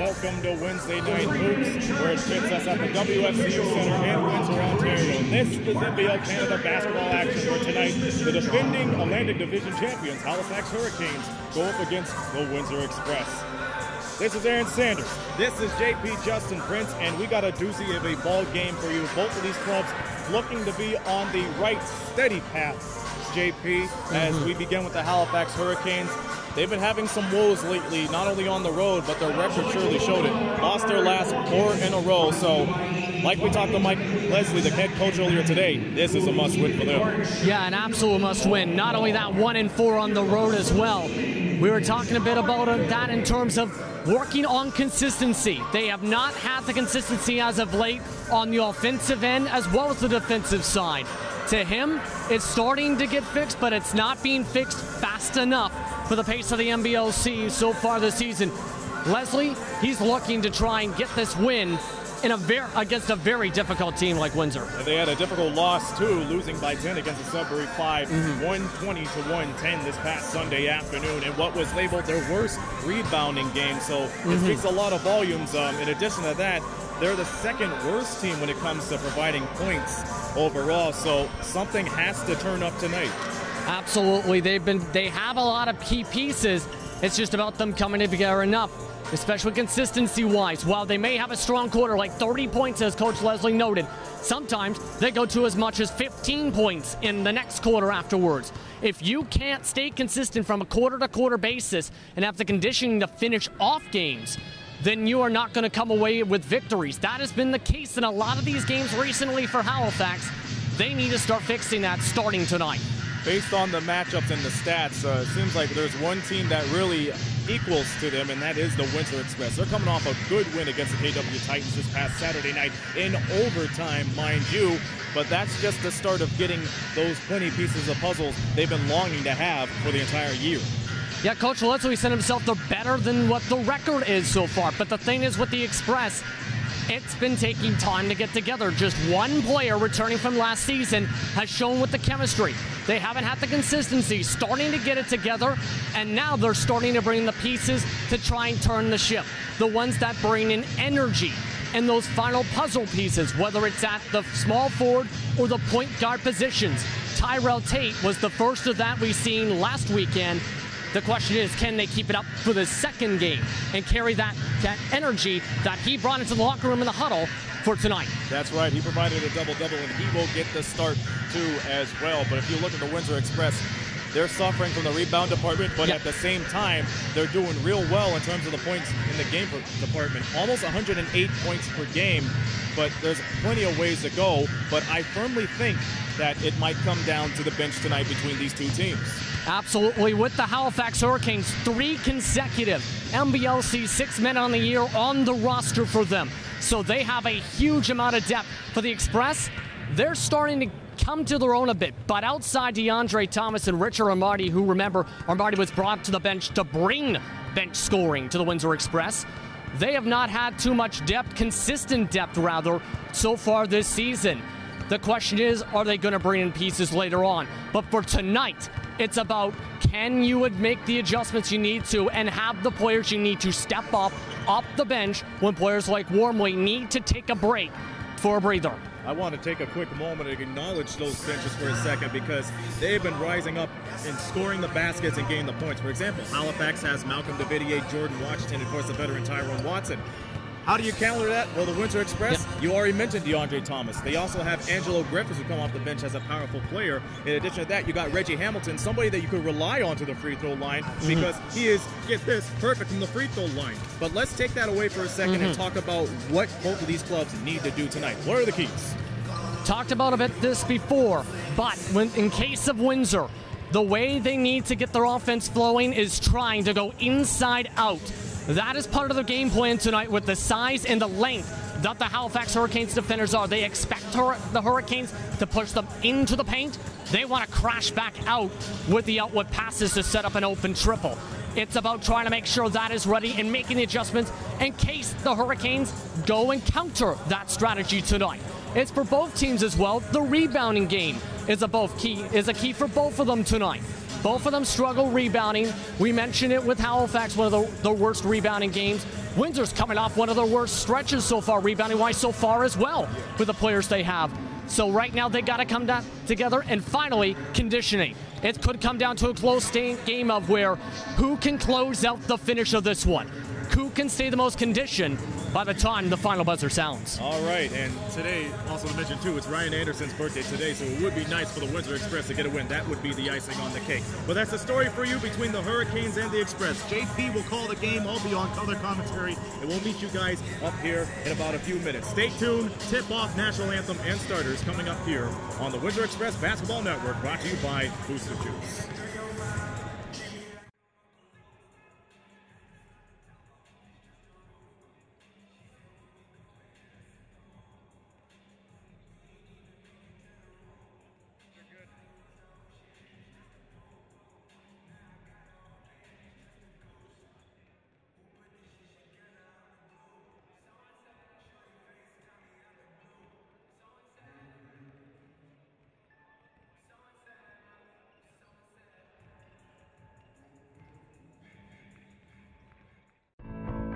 Welcome to Wednesday Night Hoops, where it pits us at the WFCU Center in Windsor, Ontario. This is NBL Canada basketball action for tonight. The defending Atlantic Division champions, Halifax Hurricanes, go up against the Windsor Express. This is Aaron Sanders. This is JP Justin Prince, and we got a doozy of a ball game for you. Both of these clubs looking to be on the right, steady path, JP, as we begin with the Halifax Hurricanes. They've been having some woes lately, not only on the road, but their record surely showed it. Lost their last 4 in a row, so like we talked to Mike Leslie, the head coach, earlier today, this is a must-win for them. Yeah, an absolute must-win. Not only that, 1-4 on the road as well. We were talking a bit about that in terms of working on consistency. They have not had the consistency as of late on the offensive end as well as the defensive side. To him, it's starting to get fixed, but it's not being fixed fast enough for the pace of the NBLC so far this season. Leslie, he's looking to try and get this win in against a very difficult team like Windsor. And they had a difficult loss, too, losing by 10 against the Sudbury 5, 120-110 this past Sunday afternoon, in what was labeled their worst rebounding game. So it speaks a lot of volumes. In addition to that, they're the second worst team when it comes to providing points overall. So something has to turn up tonight. Absolutely. They have a lot of key pieces. It's just about them coming together enough, especially consistency-wise. While they may have a strong quarter, like 30 points, as Coach Leslie noted, sometimes they go to as much as 15 points in the next quarter afterwards. If you can't stay consistent from a quarter-to-quarter basis and have the conditioning to finish off games, then you are not going to come away with victories. That has been the case in a lot of these games recently for Halifax. They need to start fixing that starting tonight. Based on the matchups and the stats, it seems like there's one team that really equals to them, and that is the Windsor Express. They're coming off a good win against the KW Titans this past Saturday night in overtime, mind you. But that's just the start of getting those plenty pieces of puzzles they've been longing to have for the entire year. Yeah, Coach Leslie said himself they're better than what the record is so far. But the thing is with the Express, it's been taking time to get together. Just one player returning from last season has shown with the chemistry. They haven't had the consistency, starting to get it together, and now they're starting to bring the pieces to try and turn the ship. The ones that bring in energy and those final puzzle pieces, whether it's at the small forward or the point guard positions. Terrell Tate was the first of that we've seen last weekend. The question is, can they keep it up for the second game and carry that energy that he brought into the locker room in the huddle for tonight? That's right. He provided a double-double, and he will get the start, too, as well. But if you look at the Windsor Express, they're suffering from the rebound department, but at the same time, they're doing real well in terms of the points in the game department. Almost 108 points per game, but there's plenty of ways to go. But I firmly think that it might come down to the bench tonight between these two teams. Absolutely. With the Halifax Hurricanes, 3 consecutive NBLC 6 men on the year on the roster for them. So they have a huge amount of depth. For the Express, they're starting to come to their own a bit. But outside DeAndre Thomas and Richard Armani, who, remember, Armani was brought to the bench to bring bench scoring to the Windsor Express, they have not had too much depth, consistent depth rather, so far this season. The question is, are they going to bring in pieces later on? But for tonight, it's about, can you make the adjustments you need to and have the players you need to step up the bench when players like Wormley need to take a break for a breather. I want to take a quick moment to acknowledge those benches for a second, because they've been rising up and scoring the baskets and getting the points. For example, Halifax has Malcolm Davidier, Jordan Washington, and of course the veteran Tyrone Watson. How do you counter that? Well, the Windsor Express, you already mentioned DeAndre Thomas. They also have Angelo Griffiths, who come off the bench as a powerful player. In addition to that, you got Reggie Hamilton, somebody that you could rely on to the free throw line, because he is, get this, perfect from the free throw line. But let's take that away for a second and talk about what both of these clubs need to do tonight. What are the keys? Talked about a bit this before, but in case of Windsor, the way they need to get their offense flowing is trying to go inside out. That is part of the game plan tonight with the size and the length that the Halifax Hurricanes defenders are. They expect the Hurricanes to push them into the paint. They want to crash back out with the outward passes to set up an open triple. It's about trying to make sure that is ready and making the adjustments in case the Hurricanes go and counter that strategy tonight. It's for both teams as well. The rebounding game is a key for both of them tonight. Both of them struggle rebounding. We mentioned it with Halifax, one of the worst rebounding games. Windsor's coming off one of their worst stretches so far, rebounding-wise so far as well, with the players they have. So right now they got to come down together. And finally, conditioning. It could come down to a close game of where who can close out the finish of this one. Who can stay the most conditioned by the time the final buzzer sounds. All right, and today, also to mention too, it's Ryan Anderson's birthday today, so it would be nice for the Windsor Express to get a win. That would be the icing on the cake. But that's the story for you between the Hurricanes and the Express. JP will call the game. I'll be on color commentary, and we'll meet you guys up here in about a few minutes. Stay tuned. Tip-off, national anthem, and starters coming up here on the Windsor Express Basketball Network, brought to you by Booster Juice.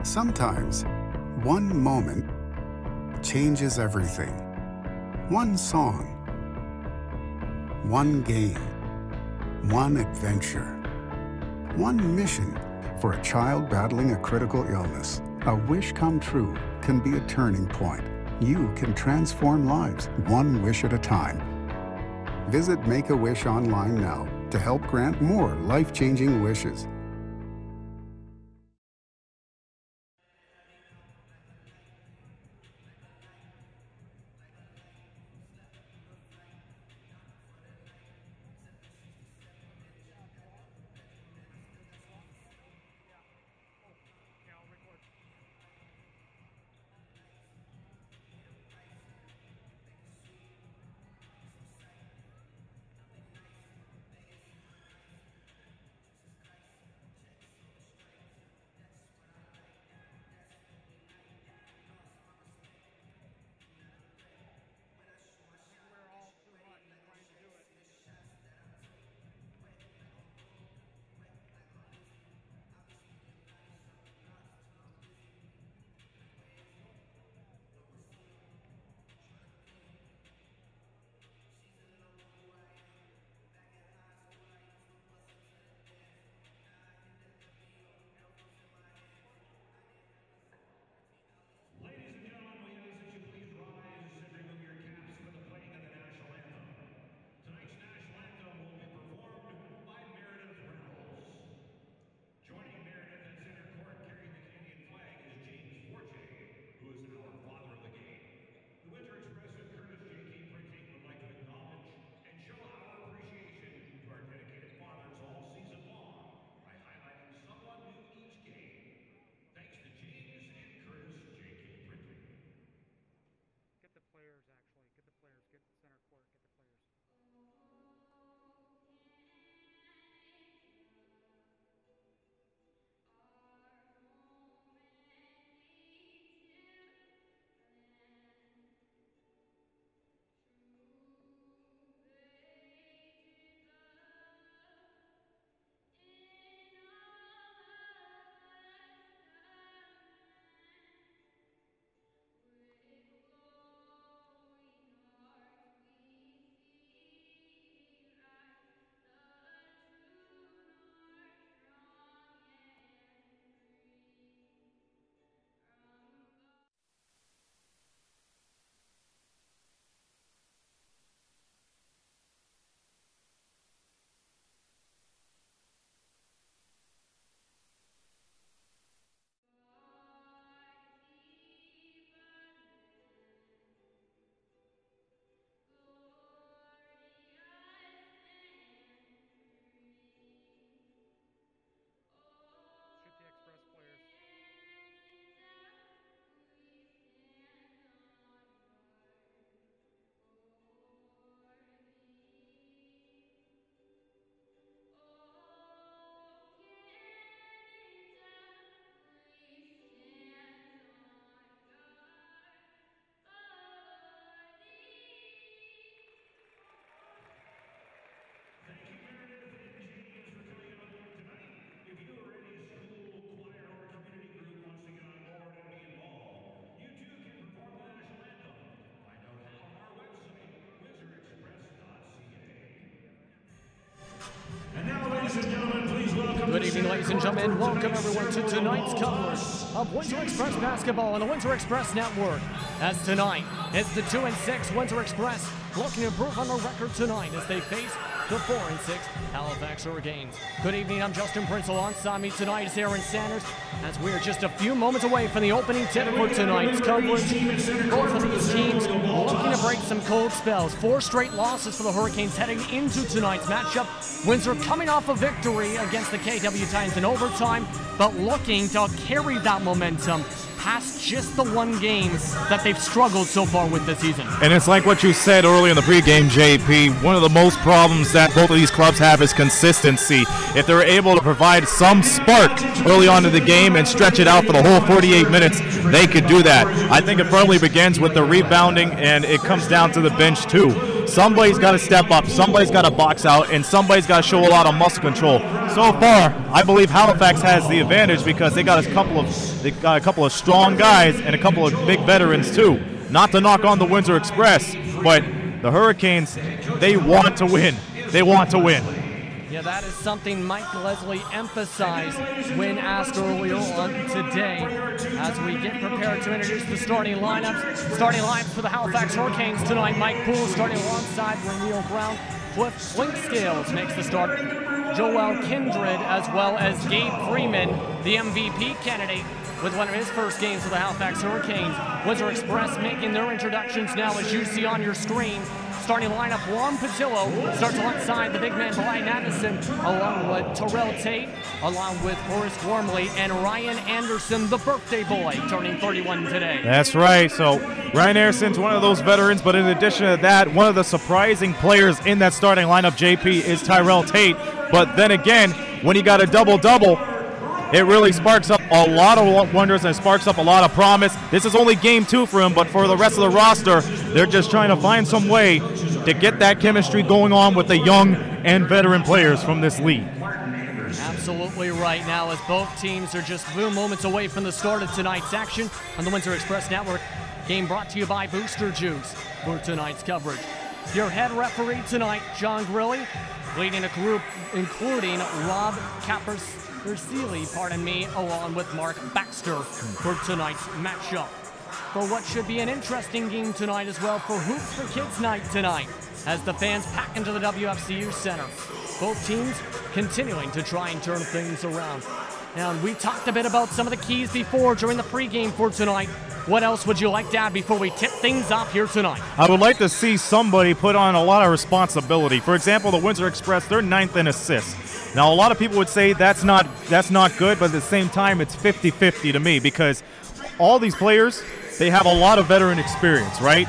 Sometimes, one moment changes everything. One song, one game, one adventure, one mission. For a child battling a critical illness, a wish come true can be a turning point. You can transform lives, one wish at a time. Visit Make-A-Wish online now to help grant more life-changing wishes. Good evening, ladies and gentlemen. Welcome everyone to tonight's coverage of Windsor Express basketball on the Windsor Express Network. As tonight, it's the 2-6 Windsor Express looking to improve on their record tonight as they face the 4-6 Halifax Hurricanes. Good evening, I'm Justin Prince. Alongside me tonight is Aaron Sanders, as we are just a few moments away from the opening tip for tonight's coverage. Both of these teams looking to break some cold spells. 4 straight losses for the Hurricanes heading into tonight's matchup. Windsor coming off a victory against the KW Titans in overtime, but looking to carry that momentum past just the one game that they've struggled so far with this season. And it's like what you said earlier in the pregame, JP. One of the most problems that both of these clubs have is consistency. If they're able to provide some spark early on in the game and stretch it out for the whole 48 minutes, they could do that. I think it probably begins with the rebounding, and it comes down to the bench too. Somebody's got to step up, somebody's got to box out, and somebody's got to show a lot of muscle control. So far, I believe Halifax has the advantage because they got a couple of strong guys and a couple of big veterans too. Not to knock on the Windsor Express, but the Hurricanes, they want to win. They want to win. Yeah, that is something Mike Leslie emphasized when asked earlier on today as we get prepared to introduce the starting lineups. Starting lineups for the Halifax Hurricanes tonight. Mike Poole starting alongside Reneo Brown. Cliff Flinkscales makes the start. Joelle Kendrick as well as Gabe Freeman, the MVP candidate, with one of his first games for the Halifax Hurricanes. Windsor Express making their introductions now, as you see on your screen. Starting lineup, Juan Patillo starts alongside the big man Brian Addison, along with Terrell Tate, along with Horace Wormley, and Ryan Anderson, the birthday boy, turning 31 today. That's right. So Ryan Anderson's one of those veterans, but in addition to that, one of the surprising players in that starting lineup, JP, is Terrell Tate. But then again, when he got a double-double, it really sparks up a lot of wonders and sparks up a lot of promise. This is only game 2 for him, but for the rest of the roster, they're just trying to find some way to get that chemistry going on with the young and veteran players from this league. Absolutely right now, as both teams are just few moments away from the start of tonight's action on the Windsor Express Network. Game brought to you by Booster Juice for tonight's coverage. Your head referee tonight, John Grilly, leading a group including Rob Capers-Seeley, along with Mark Baxter for tonight's matchup. For what should be an interesting game tonight as well for Hoops for Kids night tonight, as the fans pack into the WFCU Center. Both teams continuing to try and turn things around. Now, we talked a bit about some of the keys before during the pregame for tonight. What else would you like to add before we tip things off here tonight? I would like to see somebody put on a lot of responsibility. For example, the Windsor Express, they're 9th in assists. Now, a lot of people would say that's not good, but at the same time, it's 50-50 to me, because all these players, they have a lot of veteran experience, right?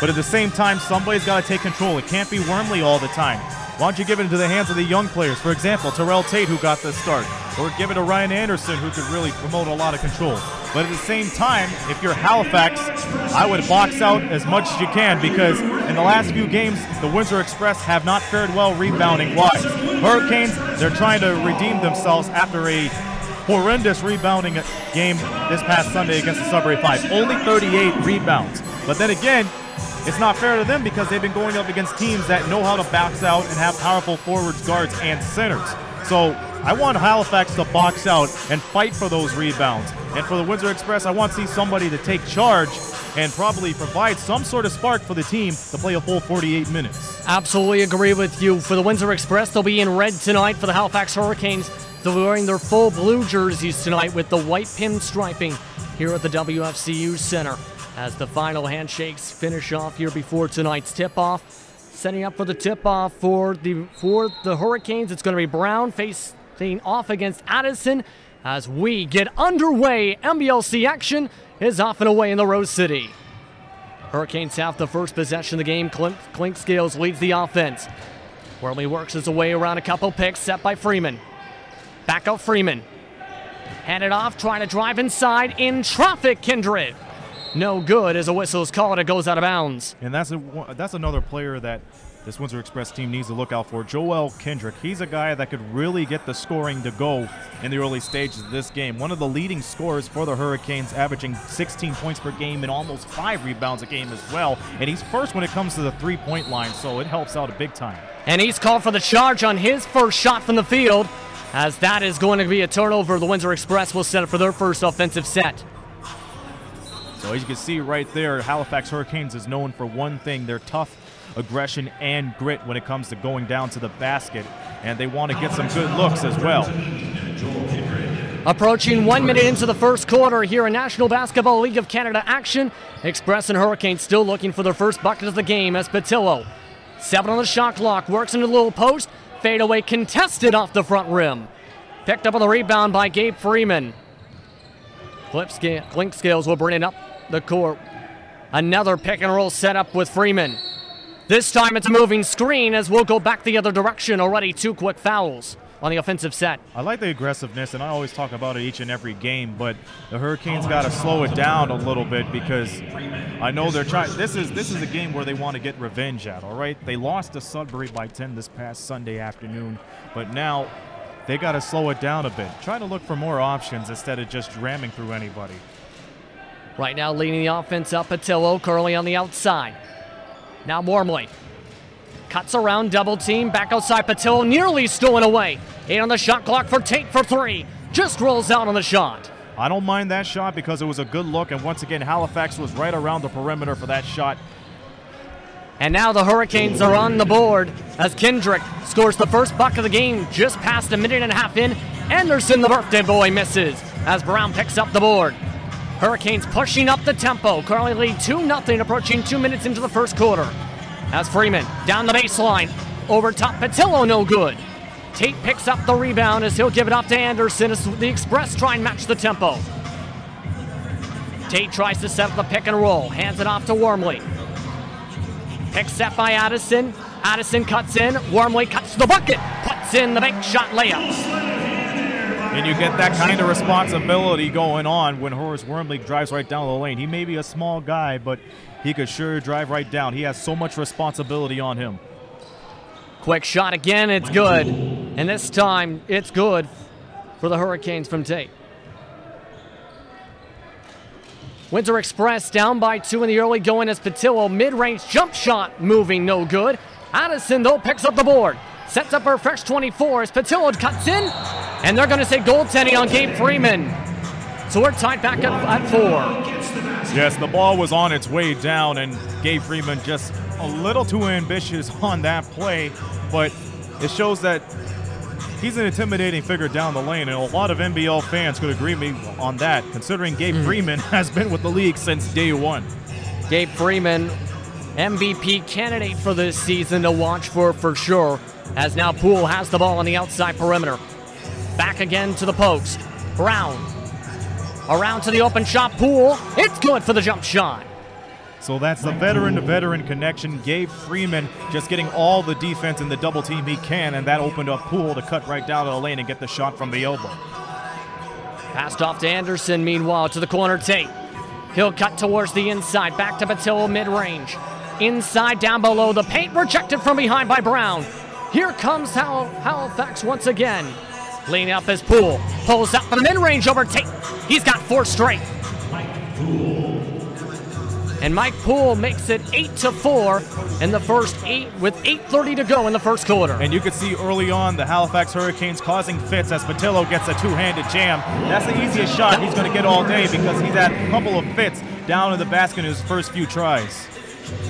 But at the same time, somebody's got to take control. It can't be Wormley all the time. Why don't you give it into the hands of the young players? For example, Terrell Tate, who got the start. Or give it to Ryan Anderson, who could really promote a lot of control. But at the same time, if you're Halifax, I would box out as much as you can, because in the last few games, the Windsor Express have not fared well rebounding-wise. Hurricanes, they're trying to redeem themselves after a horrendous rebounding game this past Sunday against the Sudbury Five. Only 38 rebounds. But then again, it's not fair to them because they've been going up against teams that know how to box out and have powerful forwards, guards, and centers. So I want Halifax to box out and fight for those rebounds. And for the Windsor Express, I want to see somebody to take charge and probably provide some sort of spark for the team to play a full 48 minutes. Absolutely agree with you. For the Windsor Express, they'll be in red tonight. For the Halifax Hurricanes, they're wearing their full blue jerseys tonight with the white pinstriping here at the WFCU Center, as the final handshakes finish off here before tonight's tip-off. Setting up for the tip-off for the Hurricanes, it's going to be Brown facing off against Addison. As we get underway, NBLC action is off and away in the Rose City. Hurricanes have the first possession of the game. Flinkscales leads the offense. Worley works his way around a couple picks set by Freeman. Back out Freeman. Hand it off, trying to drive inside. In traffic, Kendrick. No good as a whistle is called. It goes out of bounds. And that's another player that this Windsor Express team needs to look out for Joelle Kendrick. He's a guy that could really get the scoring to go in the early stages of this game. One of the leading scorers for the Hurricanes, averaging 16 points per game and almost 5 rebounds a game as well. And he's first when it comes to the three-point line, so it helps out a big time. And he's called for the charge on his first shot from the field, as that is going to be a turnover. The Windsor Express will set it for their first offensive set. So as you can see right there, Halifax Hurricanes is known for one thing. They're tough, aggression, and grit when it comes to going down to the basket, and they want to get some good looks as well. Approaching 1 minute into the first quarter here in National Basketball League of Canada action. Express and Hurricanes still looking for their first bucket of the game as Patillo, 7 on the shot clock, works into the little post, fadeaway contested off the front rim. Picked up on the rebound by Gabe Freeman. Clink Scales will bring it up the court. Another pick and roll set up with Freeman. This time it's a moving screen as we'll go back the other direction. Already 2 quick fouls on the offensive set. I like the aggressiveness, and I always talk about it each and every game, but the Hurricanes got to slow it down a little bit because I know they're trying. This is a game where they want to get revenge at, all right? They lost to Sudbury by 10 this past Sunday afternoon, but now they got to slow it down a bit. Try to look for more options instead of just ramming through anybody. Right now leading the offense up, Patillo currently on the outside. Now Wormley cuts around, double team, back outside. Patillo nearly stolen away. 8 on the shot clock for Tate for 3. Just rolls out on the shot. I don't mind that shot because it was a good look, and once again, Halifax was right around the perimeter for that shot. And now the Hurricanes are on the board as Kendrick scores the first bucket of the game just past a minute and a half in. Anderson, the birthday boy, misses as Brown picks up the board. Hurricanes pushing up the tempo. Currently lead 2-0, approaching 2 minutes into the first quarter. As Freeman down the baseline, over top, Patillo, no good. Tate picks up the rebound as he'll give it off to Anderson as the Express try and match the tempo. Tate tries to set up the pick and roll, hands it off to Wormley. Pick set by Addison. Addison cuts in, Wormley cuts the bucket, puts in the big shot layup. And you get that kind of responsibility going on when Horace Wormley drives right down the lane. He may be a small guy, but he could sure drive right down. He has so much responsibility on him. Quick shot again, it's good. And this time, it's good for the Hurricanes from Tate. Windsor Express down by 2 in the early going as Patillo mid-range jump shot moving, no good. Addison, though, picks up the board. Sets up her fresh 24 as Patillo cuts in, and they're going to say goaltending on Gabe Freeman. So we're tied back at 4. Yes, the ball was on its way down, and Gabe Freeman just a little too ambitious on that play, but it shows that he's an intimidating figure down the lane, and a lot of NBL fans could agree with me on that, considering Gabe Freeman has been with the league since day 1. Gabe Freeman, MVP candidate for this season to watch for sure, as now Poole has the ball on the outside perimeter. Back again to the post. Brown around to the open shot. Poole, it's good for the jump shot. So that's the veteran-to-veteran connection. Gabe Freeman just getting all the defense in the double team he can, and that opened up Poole to cut right down to the lane and get the shot from the elbow. Passed off to Anderson, meanwhile, to the corner. Tate. He'll cut towards the inside. Back to Patillo mid-range. Inside, down below the paint. Rejected from behind by Brown. Here comes Halifax once again. Leaning up as Poole pulls up for the mid-range over Tate. He's got 4 straight. And Mike Poole makes it 8-4 in the first 8 with 8:30 to go in the first quarter. And you could see early on the Halifax Hurricanes causing fits as Patillo gets a two-handed jam. That's the easiest shot he's going to get all day because he's had a couple of fits down in the basket in his first few tries.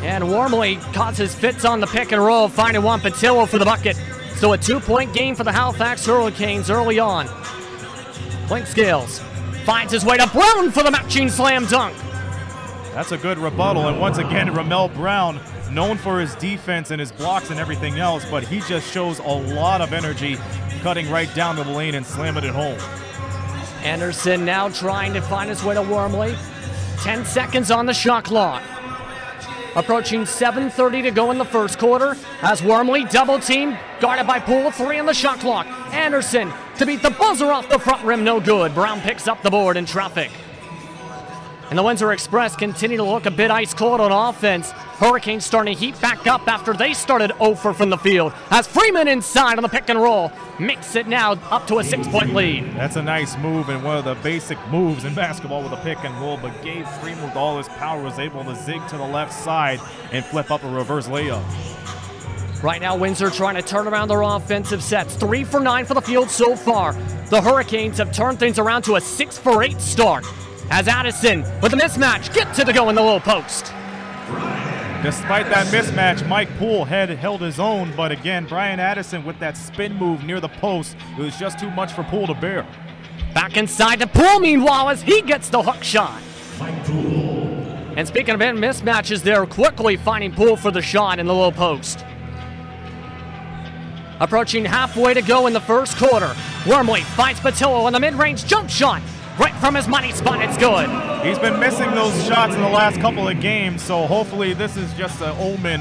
And Wormley causes fits on the pick and roll, finding Juan Patillo for the bucket. So a 2-point game for the Halifax Hurricanes early on. Clink Scales finds his way to Brown for the matching slam dunk. That's a good rebuttal, and once again, Ramel Brown, known for his defense and his blocks and everything else, but he just shows a lot of energy cutting right down to the lane and slamming it home. Anderson now trying to find his way to Wormley. 10 seconds on the shot clock. Approaching 7:30 to go in the first quarter as Wormley double team, guarded by Poole, 3 on the shot clock. Anderson to beat the buzzer off the front rim, no good. Brown picks up the board in traffic. And the Windsor Express continue to look a bit ice cold on offense. Hurricanes starting to heat back up after they started 0 for from the field. As Freeman inside on the pick and roll. Makes it now up to a 6-point lead. That's a nice move and one of the basic moves in basketball with a pick and roll. But Gabe Freeman with all his power was able to zig to the left side and flip up a reverse layup. Right now, Windsor trying to turn around their offensive sets. 3 for 9 for the field so far. The Hurricanes have turned things around to a 6 for 8 start. As Addison, with a mismatch, gets to the go in the low post. Despite that mismatch, Mike Poole had held his own, but again, Brian Addison with that spin move near the post, it was just too much for Poole to bear. Back inside to Poole, meanwhile, as he gets the hook shot. And speaking of mismatches, they're quickly finding Poole for the shot in the low post. Approaching halfway to go in the first quarter. Wormley finds Patillo on the mid-range jump shot. Right from his money spot, it's good. He's been missing those shots in the last couple of games, so hopefully this is just an omen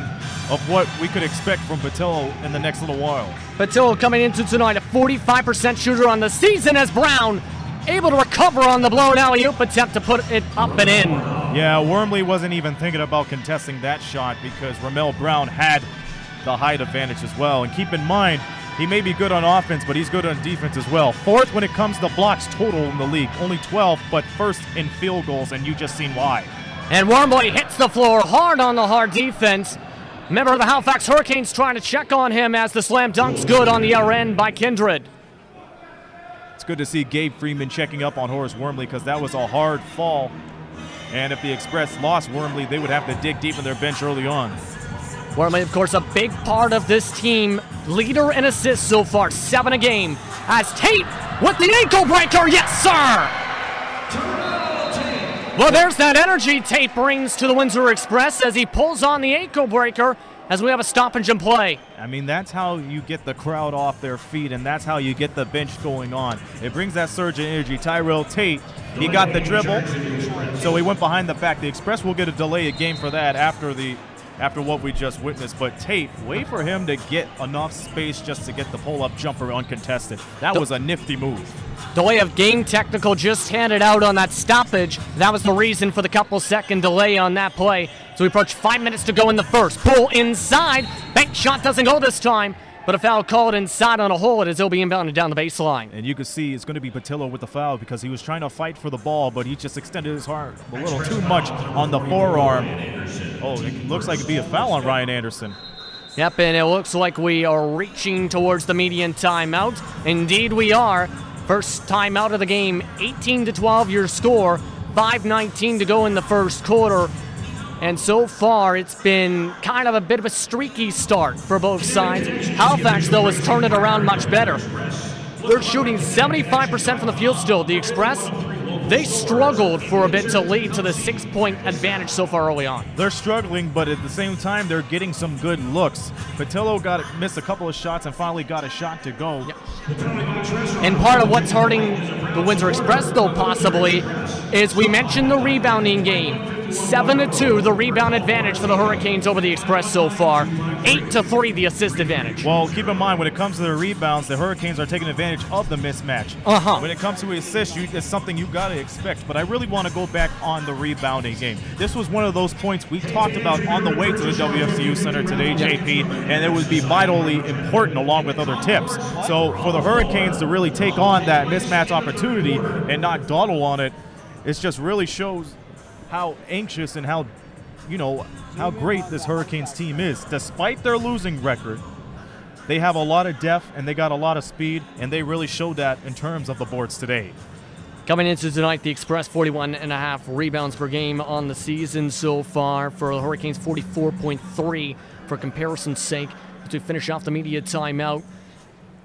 of what we could expect from Patillo in the next little while. Patillo coming into tonight, a 45% shooter on the season as Brown able to recover on the blown alley-oop attempt to put it up and in. Yeah, Wormley wasn't even thinking about contesting that shot because Ramel Brown had the height advantage as well. And keep in mind, he may be good on offense, but he's good on defense as well. 4th when it comes to blocks total in the league. Only 12th, but 1st in field goals, and you just seen why. And Wormley hits the floor hard on the hard defense. Member of the Halifax Hurricanes trying to check on him as the slam dunk's good on the other end by Kindred. It's good to see Gabe Freeman checking up on Horace Wormley because that was a hard fall. And if the Express lost Wormley, they would have to dig deep in their bench early on. Wormley, of course, a big part of this team. Leader in assists so far, 7 a game. As Tate with the ankle breaker, yes, sir! Well, there's that energy Tate brings to the Windsor Express as he pulls on the ankle breaker as we have a stoppage in play. I mean, that's how you get the crowd off their feet, and that's how you get the bench going on. It brings that surge of energy. Terrell Tate, he got the dribble, so he went behind the back. The Express will get a delay of game for that after what we just witnessed. But Tate, wait for him to get enough space just to get the pull-up jumper uncontested. That was a nifty move. Delay of game technical just handed out on that stoppage. That was the reason for the couple-second delay on that play. So we approach 5 minutes to go in the first. Pull inside. Bank shot doesn't go this time, but a foul called inside on a hole as he'll be inbounded down the baseline. And you can see it's going to be Patillo with the foul because he was trying to fight for the ball, but he just extended his arm a little too much on the forearm. Oh, it looks like it'd be a foul on Ryan Anderson. Yep, and it looks like we are reaching towards the median timeout. Indeed we are. First timeout of the game, 18-12 your score, 5:19 to go in the first quarter. And so far, it's been kind of a bit of a streaky start for both sides. Halifax, though, has turned it around much better. They're shooting 75% from the field still. The Express, they struggled for a bit to lead to the 6-point advantage so far early on. They're struggling, but at the same time, they're getting some good looks. Patillo missed a couple of shots and finally got a shot to go. Yep. And part of what's hurting the Windsor Express, though, possibly, is we mentioned the rebounding game. 7-2, the rebound advantage for the Hurricanes over the Express so far. 8-3, the assist advantage. Well, keep in mind, when it comes to the rebounds, the Hurricanes are taking advantage of the mismatch. When it comes to assists, it's something you got to expect. But I really want to go back on the rebounding game. This was one of those points we talked about on the way to the WFCU Center today, JP, and it would be vitally important along with other tips. So for the Hurricanes to really take on that mismatch opportunity and not dawdle on it, it just really shows how anxious and how great this Hurricanes team is. Despite their losing record, they have a lot of depth and they got a lot of speed, and they really showed that in terms of the boards today. Coming into tonight, the Express 41.5 rebounds per game on the season so far. For the Hurricanes, 44.3 for comparison's sake as we finish off the media timeout.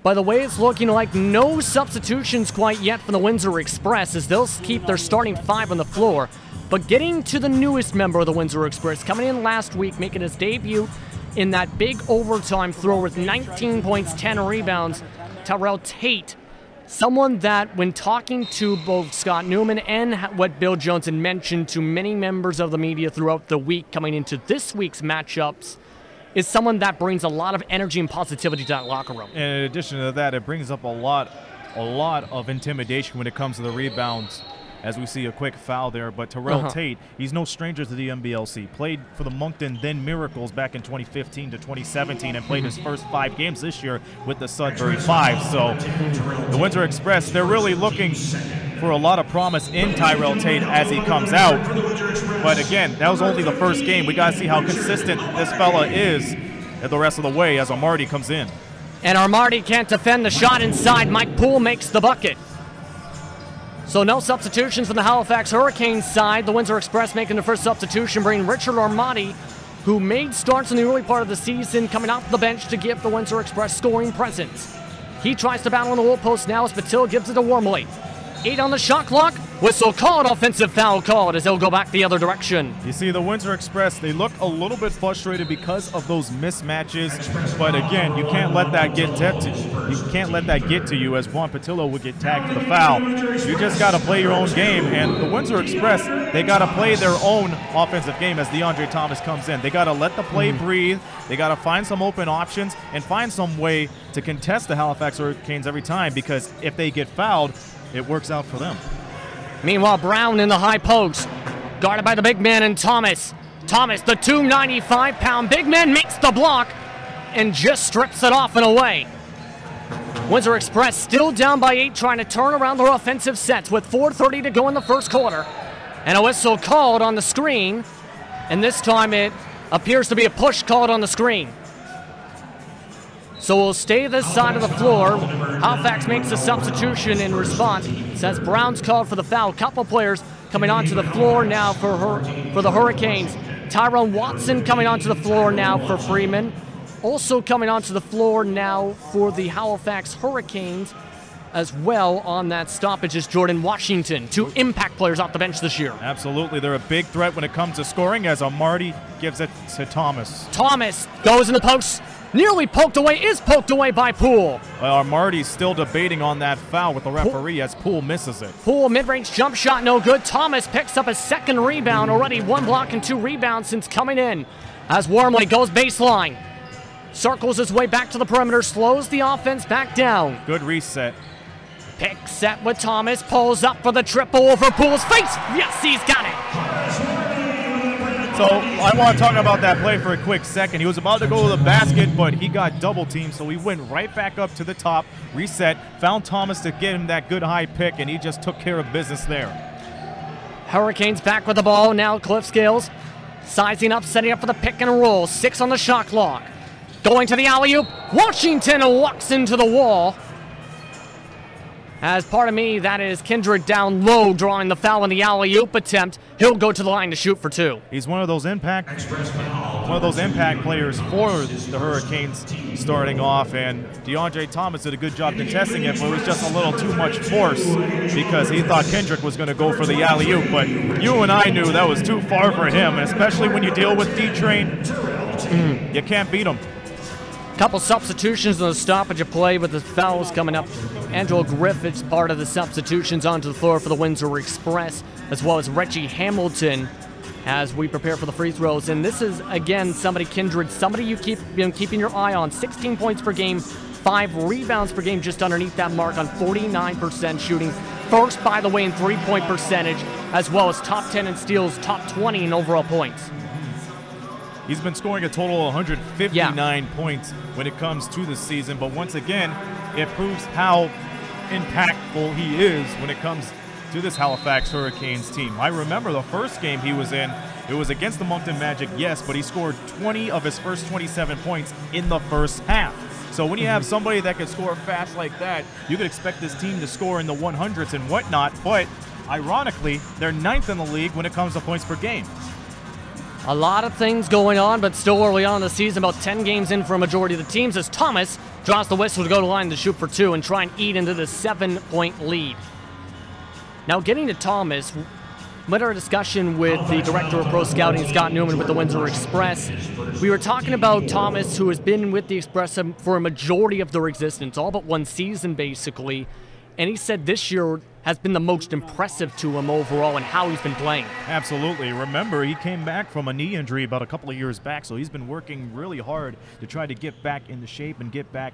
By the way, it's looking like no substitutions quite yet for the Windsor Express as they'll keep their starting 5 on the floor. But getting to the newest member of the Windsor Express, coming in last week, making his debut in that big overtime throw with 19 points, 10 rebounds, Terrell Tate. Someone that, when talking to both Scott Newman and what Bill Jones had mentioned to many members of the media throughout the week coming into this week's matchups, is someone that brings a lot of energy and positivity to that locker room. And in addition to that, it brings up a lot of intimidation when it comes to the rebounds. as we see a quick foul there. But Terrell Tate, he's no stranger to the NBLC. Played for the Moncton then Miracles back in 2015 to 2017 and played his first 5 games this year with the Sudbury Five. So the Windsor Express, they're really looking for a lot of promise in Terrell Tate as he comes out. But again, that was only the first game. We got to see how consistent this fella is the rest of the way as Armani comes in. And Armani can't defend the shot inside. Mike Poole makes the bucket. So no substitutions from the Halifax Hurricanes side. The Windsor Express making the first substitution, bringing Richard Armani, who made starts in the early part of the season, coming off the bench to give the Windsor Express scoring presence. He tries to battle on the goal post now as Patil gives it to Wormley. 8 on the shot clock. Whistle called, offensive foul called as he'll go back the other direction. You see, the Windsor Express, they look a little bit frustrated because of those mismatches. But again, you can't let that get to you as Juan Patillo would get tagged for the foul. You just got to play your own game. And the Windsor Express, they got to play their own offensive game as DeAndre Thomas comes in. They got to let the play breathe. They got to find some open options and find some way to contest the Halifax Hurricanes every time, because if they get fouled, it works out for them. Meanwhile, Brown in the high post, guarded by the big man and Thomas. Thomas, the 295-pound big man, makes the block and just strips it off and away. Windsor Express still down by 8, trying to turn around their offensive sets with 4:30 to go in the first quarter. And a whistle called on the screen, and this time it appears to be a push called on the screen. So we'll stay this side of the floor. Halifax makes a substitution in response. Says Brown's called for the foul. Couple players coming onto the floor now for the Hurricanes. Tyrone Watson coming onto the floor now for Freeman. Also coming onto the floor now for the Halifax Hurricanes as well on that stoppage is Jordan Washington. 2 impact players off the bench this year. Absolutely. They're a big threat when it comes to scoring as Armani gives it to Thomas. Thomas goes in the post. Nearly poked away, is poked away by Poole. Marty's still debating on that foul with the referee as Poole misses it. Poole, mid-range jump shot, no good. Thomas picks up a second rebound, already 1 block and 2 rebounds since coming in. As Wormley goes baseline. Circles his way back to the perimeter, slows the offense back down. Good reset. Pick set with Thomas, pulls up for the triple over Poole's face. Yes, he's got it. So I want to talk about that play for a quick second. He was about to go to the basket, but he got double teamed, so he went right back up to the top, reset, found Thomas to get him that good high pick, and he just took care of business there. Hurricanes back with the ball now. Cliff Scales sizing up, setting up for the pick and roll. 6 on the shot clock. Going to the alley-oop. Washington walks into the wall. As part of me, that is Kendrick down low, drawing the foul in the alley-oop attempt. He'll go to the line to shoot for 2. He's one of those impact players for the Hurricanes starting off, and DeAndre Thomas did a good job contesting it, but it was just a little too much force because he thought Kendrick was going to go for the alley-oop, but you and I knew that was too far for him, especially when you deal with D-Train. You can't beat him. Couple substitutions on the stoppage of play with the fouls coming up. Andrew Griffiths part of the substitutions onto the floor for the Windsor Express, as well as Reggie Hamilton as we prepare for the free throws. And this is, again, somebody you keep keeping your eye on. 16 points per game, 5 rebounds per game, just underneath that mark on 49% shooting. First, by the way, in 3-point percentage, as well as top 10 in steals, top 20 in overall points. He's been scoring a total of 159 points when it comes to the season, but once again, it proves how impactful he is when it comes to this Halifax Hurricanes team. I remember the first game he was in, it was against the Moncton Magic, yes, but he scored 20 of his first 27 points in the first half. So when you have somebody that can score fast like that, you could expect this team to score in the 100s and whatnot, but ironically, they're 9th in the league when it comes to points per game. A lot of things going on, but still early on in the season, about 10 games in for a majority of the teams, as Thomas draws the whistle to go to the line to shoot for 2 and try and eat into the 7-point lead. Now getting to Thomas, we had our discussion with the Director of Pro Scouting, Scott Newman, with the Windsor Express. We were talking about Thomas, who has been with the Express for a majority of their existence, all but 1 season basically, and he said this year has been the most impressive to him overall and how he's been playing. Absolutely. Remember, he came back from a knee injury about a couple of years back, so he's been working really hard to try to get back into shape and get back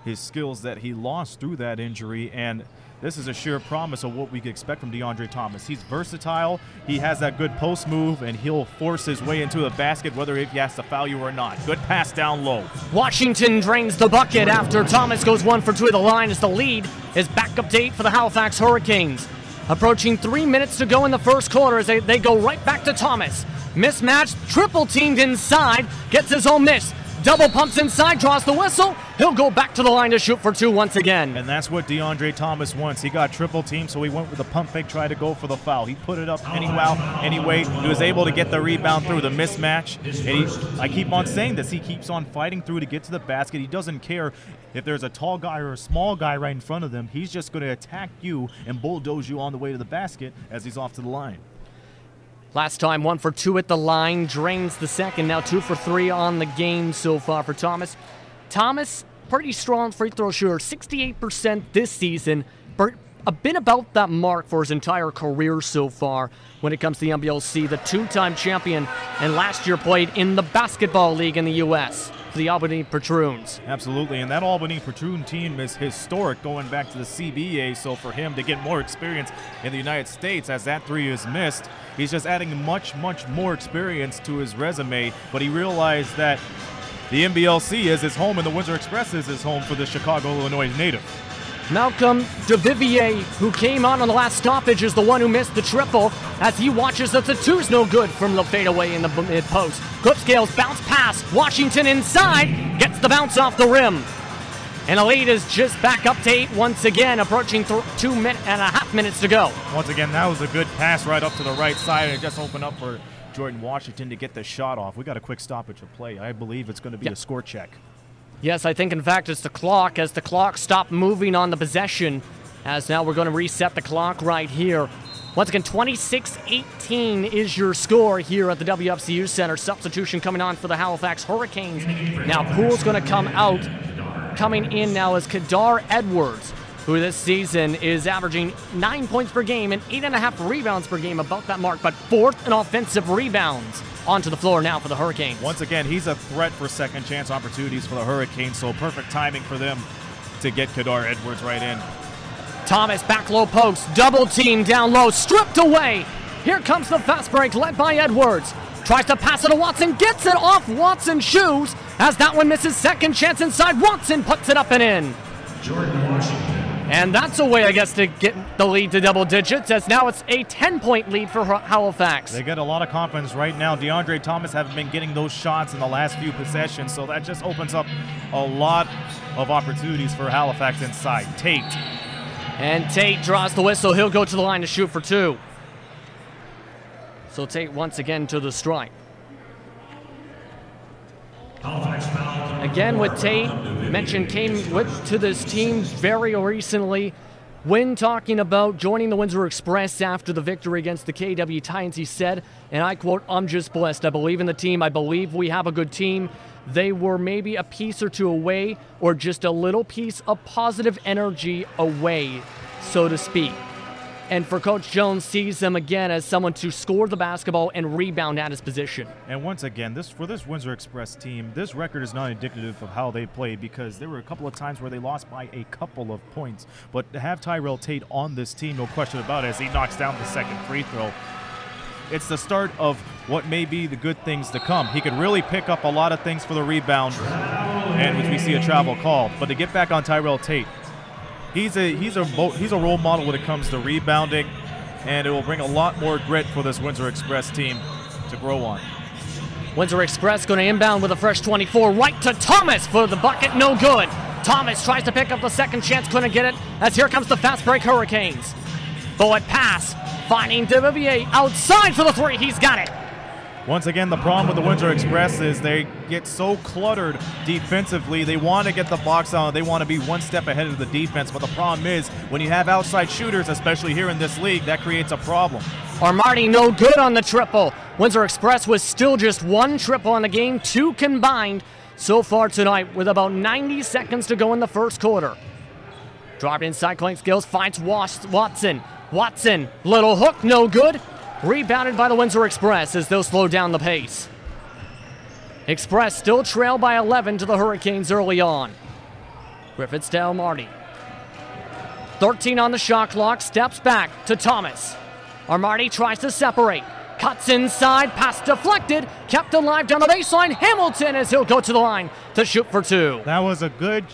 his skills that he lost through that injury. And this is a sure promise of what we could expect from DeAndre Thomas. He's versatile, he has that good post move, and he'll force his way into the basket whether he has to foul you or not. Good pass down low. Washington drains the bucket after Thomas goes 1 for 2 at the line as the lead is back up to 8 for the Halifax Hurricanes. Approaching 3 minutes to go in the first quarter as they go right back to Thomas. Mismatched, triple teamed inside, gets his own miss. Double pumps inside, draws the whistle. He'll go back to the line to shoot for 2 once again. And that's what DeAndre Thomas wants. He got triple teamed, so he went with the pump fake, tried to go for the foul. He put it up anyway. He was able to get the rebound through the mismatch. And I keep on saying this. He keeps on fighting through to get to the basket. He doesn't care if there's a tall guy or a small guy right in front of them. He's just going to attack you and bulldoze you on the way to the basket as he's off to the line. Last time, 1 for 2 at the line, drains the second. Now 2 for 3 on the game so far for Thomas. Thomas, pretty strong free throw shooter, 68% this season. Been about that mark for his entire career so far when it comes to the NBLC. The 2-time champion, and last year played in the basketball league in the U.S. for the Albany Patroons. Absolutely, and that Albany Patroon team is historic going back to the CBA, so for him to get more experience in the United States as that 3 is missed, he's just adding much more experience to his resume, but he realized that the NBLC is his home and the Windsor Express is his home for the Chicago, Illinois native. Malcolm DeVivier, who came on the last stoppage, is the one who missed the triple as he watches that the 2's no good from the fadeaway in the mid-post. Clipscale's bounce pass. Washington inside, gets the bounce off the rim. And the lead is just back up to 8 once again, approaching 2.5 minutes to go. Once again, that was a good pass right up to the right side, and it just opened up for Jordan Washington to get the shot off. We got a quick stoppage of play. I believe it's going to be a score check. Yes, I think in fact it's the clock, as the clock stopped moving on the possession, as now we're going to reset the clock right here. Once again, 26-18 is your score here at the WFCU Center. Substitution coming on for the Halifax Hurricanes. Now Poole's going to come out. Coming in now is Kadar Edwards, who this season is averaging 9 points per game and 8.5 rebounds per game, about that mark, but 4th in offensive rebounds. Onto the floor now for the Hurricanes. Once again, he's a threat for second chance opportunities for the Hurricanes, so perfect timing for them to get Kadar Edwards right in. Thomas back low post, double team down low, stripped away. Here comes the fast break led by Edwards. Tries to pass it to Watson, gets it off Watson's shoes as that one misses. Second chance inside, Watson puts it up and in. Jordan Washington. And that's a way, I guess, to get the lead to double digits, as now it's a 10-point lead for Halifax. They get a lot of confidence right now. DeAndre Thomas hasn't been getting those shots in the last few possessions, so that just opens up a lot of opportunities for Halifax inside. Tate. And Tate draws the whistle. He'll go to the line to shoot for 2. So Tate once again to the strike. Again with Tate, mentioned came to this team very recently. When talking about joining the Windsor Express after the victory against the KW Titans, he said, and I quote, "I'm just blessed. I believe in the team. I believe we have a good team. They were maybe a piece or two away, or just a little piece of positive energy away, so to speak." And for Coach Jones, sees them again as someone to score the basketball and rebound at his position. And once again, for this Windsor Express team, this record is not indicative of how they played, because there were a couple of times where they lost by a couple of points. But to have Terrell Tate on this team, no question about it, as he knocks down the second free throw, it's the start of what may be the good things to come. He could really pick up a lot of things for the rebound, and which we see a travel call. But to get back on Terrell Tate, he's a role model when it comes to rebounding, and it will bring a lot more grit for this Windsor Express team to grow on. Windsor Express going to inbound with a fresh 24 right to Thomas for the bucket, no good. Thomas tries to pick up the second chance, couldn't get it, as here comes the fast break Hurricanes. Bullet pass, finding DeVivier outside for the 3, he's got it. Once again, the problem with the Windsor Express is they get so cluttered defensively. They want to get the box out. They want to be one step ahead of the defense. But the problem is, when you have outside shooters, especially here in this league, that creates a problem. Armani no good on the triple. Windsor Express was still just 1 triple on the game, 2 combined so far tonight, with about 90 seconds to go in the first quarter. Dropped inside, clank skills, finds Watson. Watson, little hook, no good. Rebounded by the Windsor Express as they'll slow down the pace. Express still trail by 11 to the Hurricanes early on. Griffiths to Armani. 13 on the shot clock, steps back to Thomas. Armani tries to separate. Cuts inside, pass deflected, kept alive down the baseline. Hamilton as he'll go to the line to shoot for two. That was a good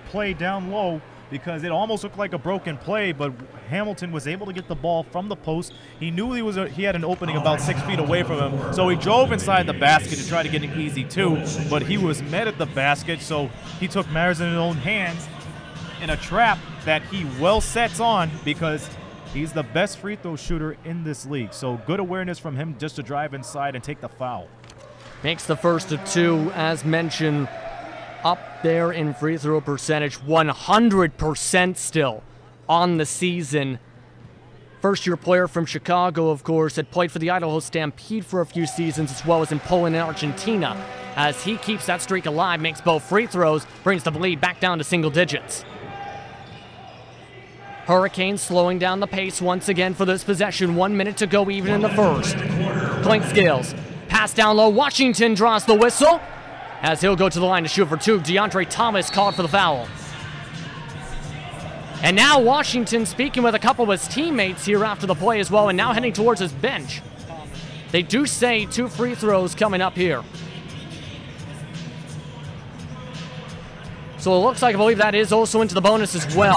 play down low because it almost looked like a broken play, but Hamilton was able to get the ball from the post. He knew he had an opening about 6 feet away from him, so he drove inside the basket to try to get an easy two, but he was met at the basket, so he took matters in his own hands in a trap that he well sets on because he's the best free throw shooter in this league. So good awareness from him just to drive inside and take the foul. Makes the first of two, as mentioned, up there in free throw percentage, 100% still on the season. First-year player from Chicago, of course, had played for the Idaho Stampede for a few seasons, as well as in Poland and Argentina. As he keeps that streak alive, makes both free throws, brings the lead back down to single digits. Hurricanes slowing down the pace once again for this possession. 1 minute to go even in the first. Clink Scales. Pass down low. Washington draws the whistle as he'll go to the line to shoot for two. DeAndre Thomas called for the foul. And now Washington speaking with a couple of his teammates here after the play as well, and now heading towards his bench. They do say 2 free throws coming up here. So it looks like, I believe that is also into the bonus as well.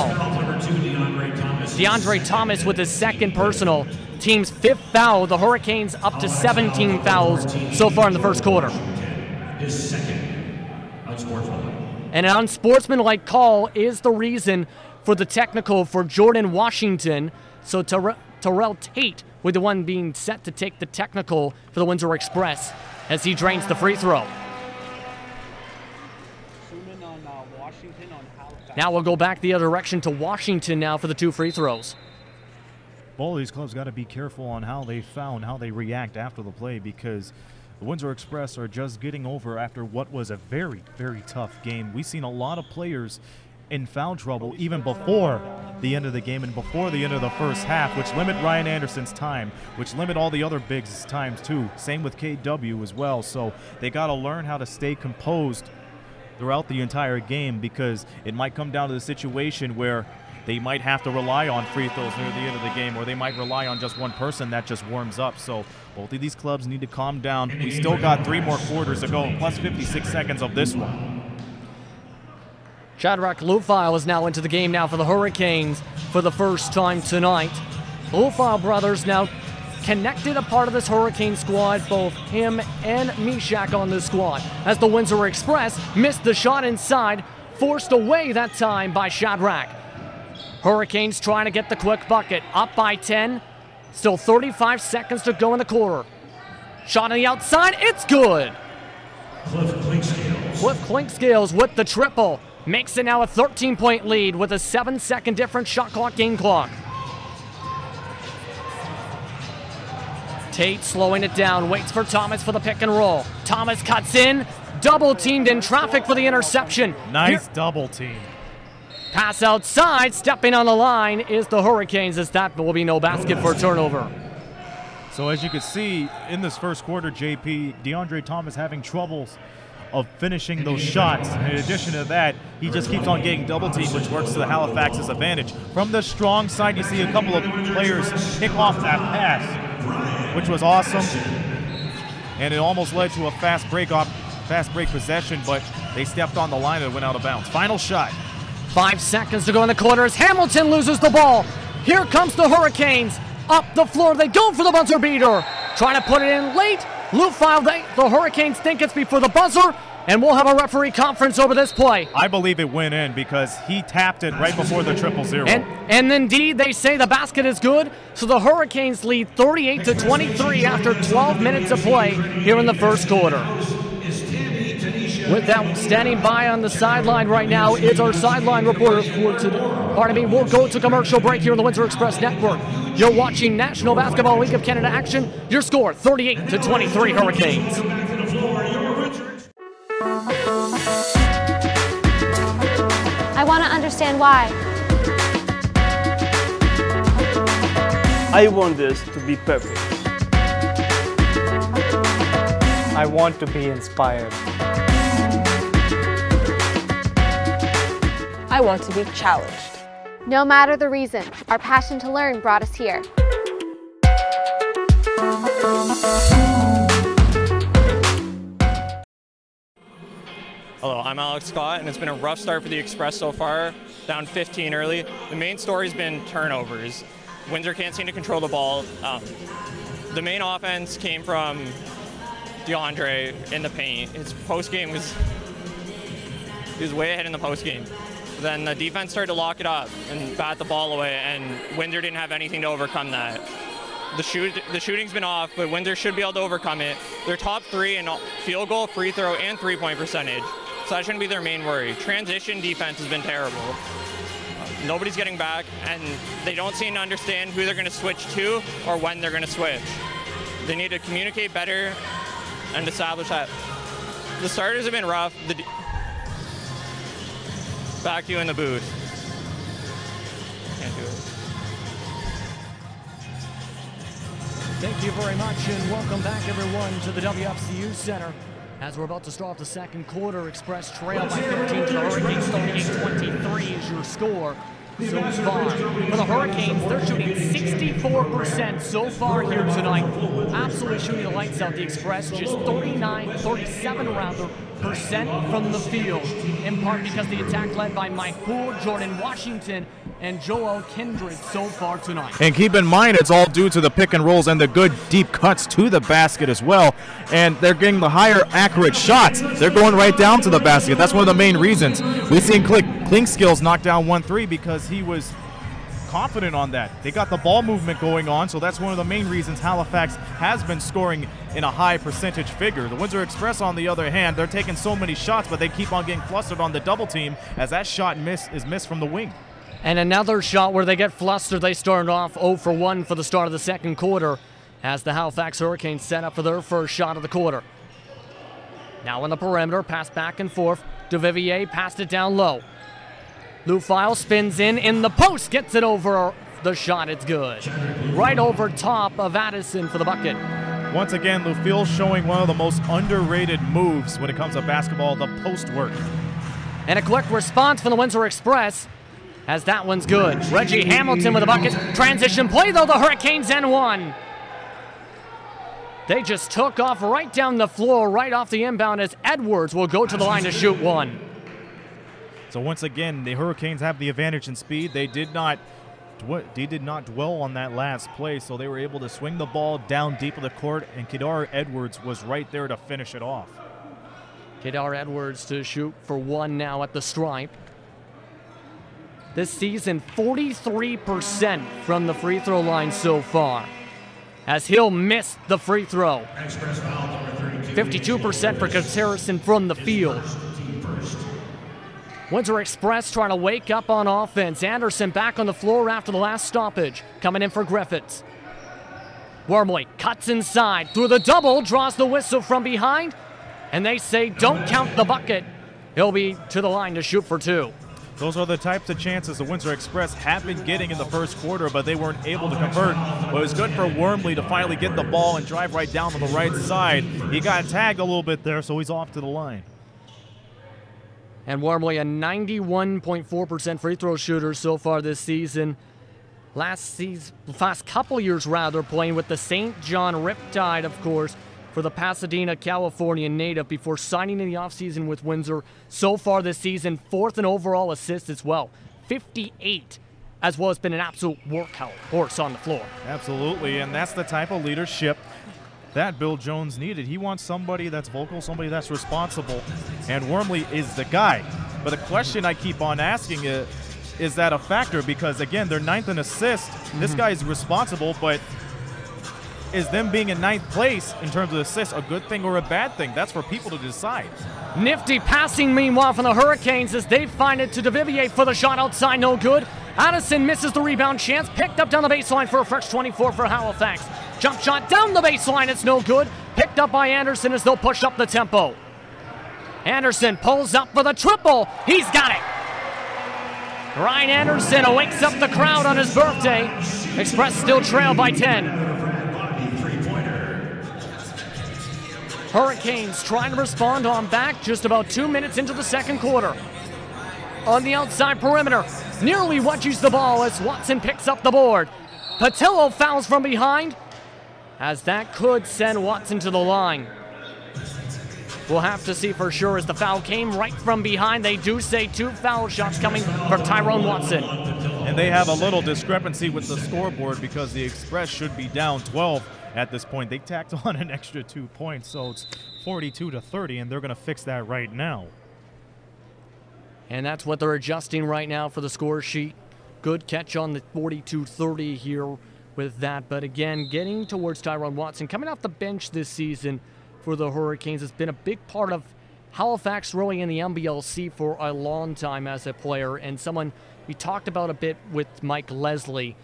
DeAndre Thomas with his second personal, team's 5th foul. The Hurricanes up to 17 fouls so far in the first quarter. His second unsportsmanlike. And an unsportsmanlike call is the reason for the technical for Jordan Washington. So Terrell Tate with the one being set to take the technical for the Windsor Express as he drains the free throw. Now we'll go back the other direction to Washington now for the 2 free throws. Both of these clubs got to be careful on how they foul and how they react after the play because the Windsor Express are just getting over after what was a very, very tough game. We've seen a lot of players in foul trouble even before the end of the game and before the end of the first half, which limit Ryan Anderson's time, which limit all the other bigs' times too. Same with KW as well. So they got to learn how to stay composed throughout the entire game because it might come down to the situation where they might have to rely on free throws near the end of the game, or they might rely on just one person that just warms up. So both of these clubs need to calm down. We still got 3 more quarters to go, plus 56 seconds of this one. Shadrach Lufile is now into the game now for the Hurricanes for the first time tonight. Lufile brothers now connected, a part of this Hurricane squad, both him and Mishak on this squad, as the Windsor Express missed the shot inside, forced away that time by Shadrach. Hurricanes trying to get the quick bucket, up by 10, still 35 seconds to go in the quarter. Shot on the outside, it's good. Cliff Clinkscales with the triple, makes it now a 13-point lead with a 7-second difference shot clock, game clock. Tate slowing it down, waits for Thomas for the pick and roll. Thomas cuts in, double teamed in traffic for the interception. Nice double team. Pass outside, stepping on the line is the Hurricanes, as that will be no basket for a turnover. So as you can see in this first quarter, JP, DeAndre Thomas having troubles of finishing those shots. In addition to that, he just keeps on getting double teamed, which works to the Halifax's advantage. From the strong side, you see a couple of players pick off that pass, which was awesome. And it almost led to a fast break possession, but they stepped on the line and went out of bounds. Final shot. 5 seconds to go in the quarter as Hamilton loses the ball. Here comes the Hurricanes. Up the floor, they go for the buzzer beater. Trying to put it in late. Lufile, the Hurricanes think it's before the buzzer, and we'll have a referee conference over this play. I believe it went in because he tapped it right before the 0-0. And indeed, they say the basket is good, so the Hurricanes lead 38-23 after 12 minutes of play here in the first quarter. With that, standing by on the sideline right now is our sideline reporter for today. Pardon me, we'll go to commercial break here on the Windsor Express Network. You're watching National Basketball League of Canada action. Your score, 38-23 Hurricanes. I want to understand why. I want this to be perfect. I want to be inspired. I want to be challenged. No matter the reason, our passion to learn brought us here. Hello, I'm Alex Scott, and it's been a rough start for the Express so far, down 15 early. The main story's been turnovers. Windsor can't seem to control the ball. The main offense came from DeAndre in the paint. His post-game was way ahead in the post-game. Then the defense started to lock it up and bat the ball away, and Windsor didn't have anything to overcome that. The shooting's been off, but Windsor should be able to overcome it. They're top 3 in field goal, free throw, and three-point percentage, so that shouldn't be their main worry. Transition defense has been terrible. Nobody's getting back, and they don't seem to understand who they're going to switch to or when they're going to switch. They need to communicate better and establish that. The starters have been rough. Back to you in the booth. Can't do it. Thank you very much, and welcome back, everyone, to the WFCU Center. As we're about to start the second quarter, Express trail by 15 to the Hurricanes, 38-23 is your score so far. For the Hurricanes, they're shooting 64% so far here tonight. Absolutely shooting the lights out. The Express just 37% from the field, in part because the attack led by Mike Poole, Jordan Washington, and Joelle Kendrick so far tonight. And keep in mind, it's all due to the pick and rolls and the good deep cuts to the basket as well. And they're getting the higher accurate shots. They're going right down to the basket. That's one of the main reasons. We've seen Klinkskills knock down 1-3 because he was confident on that. They got the ball movement going on, so that's one of the main reasons Halifax has been scoring in a high percentage figure. The Windsor Express, on the other hand, they're taking so many shots, but they keep on getting flustered on the double team as that shot is missed from the wing. And another shot where they get flustered. They started off 0 for 1 for the start of the second quarter as the Halifax Hurricanes set up for their first shot of the quarter. Now on the perimeter, pass back and forth. Duvivier passed it down low. Lufile spins in the post, gets it over the shot. It's good. Right over top of Addison for the bucket. Once again, Lufile showing one of the most underrated moves when it comes to basketball, the post work. And a quick response from the Windsor Express, as that one's good. Reggie Hamilton with a bucket. Transition play, though, the Hurricanes and one. They just took off right down the floor, right off the inbound, as Edwards will go to the line to shoot one. So once again, the Hurricanes have the advantage in speed. They did not dwell on that last play, so they were able to swing the ball down deep of the court, and Kedar Edwards was right there to finish it off. Kedar Edwards to shoot for one now at the stripe. This season, 43% from the free throw line so far, as he'll miss the free throw. 52% for Harrison from the field. Windsor Express trying to wake up on offense. Anderson back on the floor after the last stoppage. Coming in for Griffiths. Wormley cuts inside through the double, draws the whistle from behind, and they say don't count the bucket. He'll be to the line to shoot for two. Those are the types of chances the Windsor Express have been getting in the first quarter, but they weren't able to convert. But it was good for Wormley to finally get the ball and drive right down to the right side. He got tagged a little bit there, so he's off to the line. And Wormley, a 91.4% free throw shooter so far this season. Last couple years, rather, playing with the St. John Riptide, of course, for the Pasadena, California native before signing in the offseason with Windsor. So far this season, 4th in overall assists as well. 58, as well as been an absolute workhorse on the floor. Absolutely, and that's the type of leadership that Bill Jones needed. He wants somebody that's vocal, somebody that's responsible, and Wormley is the guy. But the question I keep on asking is that a factor? Because, again, they're 9th in assists. This guy is responsible, but is them being in 9th place in terms of assists a good thing or a bad thing? That's for people to decide. Nifty passing, meanwhile, from the Hurricanes as they find it to Duvivier for the shot outside, no good. Addison misses the rebound chance, picked up down the baseline for a fresh 24 for Halifax. Jump shot down the baseline, it's no good. Picked up by Anderson as they'll push up the tempo. Anderson pulls up for the triple. He's got it. Ryan Anderson wakes up the crowd on his birthday. Express still trail by 10. Hurricanes trying to respond on back just about 2 minutes into the second quarter. On the outside perimeter, nearly wedges the ball as Watson picks up the board. Patillo fouls from behind, as that could send Watson to the line. We'll have to see for sure, as the foul came right from behind. They do say 2 foul shots coming from Tyrone Watson. And they have a little discrepancy with the scoreboard because the Express should be down 12 at this point. They tacked on an extra 2 points, so it's 42-30, and they're going to fix that right now. And that's what they're adjusting right now for the score sheet. Good catch on the 42-30 here with that. But again, getting towards Tyrone Watson, coming off the bench this season for the Hurricanes, has been a big part of Halifax rowing in the NBLC for a long time as a player, and someone we talked about a bit with Mike Leslie.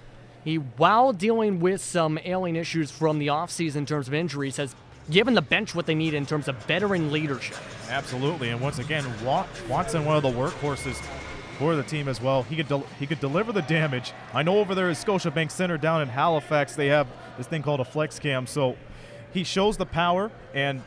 He, while dealing with some ailing issues from the offseason in terms of injuries, has given the bench what they need in terms of veteran leadership. Absolutely, and once again, Watson, one of the workhorses for the team as well. He could deliver the damage. I know over there at Scotiabank Center down in Halifax, they have this thing called a flex cam, so he shows the power, and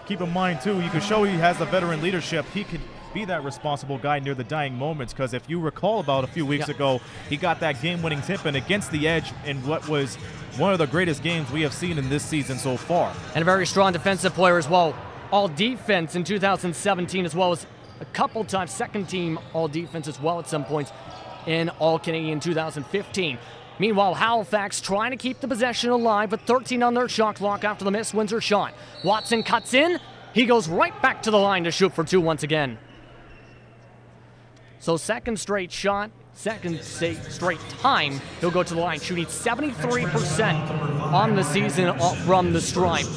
keep in mind too, you can show he has the veteran leadership. He could be that responsible guy near the dying moments, because if you recall about a few weeks ago, he got that game-winning tip and against the edge in what was one of the greatest games we have seen in this season so far. And a very strong defensive player as well. All defense in 2017, as well as a couple times second team all defense as well at some points in All Canadian 2015. Meanwhile, Halifax trying to keep the possession alive, but 13 on their shot clock after the missed Windsor shot. Watson cuts in. He goes right back to the line to shoot for 2 once again. So second straight shot, second straight time, he'll go to the line, shooting 73% on the season from the stripe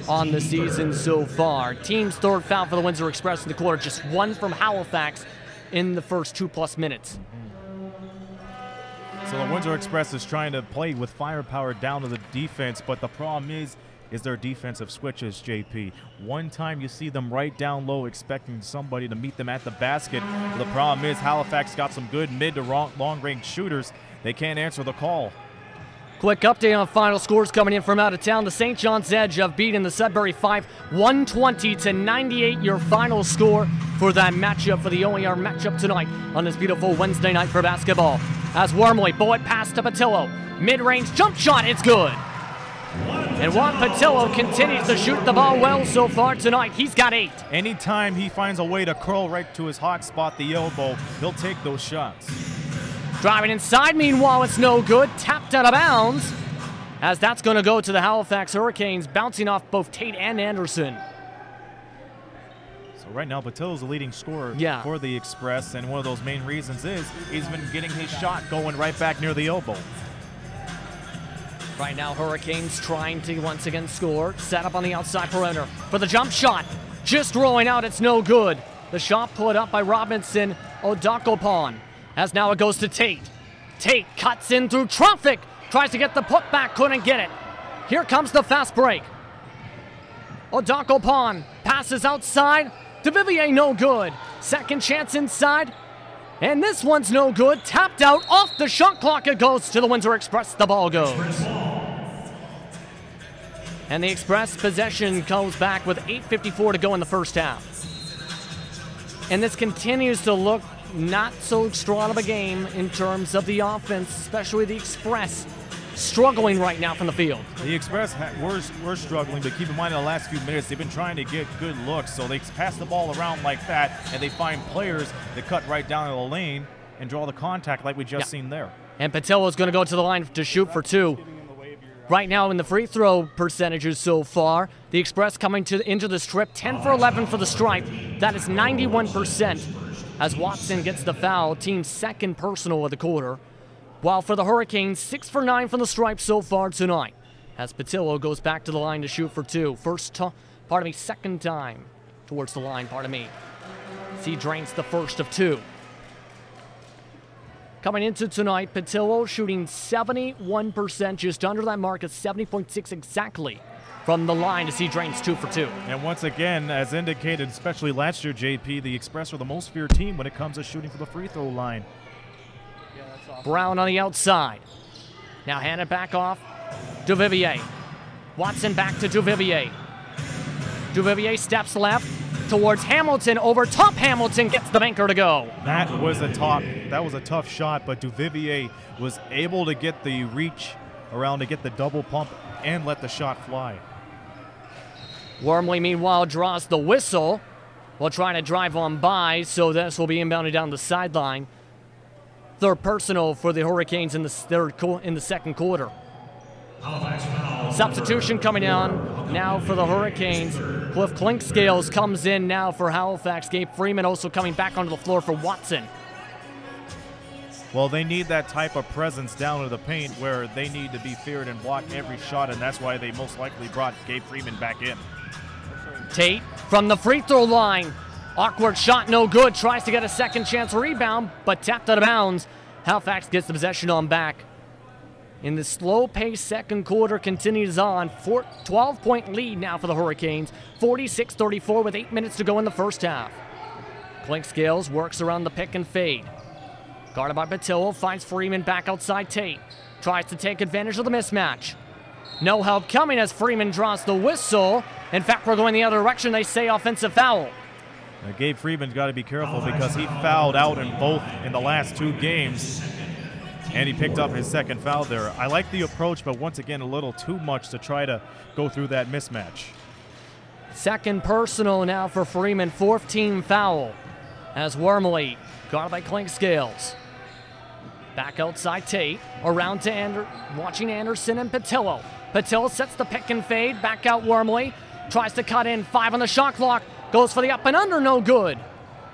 on the season so far. Team's third foul for the Windsor Express in the quarter, just 1 from Halifax in the first 2+ minutes. So the Windsor Express is trying to play with firepower down to the defense, but the problem is their defensive switches, JP. One time you see them right down low expecting somebody to meet them at the basket. The problem is Halifax got some good mid to long-range shooters. They can't answer the call. Quick update on final scores coming in from out of town. The St. John's Edge have beaten the Sudbury 5, 120-98, your final score for that matchup, for the OER matchup tonight on this beautiful Wednesday night for basketball. As Wormley, bullet pass to Patillo. Mid-range jump shot, it's good. And Juan Patillo continues to shoot the ball well so far tonight. He's got 8. Anytime he finds a way to curl right to his hot spot, the elbow, he'll take those shots. Driving inside, meanwhile, it's no good. Tapped out of bounds, as that's going to go to the Halifax Hurricanes, bouncing off both Tate and Anderson. So right now, Patillo's the leading scorer for the Express, and one of those main reasons is he's been getting his shot going right back near the elbow. Right now, Hurricanes trying to once again score. Set up on the outside perimeter for the jump shot. Just rolling out, it's no good. The shot put up by Robinson Odakopon. As now it goes to Tate. Tate cuts in through traffic. Tries to get the putback, couldn't get it. Here comes the fast break. Odakopon passes outside. DeVivier, no good. Second chance inside. And this one's no good. Tapped out off the shot clock. It goes to the Windsor Express. The ball goes. And the Express possession comes back with 8:54 to go in the first half. And this continues to look not so strong of a game in terms of the offense, especially the Express struggling right now from the field. The Express were struggling, but keep in mind in the last few minutes they've been trying to get good looks, so they pass the ball around like that, and they find players that cut right down to the lane and draw the contact like we just seen there. And Patillo is going to go to the line to shoot for 2. Right now in the free throw percentages so far, the Express coming into the strip, 10 for 11 for the stripe. That is 91%. As Watson gets the foul, team's second personal of the quarter. While for the Hurricanes, 6 for 9 from the stripe so far tonight. As Patillo goes back to the line to shoot for 2. Second time towards the line, He drains the first of 2. Coming into tonight, Patillo shooting 71%, just under that mark at 70.6 exactly from the line as he drains 2 for 2. And once again, as indicated, especially last year, JP, the Express are the most feared team when it comes to shooting for the free throw line. Brown on the outside. Now hand it back off. DeVivier. Watson back to DeVivier. DeVivier steps left. towards Hamilton. Over top, Hamilton gets the banker to go. That was a tough shot, but Duvivier was able to get the reach around to get the double pump and let the shot fly. Wormley, meanwhile, draws the whistle while trying to drive on by, so this will be inbounded down the sideline. Third personal for the Hurricanes in the second quarter. Substitution coming on now for the Hurricanes. Cliff Clinkscales comes in now for Halifax. Gabe Freeman also coming back onto the floor for Watson. Well, they need that type of presence down to the paint where they need to be feared and block every shot, and that's why they most likely brought Gabe Freeman back in. Tate from the free throw line. Awkward shot, no good. Tries to get a second chance rebound, but tapped out of bounds. Halifax gets the possession on back. In the slow-paced second quarter continues on. 12-point lead now for the Hurricanes. 46-34 with 8 minutes to go in the first half. Clinkscales works around the pick and fade. Guarded by Patillo, finds Freeman back outside Tate. Tries to take advantage of the mismatch. No help coming as Freeman draws the whistle. In fact, we're going the other direction. They say offensive foul. Now, Gabe Freeman's got to be careful because he fouled out in the last 2 games, and he picked up his second foul there. I like the approach, but once again, a little too much to try to go through that mismatch. Second personal now for Freeman, 4th team foul as Wormley, guarded by Clinkscales. Back outside Tate, around to watching Anderson and Patillo. Patillo sets the pick and fade, back out Wormley, tries to cut in, 5 on the shot clock, goes for the up and under, no good.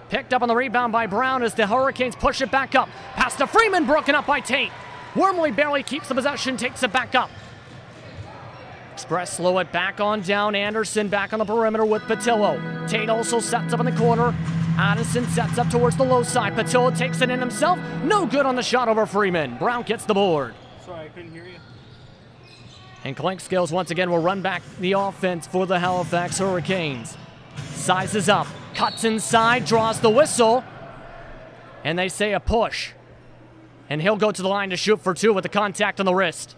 Picked up on the rebound by Brown as the Hurricanes push it back up. Pass to Freeman, broken up by Tate. Wormley barely keeps the possession, takes it back up. Express slow it back on down. Anderson back on the perimeter with Patillo. Tate also sets up in the corner. Addison sets up towards the low side. Patillo takes it in himself. No good on the shot over Freeman. Brown gets the board. Sorry, I couldn't hear you. And Clinkscales once again will run back the offense for the Halifax Hurricanes. Sizes up, cuts inside, draws the whistle, and they say a push. And he'll go to the line to shoot for 2 with the contact on the wrist.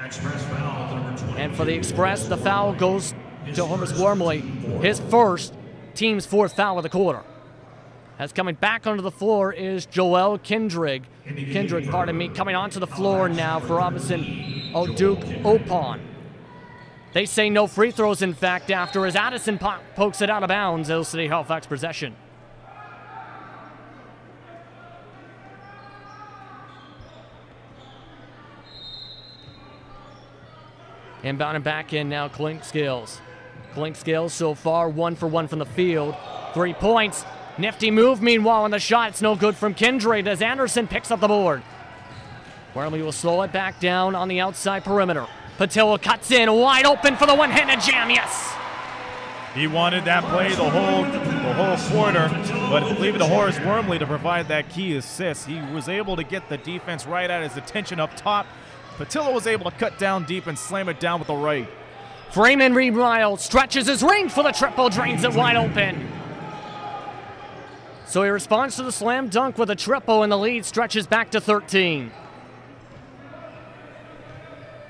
Express foul, number 20. And for the Express, the foul goes to Horace Wormley. His first, team's 4th foul of the quarter. As coming back onto the floor is Joelle Kendrick. Coming onto the floor now for Robinson O'Duke Opon. They say no free throws, in fact, after as Addison pokes it out of bounds. It'll stay Halifax possession. Inbound and back in now, Clinkscales. Clinkscales so far 1 for 1 from the field. 3 points. Nifty move, meanwhile, on the shot. It's no good from Kindred as Anderson picks up the board. Wormley will slow it back down on the outside perimeter. Patillo cuts in, wide open for the one-handed jam, yes! He wanted that play the whole quarter, but leaving to Horace Wormley to provide that key assist. He was able to get the defense right at his attention up top. Patillo was able to cut down deep and slam it down with the right. Freeman meanwhile stretches his range for the triple, drains it wide open. So he responds to the slam dunk with a triple, and the lead stretches back to 13.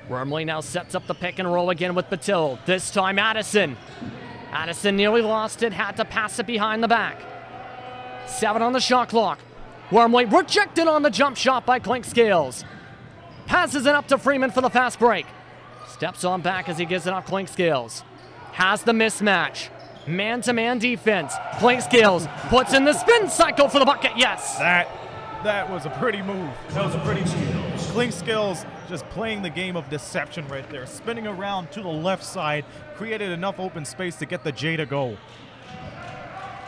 Wormley now sets up the pick and roll again with Patillo. This time Addison. Addison nearly lost it, had to pass it behind the back. 7 on the shot clock. Wormley rejected on the jump shot by Clinkscales. Passes it up to Freeman for the fast break. Steps on back as he gives it off Clinkscales. Has the mismatch. Man-to-man defense. Clinkscales puts in the spin cycle for the bucket, yes! That was a pretty move. That was a pretty move. Clinkscales just playing the game of deception right there. Spinning around to the left side, created enough open space to get the J to go.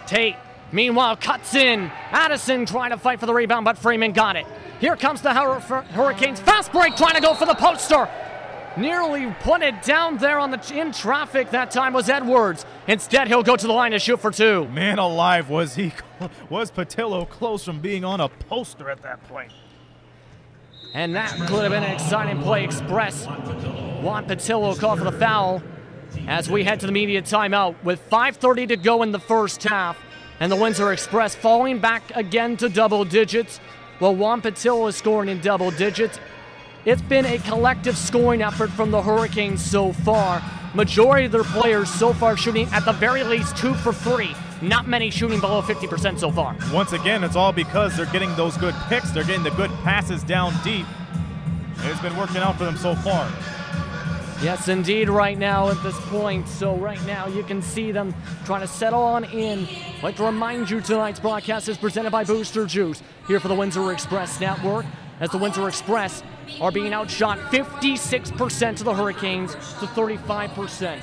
Tate, meanwhile, cuts in. Addison trying to fight for the rebound, but Freeman got it. Here comes the Hurricanes. Fast break, trying to go for the poster. Nearly put it down there in traffic. That time was Edwards. Instead, he'll go to the line to shoot for 2. Man alive, was Patillo close from being on a poster at that point. And that could have been an exciting play. Express. Juan Patillo called for the foul as we head to the media timeout with 5:30 to go in the first half. And the Windsor Express falling back again to double digits. Well, Juan Patillo is scoring in double digits. It's been a collective scoring effort from the Hurricanes so far. Majority of their players so far shooting at the very least 2 for 3. Not many shooting below 50% so far. Once again, it's all because they're getting those good picks. They're getting the good passes down deep. It's been working out for them so far. Yes, indeed, right now at this point. So right now you can see them trying to settle on in. I'd like to remind you tonight's broadcast is presented by Booster Juice here for the Windsor Express Network, as the Windsor Express are being outshot 56% of the Hurricanes to 35%.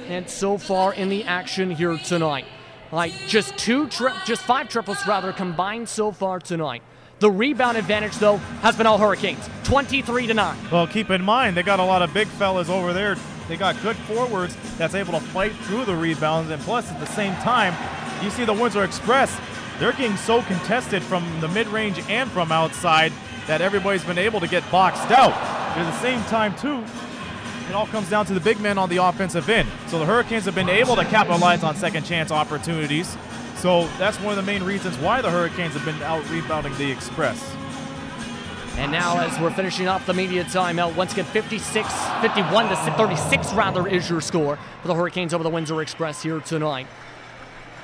And so far in the action here tonight. Like just 5 triples rather combined so far tonight. The rebound advantage, though, has been all Hurricanes, 23-9. Well, keep in mind, they got a lot of big fellas over there. They got good forwards that's able to fight through the rebounds. And plus, at the same time, you see the Windsor Express, they're getting so contested from the mid-range and from outside that everybody's been able to get boxed out. But at the same time, too, it all comes down to the big men on the offensive end. So the Hurricanes have been able to capitalize on second chance opportunities. So that's one of the main reasons why the Hurricanes have been out rebounding the Express. And now as we're finishing off the media timeout, once again 51 to 36 rather is your score for the Hurricanes over the Windsor Express here tonight.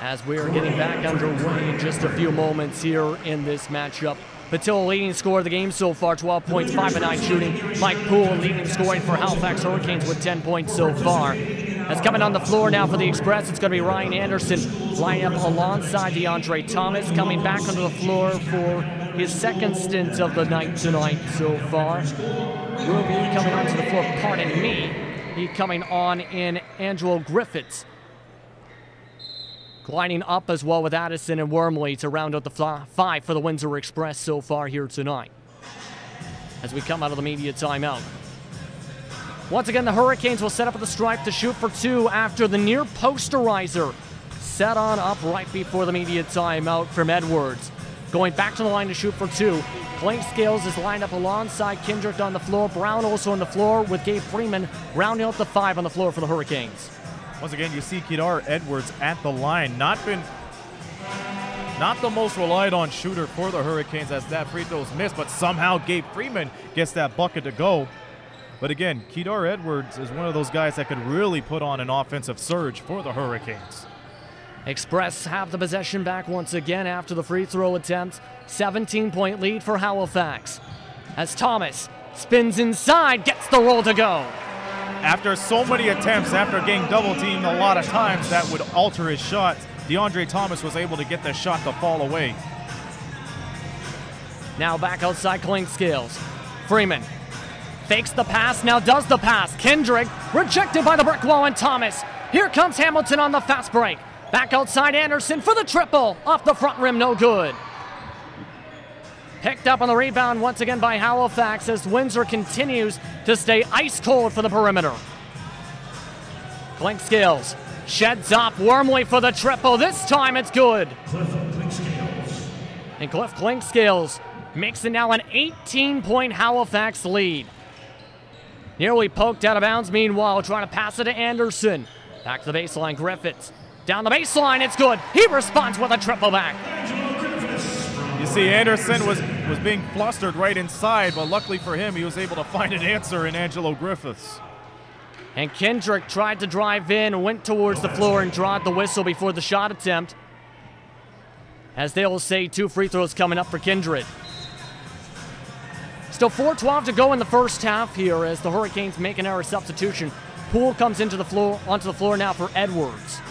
As we're getting back underway in just a few moments here in this matchup. Patil leading scorer of the game so far, 12 points, 5 of 9 shooting. Mike Poole leading scoring for Halifax Hurricanes with 10 points so far. As coming on the floor now for the Express, it's going to be Ryan Anderson lining up alongside DeAndre Thomas, coming back onto the floor for his second stint of the night tonight so far. Will be coming onto the floor, pardon me. He coming on in Angelo Griffiths. Lining up as well with Addison and Wormley to round out the 5 for the Windsor Express so far here tonight. As we come out of the media timeout. Once again, the Hurricanes will set up at the stripe to shoot for 2 after the near posterizer set on up right before the media timeout from Edwards. Going back to the line to shoot for 2. Clank Scales is lined up alongside Kendrick on the floor. Brown also on the floor with Gabe Freeman rounding out the 5 on the floor for the Hurricanes. Once again, you see Kedar Edwards at the line. Not the most relied on shooter for the Hurricanes as that free throw is missed, but somehow Gabe Freeman gets that bucket to go. But again, Kedar Edwards is one of those guys that could really put on an offensive surge for the Hurricanes. Express have the possession back once again after the free throw attempt. 17-point lead for Halifax. As Thomas spins inside, gets the roll to go. After so many attempts, after getting double-teamed a lot of times, that would alter his shot. DeAndre Thomas was able to get the shot to fall away. Now back outside Clink Scales. Freeman fakes the pass, now does the pass. Kendrick rejected by the brick wall and Thomas. Here comes Hamilton on the fast break. Back outside Anderson for the triple. Off the front rim, no good. Picked up on the rebound once again by Halifax as Windsor continues to stay ice cold for the perimeter. Clink Scales sheds off Wormley for the triple. This time it's good. And Cliff Clink Scales makes it now an 18-point Halifax lead. Nearly poked out of bounds, meanwhile, trying to pass it to Anderson. Back to the baseline, Griffiths. Down the baseline, it's good. He responds with a triple back. You see, Anderson was being flustered right inside, but luckily for him, he was able to find an answer in Angelo Griffiths. And Kendrick tried to drive in, went towards the floor and drawed the whistle before the shot attempt. As they will say, 2 free throws coming up for Kendrick. Still 4:12 to go in the first half here as the Hurricanes make an error substitution. Poole comes onto the floor now for Edwards.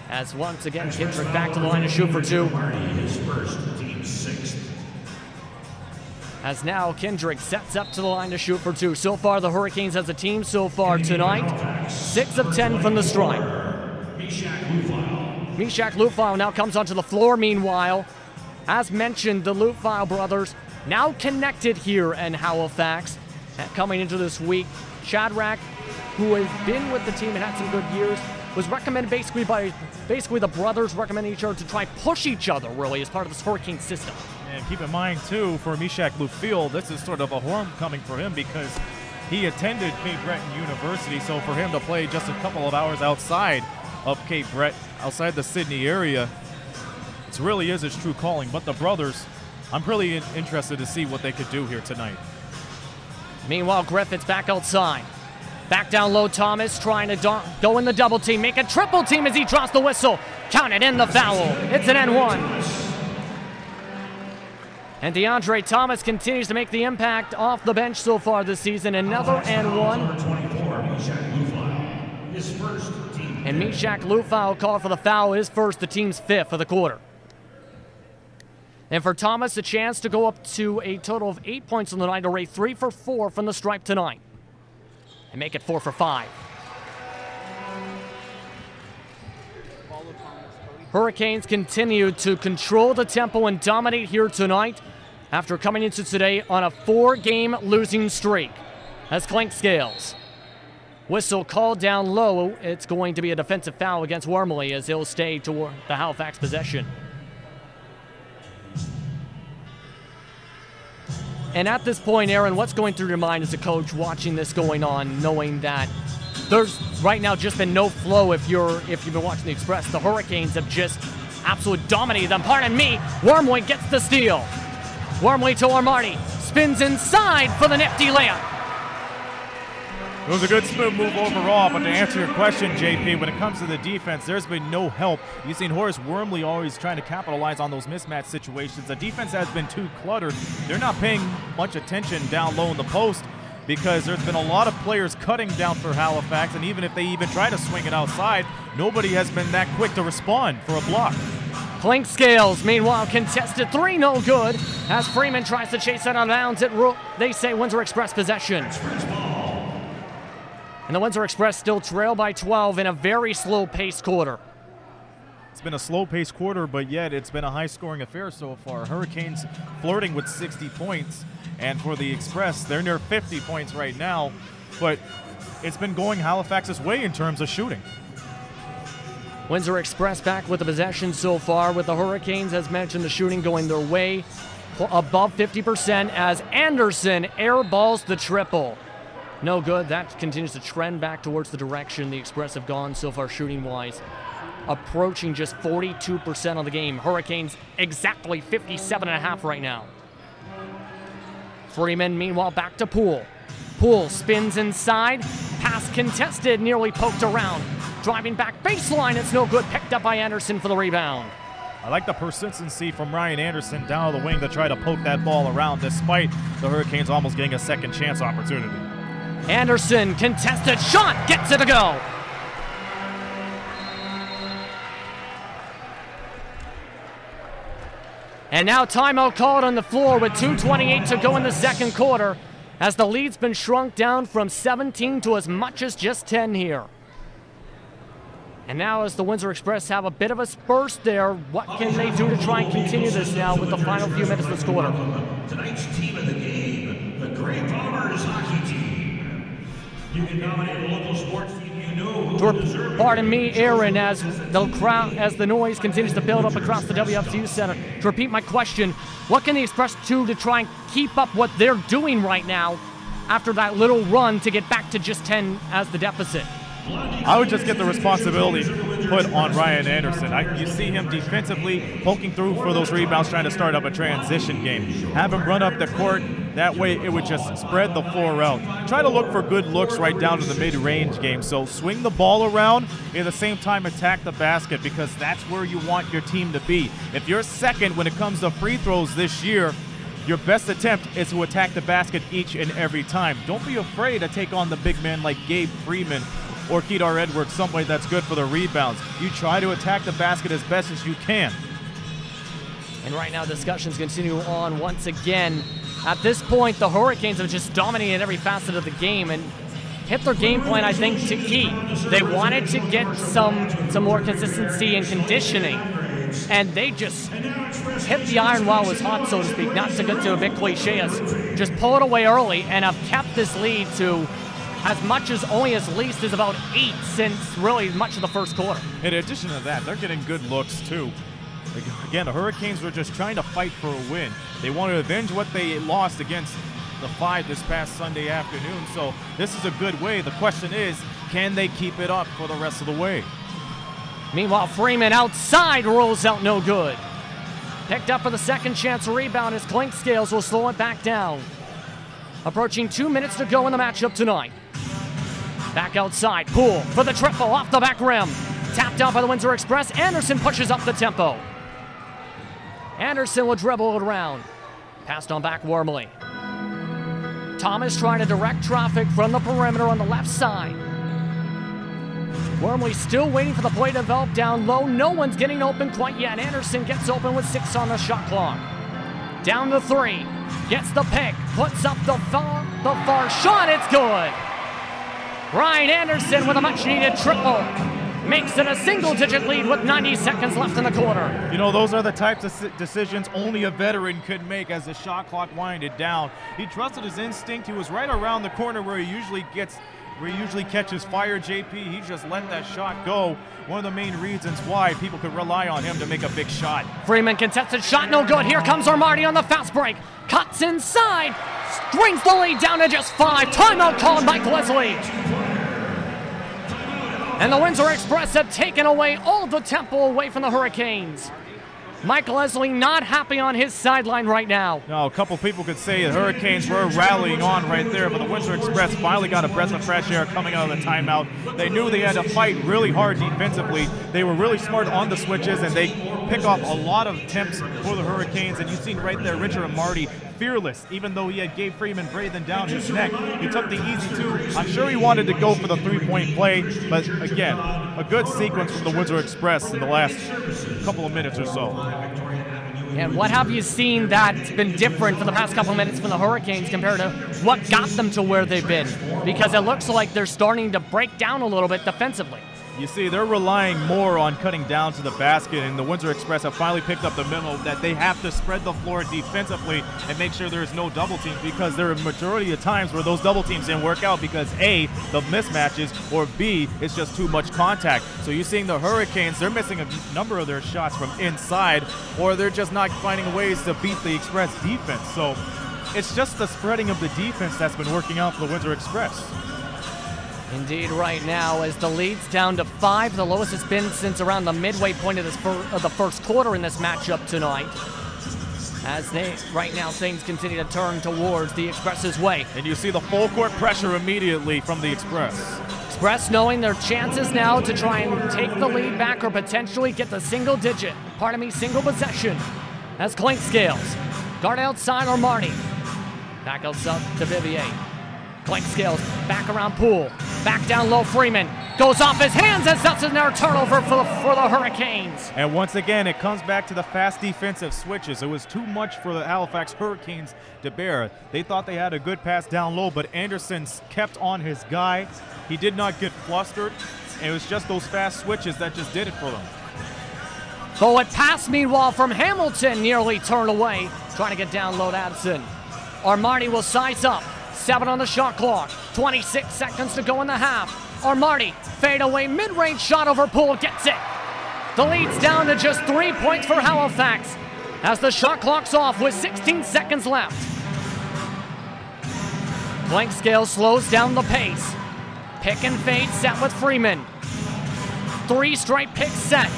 As once again, Kendrick back to the line to shoot for 2. As now Kendrick sets up to the line to shoot for 2. So far, the Hurricanes as a team so far tonight, 6 of 10 from the stripe. Mishak Lufile now comes onto the floor meanwhile. As mentioned, the Lufile brothers now connected here in Halifax. Coming into this week, Shadrach, who has been with the team and had some good years, was recommended basically the brothers recommending each other to try push each other really as part of this Hurricane system. And keep in mind too, for Mishak Lufile, this is sort of a homecoming for him because he attended Cape Breton University, so for him to play just a couple of hours outside of Cape Breton, outside the Sydney area, it really is his true calling. But the brothers, I'm really interested to see what they could do here tonight. Meanwhile, Griffiths back outside. Back down low, Thomas trying to go in the double team, make a triple team as he drops the whistle. Counted in the foul. It's an N1. And DeAndre Thomas continues to make the impact off the bench so far this season. Another N1. And Meshach Lufau called for the foul, his first, the team's fifth for the quarter. And for Thomas, a chance to go up to a total of 8 points on the night, to rate 3 for 4 from the stripe tonight. And make it 4 for 5. Hurricanes continue to control the tempo and dominate here tonight after coming into today on a 4-game losing streak. As Clink Scales. Whistle called down low. It's going to be a defensive foul against Wormley as he'll stay toward the Halifax possession. And at this point, Aaron, what's going through your mind as a coach watching this going on, knowing that there's right now just been no flow if you've been watching the Express? The Hurricanes have just absolutely dominated them. Pardon me, Wormley gets the steal. Wormley to Armani, spins inside for the nifty layup. It was a good smooth move overall, but to answer your question, JP, when it comes to the defense, there's been no help. You've seen Horace Wormley always trying to capitalize on those mismatch situations. The defense has been too cluttered. They're not paying much attention down low in the post because there's been a lot of players cutting down for Halifax, and even if they even try to swing it outside, nobody has been that quick to respond for a block. Clink Scales, meanwhile, contested 3, no good, as Freeman tries to chase it out of bounds. They say Windsor Express possession. And the Windsor Express still trail by 12 in a very slow-paced quarter. It's been a slow-paced quarter, but yet it's been a high-scoring affair so far. Hurricanes flirting with 60 points, and for the Express, they're near 50 points right now, but it's been going Halifax's way in terms of shooting. Windsor Express back with the possession so far, with the Hurricanes, as mentioned, the shooting going their way above 50% as Anderson airballs the triple. No good. That continues to trend back towards the direction the Express have gone so far shooting-wise, approaching just 42% of the game. Hurricanes exactly 57.5 right now. Freeman, meanwhile, back to Poole. Poole spins inside. Pass contested, nearly poked around. Driving back baseline, it's no good. Picked up by Anderson for the rebound. I like the persistency from Ryan Anderson down the wing to try to poke that ball around, despite the Hurricanes almost getting a second chance opportunity. Anderson, contested shot, gets it to go. And now timeout called on the floor with 2:28 to go in the second quarter, as the lead's been shrunk down from 17 to as much as just 10 here. And now as the Windsor Express have a bit of a burst there, what can they do to try and continue this now with the final few minutes of this quarter? Tonight's team of the game, the Great Bombers hockey team. You can nominate a local sports team you know who deserves. Pardon me, Aaron, as the crowd, as the noise continues to build up across the WFCU Center. To repeat my question, what can the Express do to try and keep up what they're doing right now after that little run to get back to just 10 as the deficit? I would just get the responsibility put on Ryan Anderson. You see him defensively poking through for those rebounds, trying to start up a transition game. Have him run up the court. That way it would just spread the floor out. Try to look for good looks right down to the mid-range game. So swing the ball around, at the same time attack the basket, because that's where you want your team to be. If you're second when it comes to free throws this year, your best attempt is to attack the basket each and every time. Don't be afraid to take on the big man like Gabe Freeman or Kedar Edwards, somebody that's good for the rebounds. You try to attack the basket as best as you can. And right now discussions continue on once again. At this point, the Hurricanes have just dominated every facet of the game and hit their game plan, I think, to key. They wanted to get some more consistency and conditioning, and they just hit the iron while it was hot, so to speak. Not to get to a bit cliche, just pull it away early and have kept this lead to as much as only as least is about 8 since really much of the first quarter. In addition to that, they're getting good looks too. Again, the Hurricanes were just trying to fight for a win. They want to avenge what they lost against the Five this past Sunday afternoon, so this is a good way. The question is, can they keep it up for the rest of the way? Meanwhile, Freeman outside rolls out no good. Picked up for the second chance rebound as Clink Scales will slow it back down. Approaching 2 minutes to go in the matchup tonight. Back outside, Poole for the triple off the back rim. Tapped out by the Windsor Express. Anderson pushes up the tempo. Anderson will dribble it around. Passed on back Wormley. Thomas trying to direct traffic from the perimeter on the left side. Wormley still waiting for the play to develop down low. No one's getting open quite yet. Anderson gets open with 6 on the shot clock. Down to 3. Gets the pick. Puts up the far shot. It's good. Ryan Anderson with a much-needed triple. Makes it a single-digit lead with 90 seconds left in the quarter. You know, those are the types of decisions only a veteran could make as the shot clock winded down. He trusted his instinct. He was right around the corner where he usually catches fire, JP. He just let that shot go. One of the main reasons why people could rely on him to make a big shot. Freeman contested shot, no good. Here comes Armani on the fast break. Cuts inside, brings the lead down to just 5. Timeout called by Leslie. And the Windsor Express have taken away all the tempo away from the Hurricanes. Mike Leslie not happy on his sideline right now. No, a couple people could say the Hurricanes were rallying on right there, but the Windsor Express finally got a breath of fresh air coming out of the timeout. They knew they had to fight really hard defensively. They were really smart on the switches, and they pick off a lot of attempts for the Hurricanes. And you've seen right there, Richard Marty, fearless, even though he had Gabe Freeman breathing down his neck. He took the easy 2. I'm sure he wanted to go for the 3-point play, but again, a good sequence from the Windsor Express in the last couple of minutes or so. And what have you seen that's been different for the past couple of minutes from the Hurricanes compared to what got them to where they've been? Because it looks like they're starting to break down a little bit defensively. You see, they're relying more on cutting down to the basket, and the Windsor Express have finally picked up the memo that they have to spread the floor defensively and make sure there's no double teams, because there are a majority of times where those double teams didn't work out because A, the mismatches, or B, it's just too much contact. So you're seeing the Hurricanes, they're missing a number of their shots from inside, or they're just not finding ways to beat the Express defense. So it's just the spreading of the defense that's been working out for the Windsor Express. Indeed, right now, as the lead's down to 5, the lowest it's been since around the midway point of the first quarter in this matchup tonight. As right now, things continue to turn towards the Express's way. And you see the full court pressure immediately from the Express. Express knowing their chances now to try and take the lead back or potentially get the single possession. As Clink Scales, guard outside Armani. Back outside to Vivier. Clink Scales back around Poole. Back down low, Freeman. Goes off his hands, and that's another turnover for the Hurricanes. And once again, it comes back to the fast defensive switches. It was too much for the Halifax Hurricanes to bear. They thought they had a good pass down low, but Anderson kept on his guy. He did not get flustered, and it was just those fast switches that just did it for them. Forward pass, meanwhile, from Hamilton, nearly turned away. Trying to get down low to Addison. Armani will size up. 7 on the shot clock. 26 seconds to go in the half. Armani, fade away, mid-range shot over Poole, gets it. The lead's down to just 3 points for Halifax as the shot clock's off with 16 seconds left. Clink Scale slows down the pace. Pick and fade set with Freeman. 3-straight pick set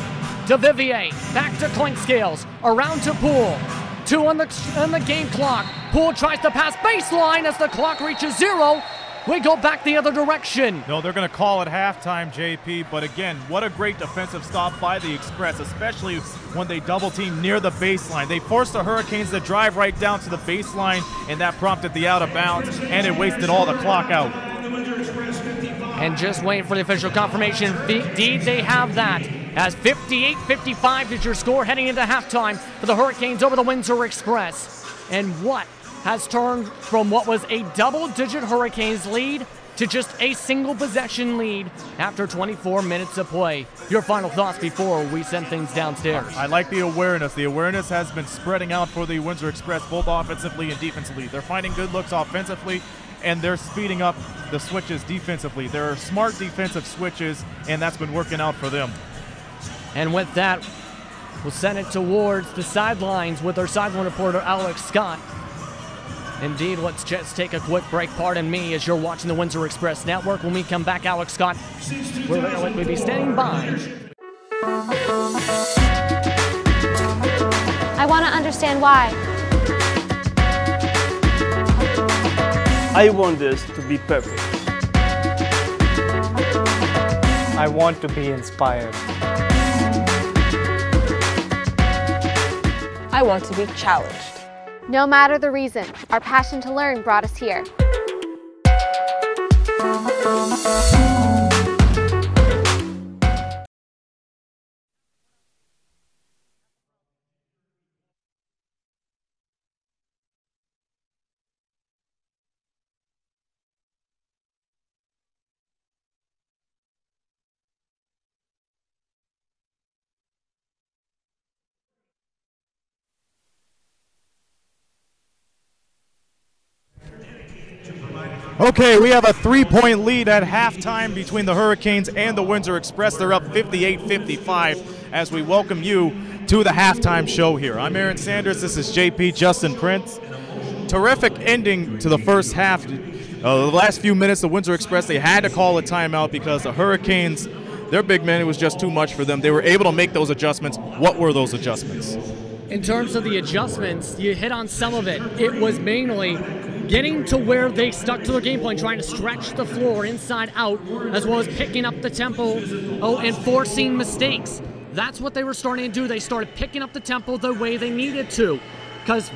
to Vivier. Back to Clink Scales. Around to Poole. 2 on the game clock. Poole tries to pass baseline as the clock reaches 0. We go back the other direction. No, they're going to call it halftime, JP. But again, what a great defensive stop by the Express, especially when they double team near the baseline. They forced the Hurricanes to drive right down to the baseline, and that prompted the out of bounds, and it wasted all the clock out. And just waiting for the official confirmation. Indeed, they have that. As 58-55 is your score heading into halftime for the Hurricanes over the Windsor Express. And what has turned from what was a double-digit Hurricanes lead to just a single possession lead after 24 minutes of play. Your final thoughts before we send things downstairs. I like the awareness. The awareness has been spreading out for the Windsor Express, both offensively and defensively. They're finding good looks offensively, and they're speeding up the switches defensively. There are smart defensive switches, and that's been working out for them. And with that, we'll send it towards the sidelines with our sideline reporter, Alex Scott. Indeed, let's just take a quick break. Pardon me as you're watching the Windsor Express Network. When we come back, Alex Scott will be standing by. I want to understand why. I want this to be perfect. I want to be inspired. I want to be challenged. No matter the reason, our passion to learn brought us here. Okay, we have a 3-point lead at halftime between the Hurricanes and the Windsor Express. They're up 58-55 as we welcome you to the halftime show here. I'm Aaron Sanders. This is JP Justin Prince. Terrific ending to the first half. The last few minutes, the Windsor Express, they had to call a timeout because the Hurricanes, their big man, it was just too much for them. They were able to make those adjustments. What were those adjustments? In terms of the adjustments, you hit on some of it. It was mainly getting to where they stuck to their game plan, trying to stretch the floor inside out, as well as picking up the tempo and forcing mistakes. That's what they were starting to do. They started picking up the tempo the way they needed to. Because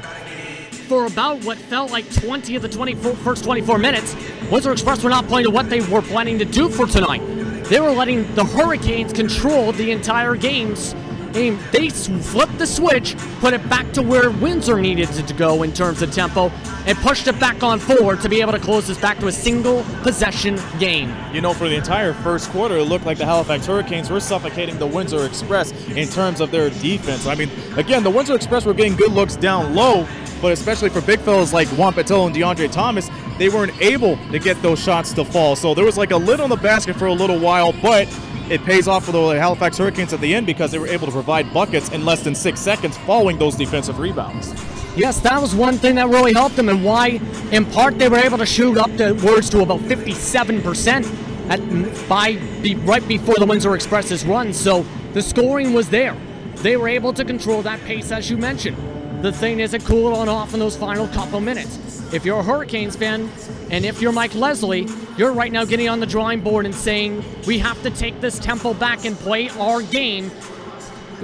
for about what felt like 20 of the first 24 minutes, Windsor Express were not playing to what they were planning to do for tonight. They were letting the Hurricanes control the entire games. And they flipped the switch, put it back to where Windsor needed it to go in terms of tempo, and pushed it back on forward to be able to close this back to a single possession game. You know, for the entire first quarter, it looked like the Halifax Hurricanes were suffocating the Windsor Express in terms of their defense. I mean, again, the Windsor Express were getting good looks down low, but especially for big fellas like Juan Patillo and DeAndre Thomas, they weren't able to get those shots to fall. So there was like a lid on the basket for a little while, but it pays off for the Halifax Hurricanes at the end because they were able to provide buckets in less than 6 seconds following those defensive rebounds. Yes, that was one thing that really helped them, and why, in part, they were able to shoot up to about 57% right before the Windsor Express's run. So the scoring was there. They were able to control that pace, as you mentioned. The thing is, it cooled on off in those final couple minutes. If you're a Hurricanes fan, and if you're Mike Leslie, you're right now getting on the drawing board and saying, we have to take this tempo back and play our game.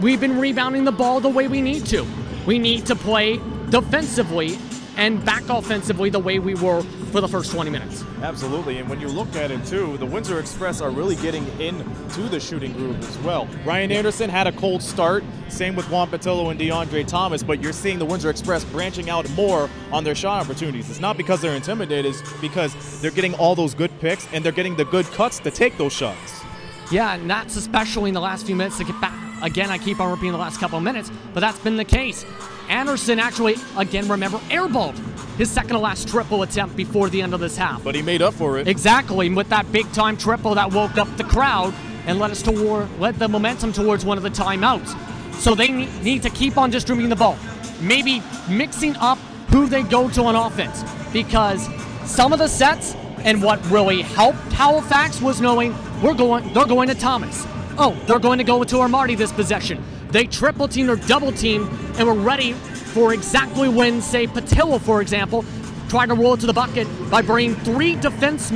We've been rebounding the ball the way we need to. We need to play defensively and back offensively the way we were for the first 20 minutes. Absolutely, and when you look at it too, the Windsor Express are really getting into the shooting groove as well. Ryan Anderson had a cold start, same with Juan Patillo and DeAndre Thomas, but you're seeing the Windsor Express branching out more on their shot opportunities. It's not because they're intimidated, it's because they're getting all those good picks and they're getting the good cuts to take those shots. Yeah, and that's especially in the last few minutes to get back. Again, I keep on repeating the last couple of minutes, but that's been the case. Anderson actually, again, remember, airballed his second to last triple attempt before the end of this half. But he made up for it. Exactly, with that big-time triple that woke up the crowd and led the momentum towards one of the timeouts. So they need to keep on distributing the ball, maybe mixing up who they go to on offense, because some of the sets and what really helped Halifax was knowing they're going to Thomas. Oh, they're going to go to Armani this possession. They triple team or double team and were ready for exactly when, say, Patillo, for example, tried to roll it to the bucket by bringing three defenders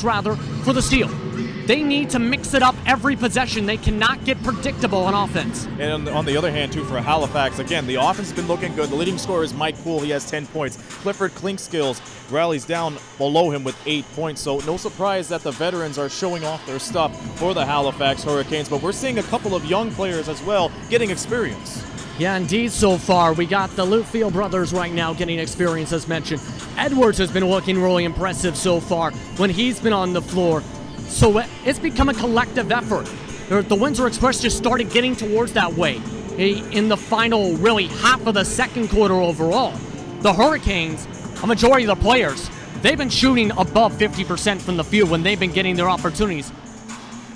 for the steal. They need to mix it up every possession. They cannot get predictable on offense. And on the other hand, too, for Halifax, again, the offense has been looking good. The leading scorer is Mike Poole. He has 10 points. Clifford Klinkskills rallies down below him with 8 points. So no surprise that the veterans are showing off their stuff for the Halifax Hurricanes. But we're seeing a couple of young players as well getting experience. Yeah, indeed, so far. We got the Lutfield brothers right now getting experience, as mentioned. Edwards has been looking really impressive so far when he's been on the floor. So it's become a collective effort. The Windsor Express just started getting towards that way in the final, really, half of the second quarter overall. The Hurricanes, a majority of the players, they've been shooting above 50% from the field when they've been getting their opportunities.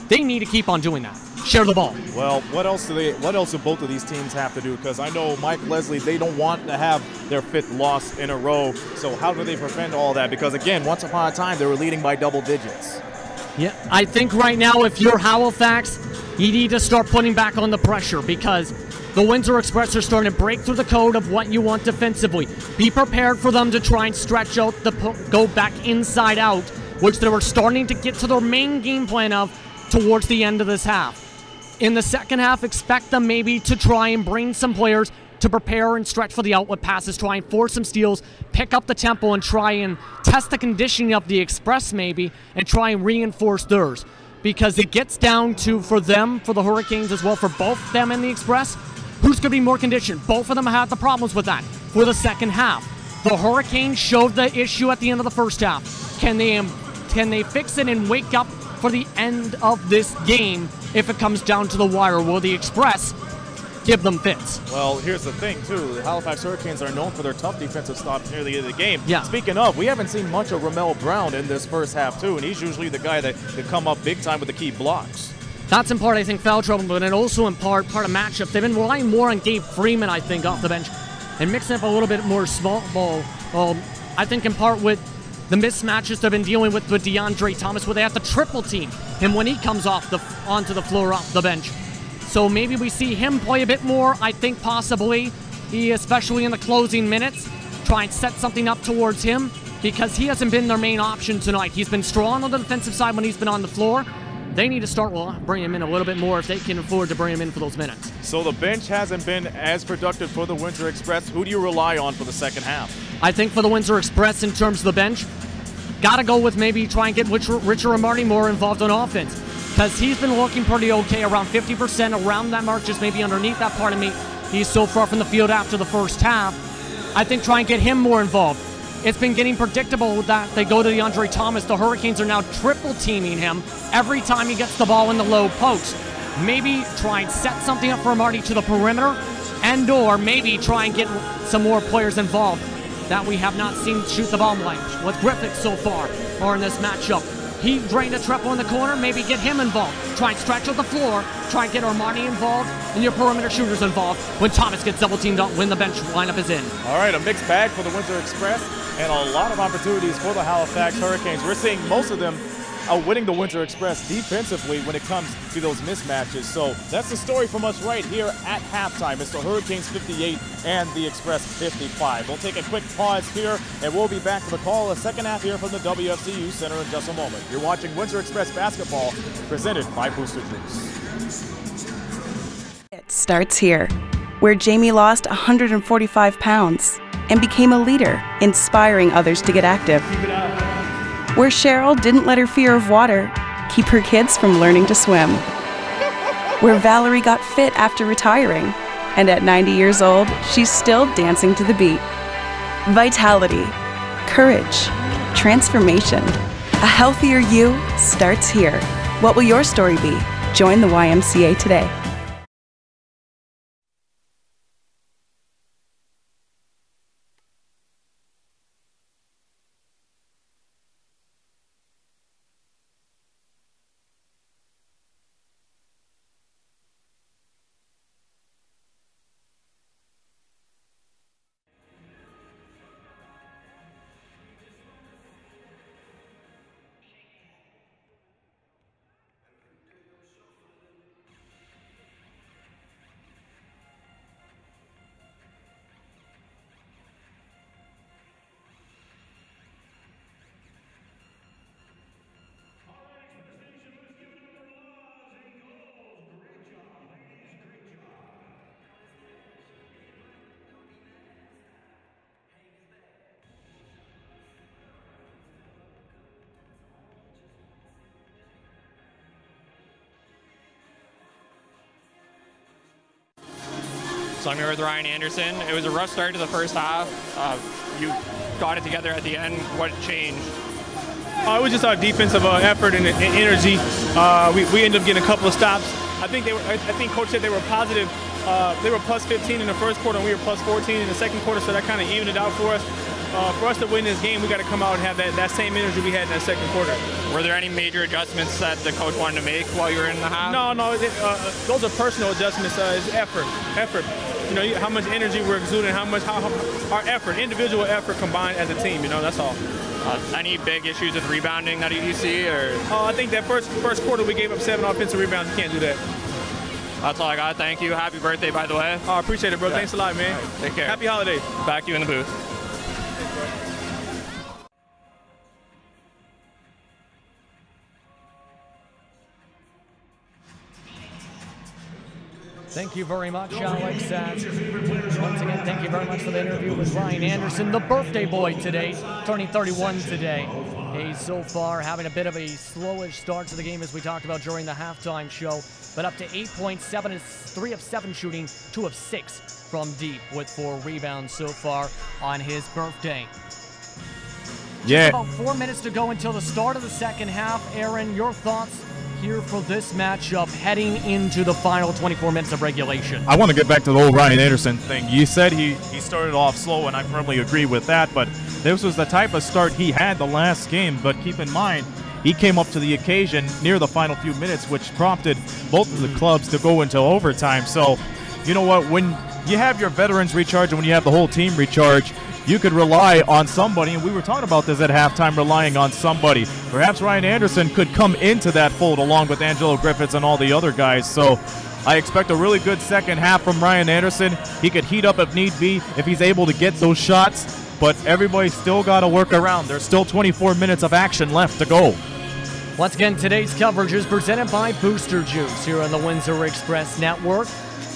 They need to keep on doing that. Share the ball. Well, what else do both of these teams have to do? Because I know Mike Leslie, they don't want to have their 5th loss in a row. So how do they prevent all that? Because again, once upon a time, they were leading by double digits. Yeah, I think right now, if you're Halifax, you need to start putting back on the pressure, because the Windsor Express are starting to break through the code of what you want defensively. Be prepared for them to try and stretch out go back inside out, which they were starting to get to their main game plan of towards the end of this half. In the second half, expect them maybe to try and bring some players to prepare and stretch for the outlet passes, try and force some steals, pick up the tempo and try and test the conditioning of the Express maybe, and try and reinforce theirs. Because it gets down to, for them, for the Hurricanes as well, for both them and the Express, who's going to be more conditioned. Both of them had the problems with that for the second half. The Hurricanes showed the issue at the end of the first half. Can they fix it and wake up for the end of this game if it comes down to the wire? Will the Express give them fits? Well, here's the thing, too. The Halifax Hurricanes are known for their tough defensive stops near the end of the game. Yeah. Speaking of, we haven't seen much of Ramel Brown in this first half, too, and he's usually the guy that can come up big time with the key blocks. That's in part, I think, foul trouble, but also in part of matchups. They've been relying more on Gabe Freeman, I think, off the bench, and mixing up a little bit more small ball. I think in part with the mismatches they've been dealing with DeAndre Thomas, where they have to triple team him when he comes onto the floor off the bench. So maybe we see him play a bit more. I think possibly, especially in the closing minutes, try and set something up towards him, because he hasn't been their main option tonight. He's been strong on the defensive side when he's been on the floor. They need to start bringing him in a little bit more if they can afford to bring him in for those minutes. So the bench hasn't been as productive for the Windsor Express. Who do you rely on for the second half? I think for the Windsor Express, in terms of the bench, got to go with maybe try and get Richard Armani more involved on offense, because he's been looking pretty okay, around 50%, around that mark, just maybe underneath that. Part of me, he's so far from the field after the first half. I think try and get him more involved. It's been getting predictable that they go to DeAndre Thomas. The Hurricanes are now triple teaming him every time he gets the ball in the low post. Maybe try and set something up for Marty to the perimeter, and or maybe try and get some more players involved that we have not seen shoot the ball much with Griffith so far or in this matchup. He drained a triple in the corner, maybe get him involved. Try and stretch out the floor, try and get Armani involved, and your perimeter shooters involved when Thomas gets double teamed up when the bench lineup is in. All right, a mixed bag for the Windsor Express and a lot of opportunities for the Halifax Hurricanes. We're seeing most of them outwitting the Windsor Express defensively when it comes to those mismatches. So that's the story from us right here at halftime. It's the Hurricanes 58 and the Express 55. We'll take a quick pause here, and we'll be back for the call of the second half here from the WFCU Center in just a moment. You're watching Windsor Express basketball, presented by Booster Juice. It starts here, where Jamie lost 145 pounds and became a leader, inspiring others to get active. Where Cheryl didn't let her fear of water keep her kids from learning to swim. Where Valerie got fit after retiring, and at 90 years old, she's still dancing to the beat. Vitality, courage, transformation. A healthier you starts here. What will your story be? Join the YMCA today. So I'm here with Ryan Anderson. It was a rough start to the first half. You got it together at the end. What changed? It was just our defensive effort and energy. We ended up getting a couple of stops. I think Coach said they were positive. They were plus 15 in the first quarter, and we were plus 14 in the second quarter, so that kind of evened it out for us. For us to win this game, we got to come out and have that same energy we had in that second quarter. Were there any major adjustments that the coach wanted to make while you were in the half? No. Those are personal adjustments. It's effort. You know, how much energy we're exuding, how our effort, individual effort combined as a team. You know, that's all. Any big issues with rebounding that you see, or? I think that first quarter we gave up 7 offensive rebounds. You can't do that. That's all I got. Thank you. Happy birthday, by the way. I appreciate it, bro. Yeah. Thanks a lot, man. Right, take care. Happy holidays. Back to you in the booth. Thank you very much, Alex. Once again, thank you very much for the interview with Ryan Anderson, the birthday boy today, turning 31 today. He's so far having a bit of a slowish start to the game as we talked about during the halftime show, but up to 8.7 is 3 of 7 shooting, 2 of 6 from deep with 4 rebounds so far on his birthday. Yeah. Just about 4 minutes to go until the start of the second half. Aaron, your thoughts here for this matchup heading into the final 24 minutes of regulation? I want to get back to the old Ryan Anderson thing. You said he started off slow, and I firmly agree with that, but this was the type of start he had the last game. But keep in mind, he came up to the occasion near the final few minutes, which prompted both of the clubs to go into overtime. So, you know what, when you have your veterans recharge and when you have the whole team recharge, you could rely on somebody, and we were talking about this at halftime, relying on somebody. Perhaps Ryan Anderson could come into that fold along with Angelo Griffiths and all the other guys. So I expect a really good second half from Ryan Anderson. He could heat up if need be if he's able to get those shots, but everybody's still got to work around. There's still 24 minutes of action left to go. Once again, today's coverage is presented by Booster Juice here on the Windsor Express Network.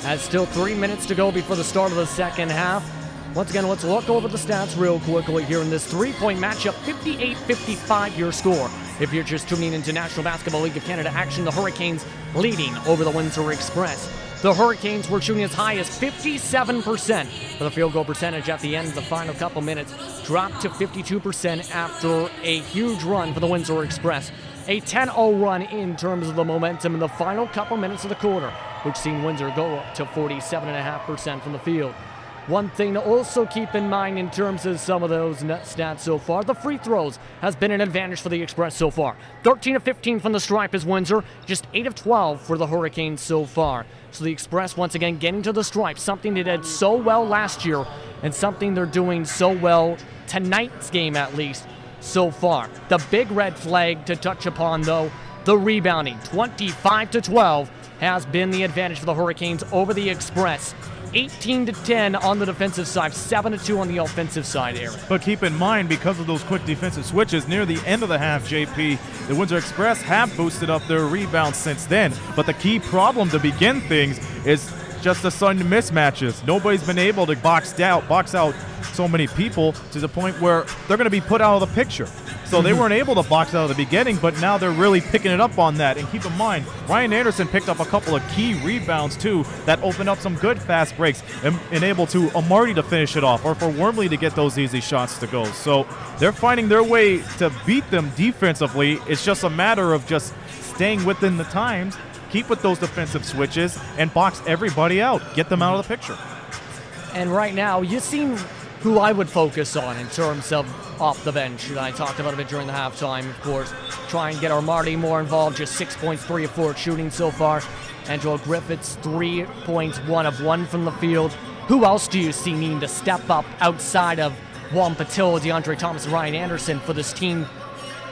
As still 3 minutes to go before the start of the second half. Once again, let's look over the stats real quickly here in this three-point matchup. 58-55 your score. If you're just tuning into National Basketball League of Canada action, the Hurricanes leading over the Windsor Express. The Hurricanes were shooting as high as 57% for the field goal percentage at the end of the final couple minutes. Dropped to 52% after a huge run for the Windsor Express. A 10-0 run in terms of the momentum in the final couple minutes of the quarter, which seen Windsor go up to 47.5% from the field. One thing to also keep in mind in terms of some of those stats so far, the free throws has been an advantage for the Express so far. 13 of 15 from the stripe is Windsor, just 8 of 12 for the Hurricanes so far. So the Express once again getting to the stripe, something they did so well last year and something they're doing so well tonight's game at least so far. The big red flag to touch upon though, the rebounding. 25-12 has been the advantage for the Hurricanes over the Express. 18-10 on the defensive side, 7-2 on the offensive side, Aaron. But keep in mind, because of those quick defensive switches near the end of the half, JP, the Windsor Express have boosted up their rebounds since then. But the key problem to begin things is just the sudden mismatches. Nobody's been able to box out so many people to the point where they're going to be put out of the picture. So they weren't able to box out at the beginning, but now they're really picking it up on that. And keep in mind, Ryan Anderson picked up a couple of key rebounds, too, that opened up some good fast breaks and enabled to Armani to finish it off or for Wormley to get those easy shots to go. So they're finding their way to beat them defensively. It's just a matter of just staying within the times, keep with those defensive switches, and box everybody out. Get them out of the picture. And right now, you've seen who I would focus on in terms of off the bench. And I talked about it during the halftime, of course. Try and get Armani more involved, just 6 points, 3 of 4 shooting so far. Angelo Griffiths, 3 points, 1 of 1 from the field. Who else do you see needing to step up outside of Juan Patillo, DeAndre Thomas, and Ryan Anderson for this team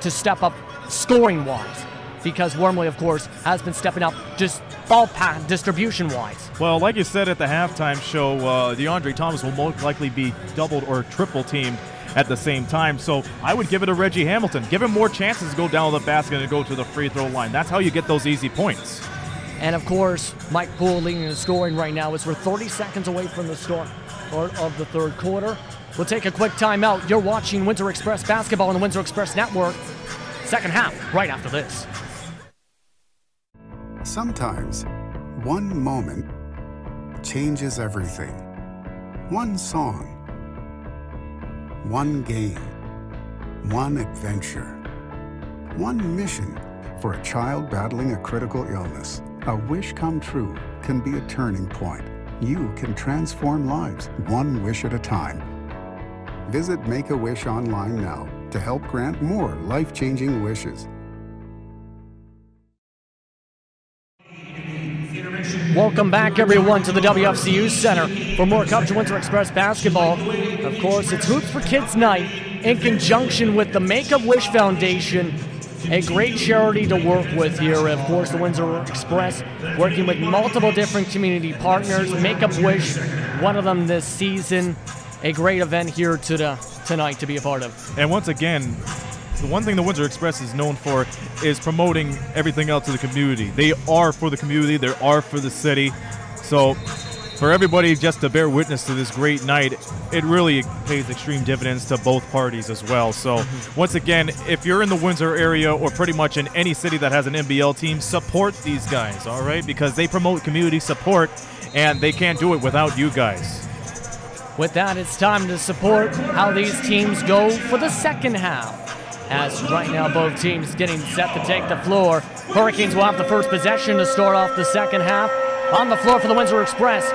to step up scoring-wise? Because Wormley, of course, has been stepping up just ball pass distribution-wise. Well, like you said at the halftime show, DeAndre Thomas will most likely be doubled or triple teamed at the same time. So I would give it to Reggie Hamilton. Give him more chances to go down the basket and go to the free throw line. That's how you get those easy points. And, of course, Mike Poole leading the scoring right now as we're 30 seconds away from the start of the third quarter. We'll take a quick timeout. You're watching Windsor Express basketball on the Windsor Express Network. Second half, right after this. Sometimes, one moment changes everything. One song, one game, one adventure, one mission for a child battling a critical illness. A wish come true can be a turning point. You can transform lives, one wish at a time. Visit Make-A-Wish online now to help grant more life-changing wishes. Welcome back, everyone, to the WFCU Center for more coverage of Windsor Express basketball. Of course, it's Hoops for Kids Night in conjunction with the Make-A-Wish Foundation, a great charity to work with here. Of course, the Windsor Express working with multiple different community partners. Make-A-Wish, one of them this season. A great event here tonight to be a part of. And once again, the one thing the Windsor Express is known for is promoting everything else to the community. They are for the community. They are for the city. So for everybody just to bear witness to this great night, it really pays extreme dividends to both parties as well. So once again, if you're in the Windsor area or pretty much in any city that has an NBL team, support these guys, all right? Because they promote community support, and they can't do it without you guys. With that, it's time to support how these teams go for the second half. As right now both teams getting set to take the floor. Hurricanes will have the first possession to start off the second half. On the floor for the Windsor Express,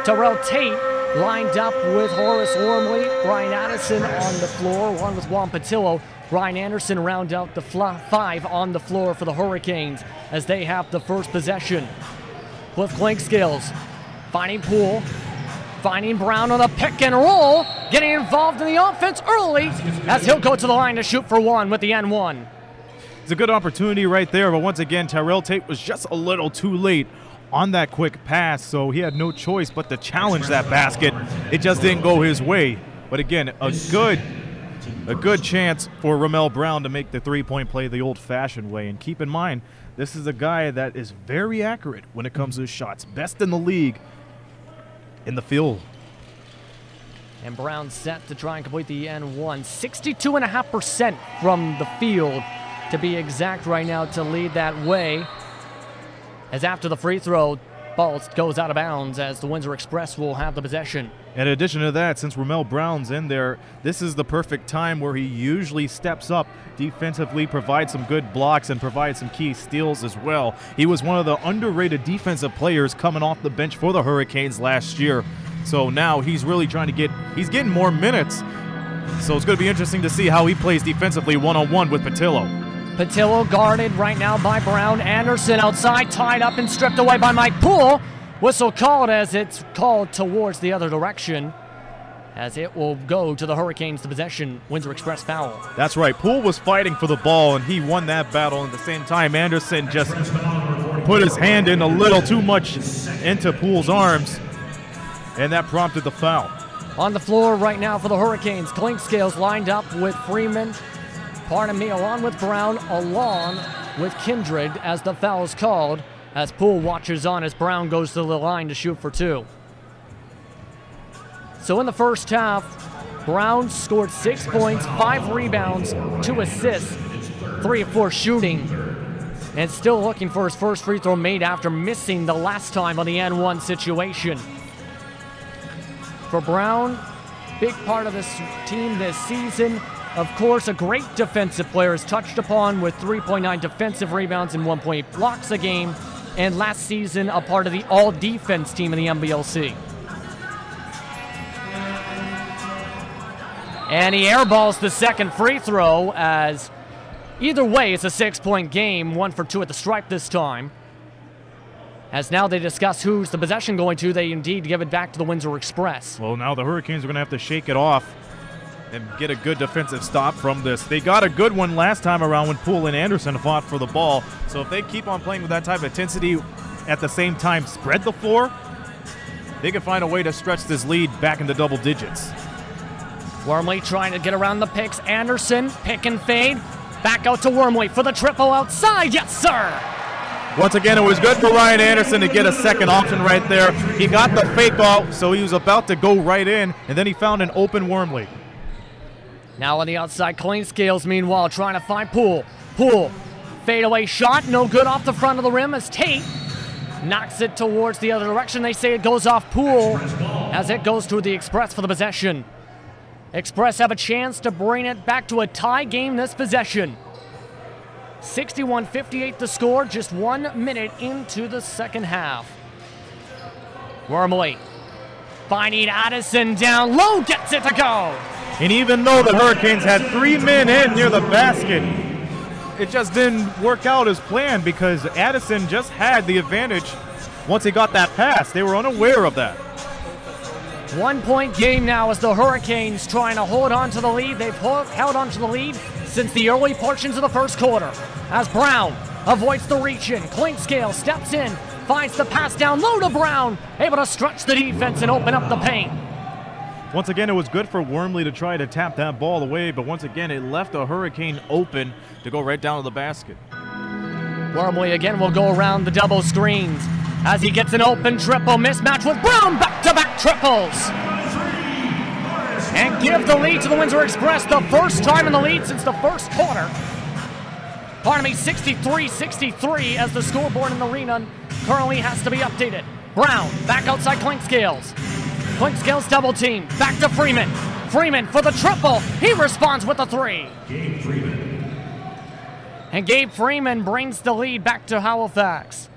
Terrell Tate lined up with Horace Wormley. Brian Addison on the floor, one with Juan Patillo. Brian Anderson round out the five on the floor for the Hurricanes as they have the first possession. Cliff Clinkscales finding Poole, finding Brown on a pick and roll, getting involved in the offense early as he'll go to the line to shoot for one with the N1. It's a good opportunity right there, but once again, Terrell Tate was just a little too late on that quick pass, so he had no choice but to challenge that basket. It just didn't go his way. But again, a good chance for Ramel Brown to make the three-point play the old-fashioned way. And keep in mind, this is a guy that is very accurate when it comes to his shots. Best in the league in the field. And Brown set to try and complete the N1. 62.5% from the field, to be exact right now, to lead that way. As after the free throw, ball goes out of bounds as the Windsor Express will have the possession. In addition to that, since Ramel Brown's in there, this is the perfect time where he usually steps up defensively, provides some good blocks, and provides some key steals as well. He was one of the underrated defensive players coming off the bench for the Hurricanes last year. So now he's really trying to he's getting more minutes. So it's going to be interesting to see how he plays defensively one-on-one with Patillo. Patillo guarded right now by Brown. Anderson outside, tied up and stripped away by Mike Poole. Whistle called as it's called towards the other direction, as it will go to the Hurricanes, the possession. Windsor Express foul. That's right. Poole was fighting for the ball, and he won that battle. At the same time, Anderson just put his hand in a little too much into Poole's arms, and that prompted the foul. On the floor right now for the Hurricanes, Clinkscales lined up with Freeman. Along with Brown, along with Kindred as the foul is called, as Poole watches on as Brown goes to the line to shoot for two. So in the first half, Brown scored 6 points, 5 rebounds, 2 assists, 3 of 4 shooting, and still looking for his first free throw made after missing the last time on the N1 situation. For Brown, big part of this team this season. Of course, a great defensive player is touched upon with 3.9 defensive rebounds and 1.8 blocks a game. And last season, a part of the all-defense team in the NBLC. And he airballs the second free throw as either way, it's a 6-point game. 1 for 2 at the stripe this time. As now they discuss who's the possession going to, they indeed give it back to the Windsor Express. Well, now the Hurricanes are going to have to shake it off and get a good defensive stop from this. They got a good one last time around when Poole and Anderson fought for the ball. So if they keep on playing with that type of intensity, at the same time spread the floor, they can find a way to stretch this lead back into double digits. Wormley trying to get around the picks. Anderson, pick and fade. Back out to Wormley for the triple outside. Yes, sir! Once again, it was good for Ryan Anderson to get a second option right there. He got the fake out, so he was about to go right in, and then he found an open Wormley. Now on the outside, Clinkscales, meanwhile, trying to find Poole. Poole, fadeaway shot, no good off the front of the rim as Tate knocks it towards the other direction. They say it goes off Poole as it goes to the Express for the possession. Express have a chance to bring it back to a tie game this possession. 61-58 the score, just 1 minute into the second half. Wormley finding Addison down low, gets it to go. And even though the Hurricanes had 3 men in near the basket, it just didn't work out as planned because Addison just had the advantage once he got that pass. They were unaware of that. 1 point game now as the Hurricanes trying to hold on to the lead. They've held on to the lead since the early portions of the first quarter. As Brown avoids the reach-in, Clinkscale steps in, finds the pass down low to Brown, able to stretch the defense and open up the paint. Once again, it was good for Wormley to try to tap that ball away, but once again, it left a Hurricane open to go right down to the basket. Wormley again will go around the double screens as he gets an open triple mismatch with Brown, back-to-back triples. And give the lead to the Windsor Express, the first time in the lead since the first quarter. 63-63 as the scoreboard in the arena currently has to be updated. Brown back outside Clinkscales. Clinkscales double team, back to Freeman. Freeman for the triple, he responds with a three. Gabe Freeman. And Gabe Freeman brings the lead back to Halifax.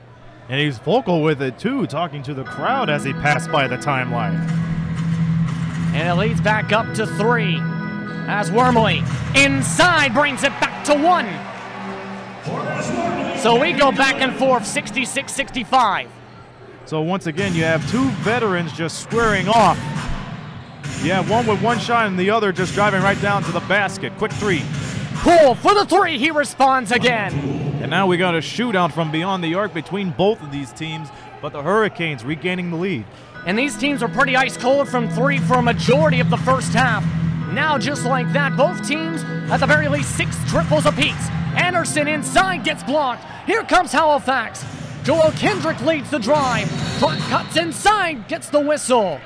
And he's vocal with it too, talking to the crowd as he passed by the timeline. And it leads back up to 3 as Wormley inside brings it back to 1. So we go back and forth, 66-65. So once again, you have two veterans just squaring off. You have one with one shot and the other just driving right down to the basket. Quick three. Poole for the three, he responds again. And now we got a shootout from beyond the arc between both of these teams, but the Hurricanes regaining the lead. And these teams are pretty ice cold from 3 for a majority of the first half. Now just like that, both teams at the very least 6 triples apiece. Anderson inside gets blocked. Here comes Halifax. Joelle Kendrick leads the drive. Clark cuts inside, gets the whistle.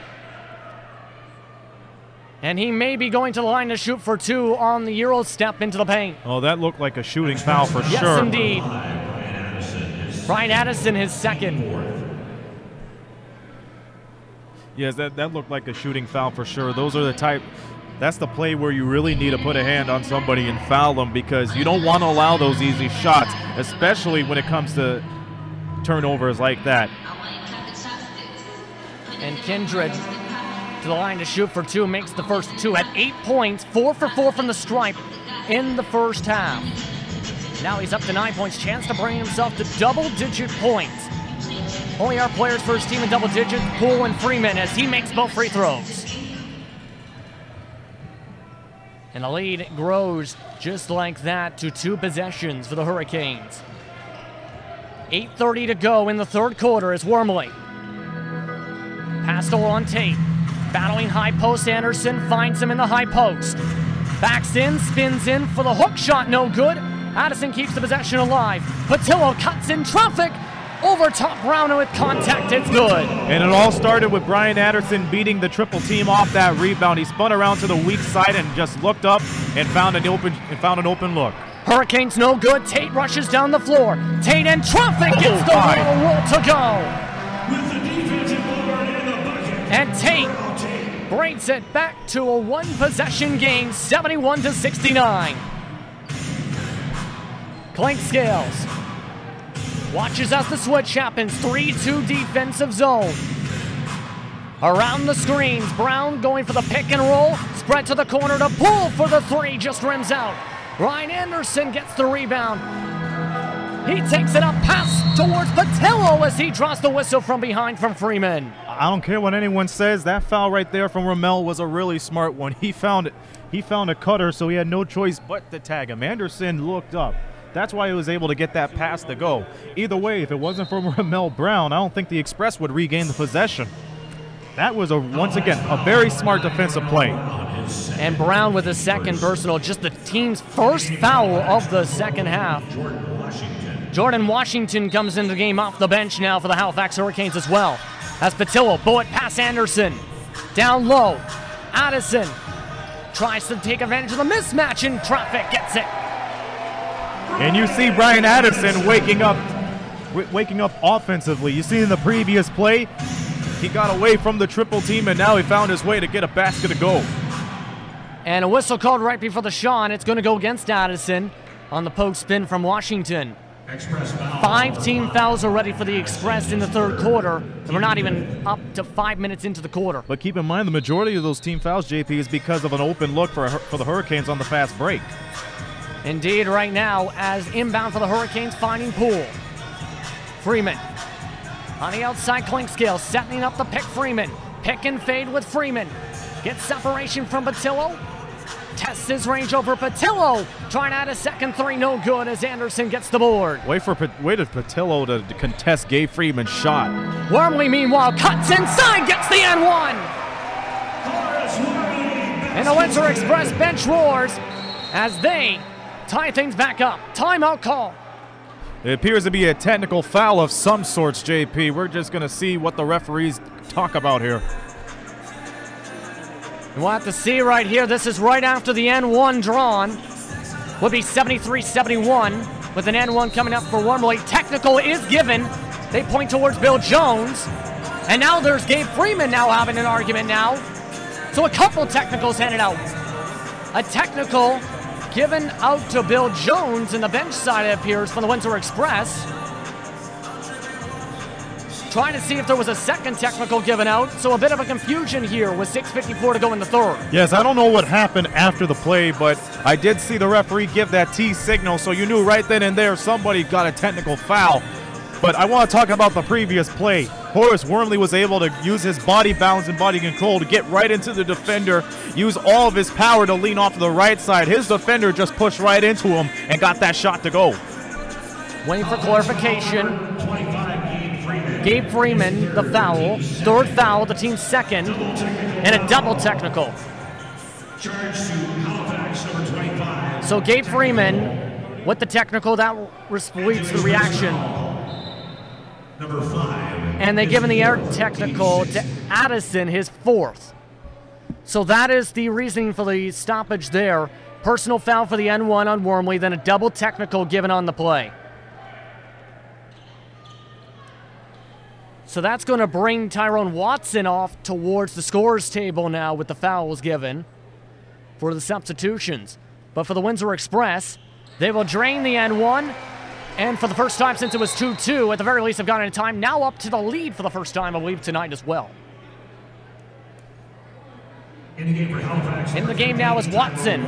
And he may be going to the line to shoot for 2 on the Euro step into the paint. Oh, that looked like a shooting foul for sure. Yes, indeed. Brian Addison, his second. Yes, that looked like a shooting foul for sure. Those are the type, that's the play where you really need to put a hand on somebody and foul them, because you don't want to allow those easy shots, especially when it comes to turnovers like that. And Kindred to the line to shoot for 2, makes the first 2 at 8 points, 4 for 4 from the stripe in the first half. Now he's up to 9 points, chance to bring himself to double-digit points. Only our players first team in double digits, Poole and Freeman, as he makes both free throws. And the lead grows just like that to 2 possessions for the Hurricanes. 8:30 to go in the third quarter as Wormley passed over on Tate. Battling high post, Anderson finds him in the high post. Backs in, spins in for the hook shot, no good. Addison keeps the possession alive. Patillo cuts in traffic. Over top Brown with contact, it's good. And it all started with Brian Anderson beating the triple team off that rebound. He spun around to the weak side and just looked up and found an open look. Hurricanes no good. Tate rushes down the floor. Tate in traffic gets the roll to go. And Tate brings it back to a 1-possession game, 71-69. Clinkscales watches as the switch happens. 3-2 defensive zone. Around the screens, Brown going for the pick and roll. Spread to the corner to Poole for the 3, just rims out. Ryan Anderson gets the rebound. He takes it up, pass towards Patillo as he draws the whistle from behind from Freeman. I don't care what anyone says, that foul right there from Ramel was a really smart one. He found it. He found a cutter, so he had no choice but to tag him. Anderson looked up. That's why he was able to get that pass to go. Either way, if it wasn't for Ramel Brown, I don't think the Express would regain the possession. That was, once again, a very smart defensive play. And Brown with a second personal, just the team's first foul of the second half. Jordan Washington comes into the game off the bench now for the Halifax Hurricanes as well. As Patillo, bullet pass Anderson. Down low, Addison tries to take advantage of the mismatch in traffic, gets it. And you see Brian Addison waking up offensively. You see in the previous play, he got away from the triple team, and now he found his way to get a basket to go. And a whistle called right before the shot. It's going to go against Addison on the post spin from Washington. 5 team fouls already for the Express in the third quarter, and we're not even up to 5 minutes into the quarter. But keep in mind, the majority of those team fouls, JP, is because of an open look for the Hurricanes on the fast break. Indeed, right now, as inbound for the Hurricanes, finding Poole. Freeman on the outside, Clinkscale setting up the pick. Freeman, pick and fade with Freeman. Gets separation from Patillo. Tests his range over Patillo. Trying to add a second 3, no good as Anderson gets the board. Waited Patillo to contest Gabe Freeman's shot. Wormley, meanwhile, cuts inside, gets the N1. And the Windsor Express bench roars as they tie things back up. Timeout call. It appears to be a technical foul of some sorts, JP. We're just going to see what the referees talk about here. We'll have to see right here. This is right after the N1 drawn. Would be 73-71 with an N1 coming up for Wormley. Technical is given. They point towards Bill Jones. And now there's Gabe Freeman now having an argument now. So a couple technicals handed out. A technical given out to Bill Jones in the bench side, it appears, from the Windsor Express. Trying to see if there was a second technical given out. So a bit of a confusion here with 6:54 to go in the third. Yes, I don't know what happened after the play, but I did see the referee give that T signal, so you knew right then and there somebody got a technical foul. But I want to talk about the previous play. Horace Wormley was able to use his body balance and body control to get right into the defender, use all of his power to lean off to the right side. His defender just pushed right into him and got that shot to go. Waiting for clarification. Gabe Freeman, the foul. Third foul, the team's second, and a double technical. So Gabe Freeman with the technical, that leads to the reaction. Number 5. And they give him the air technical to Addison, his fourth. So that is the reasoning for the stoppage there. Personal foul for the N1 on Wormley, then a double technical given on the play. So that's going to bring Tyrone Watson off towards the scorer's table now with the fouls given for the substitutions. But for the Windsor Express, they will drain the N1. And for the first time since it was 2-2, at the very least, have gotten in time. Now up to the lead for the first time, I believe, tonight as well. In the game for Halifax. In the game now is Watson.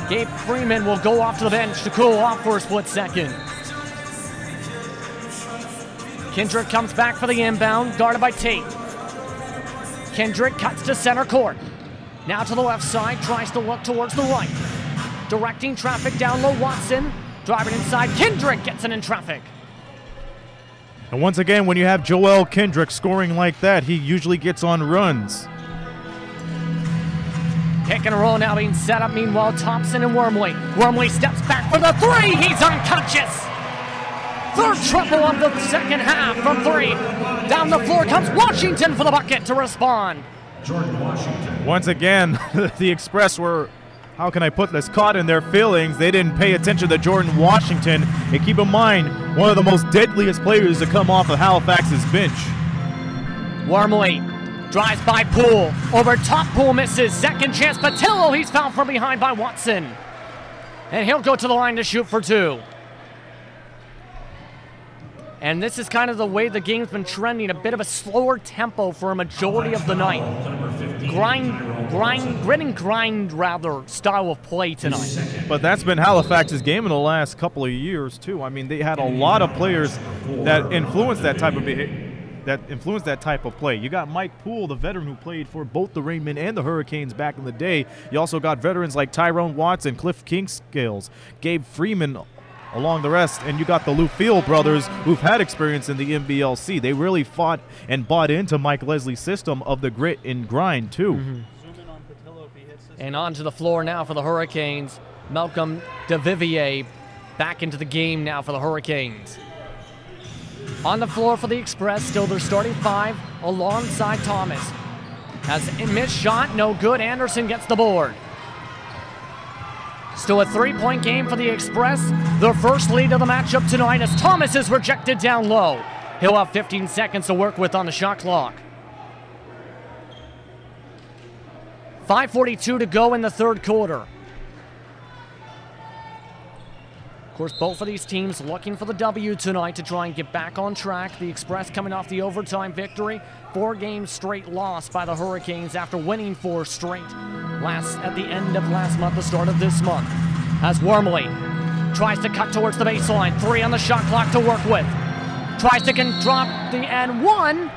Gabe Freeman will go off to the bench to cool off for a split second. Kendrick comes back for the inbound, guarded by Tate. Kendrick cuts to center court. Now to the left side, tries to look towards the right. Directing traffic down low, Watson. Driving inside, Kendrick gets it in traffic. And once again, when you have Joelle Kendrick scoring like that, he usually gets on runs. Pick and roll now being set up, meanwhile, Thompson and Wormley. Wormley steps back for the three, he's unconscious. Third trouble of the second half from three. Down the floor comes Washington for the bucket to respond. Jordan Washington. Once again, the Express were, how can I put this, caught in their feelings. They didn't pay attention to Jordan Washington. And keep in mind, one of the most deadliest players to come off of Halifax's bench. Wormley drives by Poole. Over top, Poole misses. Second chance, Patillo. He's fouled from behind by Watson. And he'll go to the line to shoot for two. And this is kind of the way the game's been trending, a bit of a slower tempo for a majority of the night. Grit and grind, rather, style of play tonight. But that's been Halifax's game in the last couple of years, too. I mean, they had a lot of players that influenced that type of play. You got Mike Poole, the veteran who played for both the Raymond and the Hurricanes back in the day. You also got veterans like Tyrone Watson, Cliff Kingscales, Gabe Freeman, along the rest, and you got the Lufield brothers who've had experience in the NBLC. They really fought and bought into Mike Leslie's system of the grit and grind, too. And onto the floor now for the Hurricanes. Malcolm DeVivier back into the game now for the Hurricanes. On the floor for the Express, still their starting five alongside Thomas. Has a missed shot, no good. Anderson gets the board. Still a three-point game for the Express. Their first lead of the matchup tonight as Thomas is rejected down low. He'll have 15 seconds to work with on the shot clock. 5:42 to go in the third quarter. Of course, both of these teams looking for the W tonight to try and get back on track. The Express coming off the overtime victory. 4 games straight loss by the Hurricanes after winning 4 straight at the end of last month, the start of this month. As Wormley tries to cut towards the baseline. 3 on the shot clock to work with. Tries to drop the N1.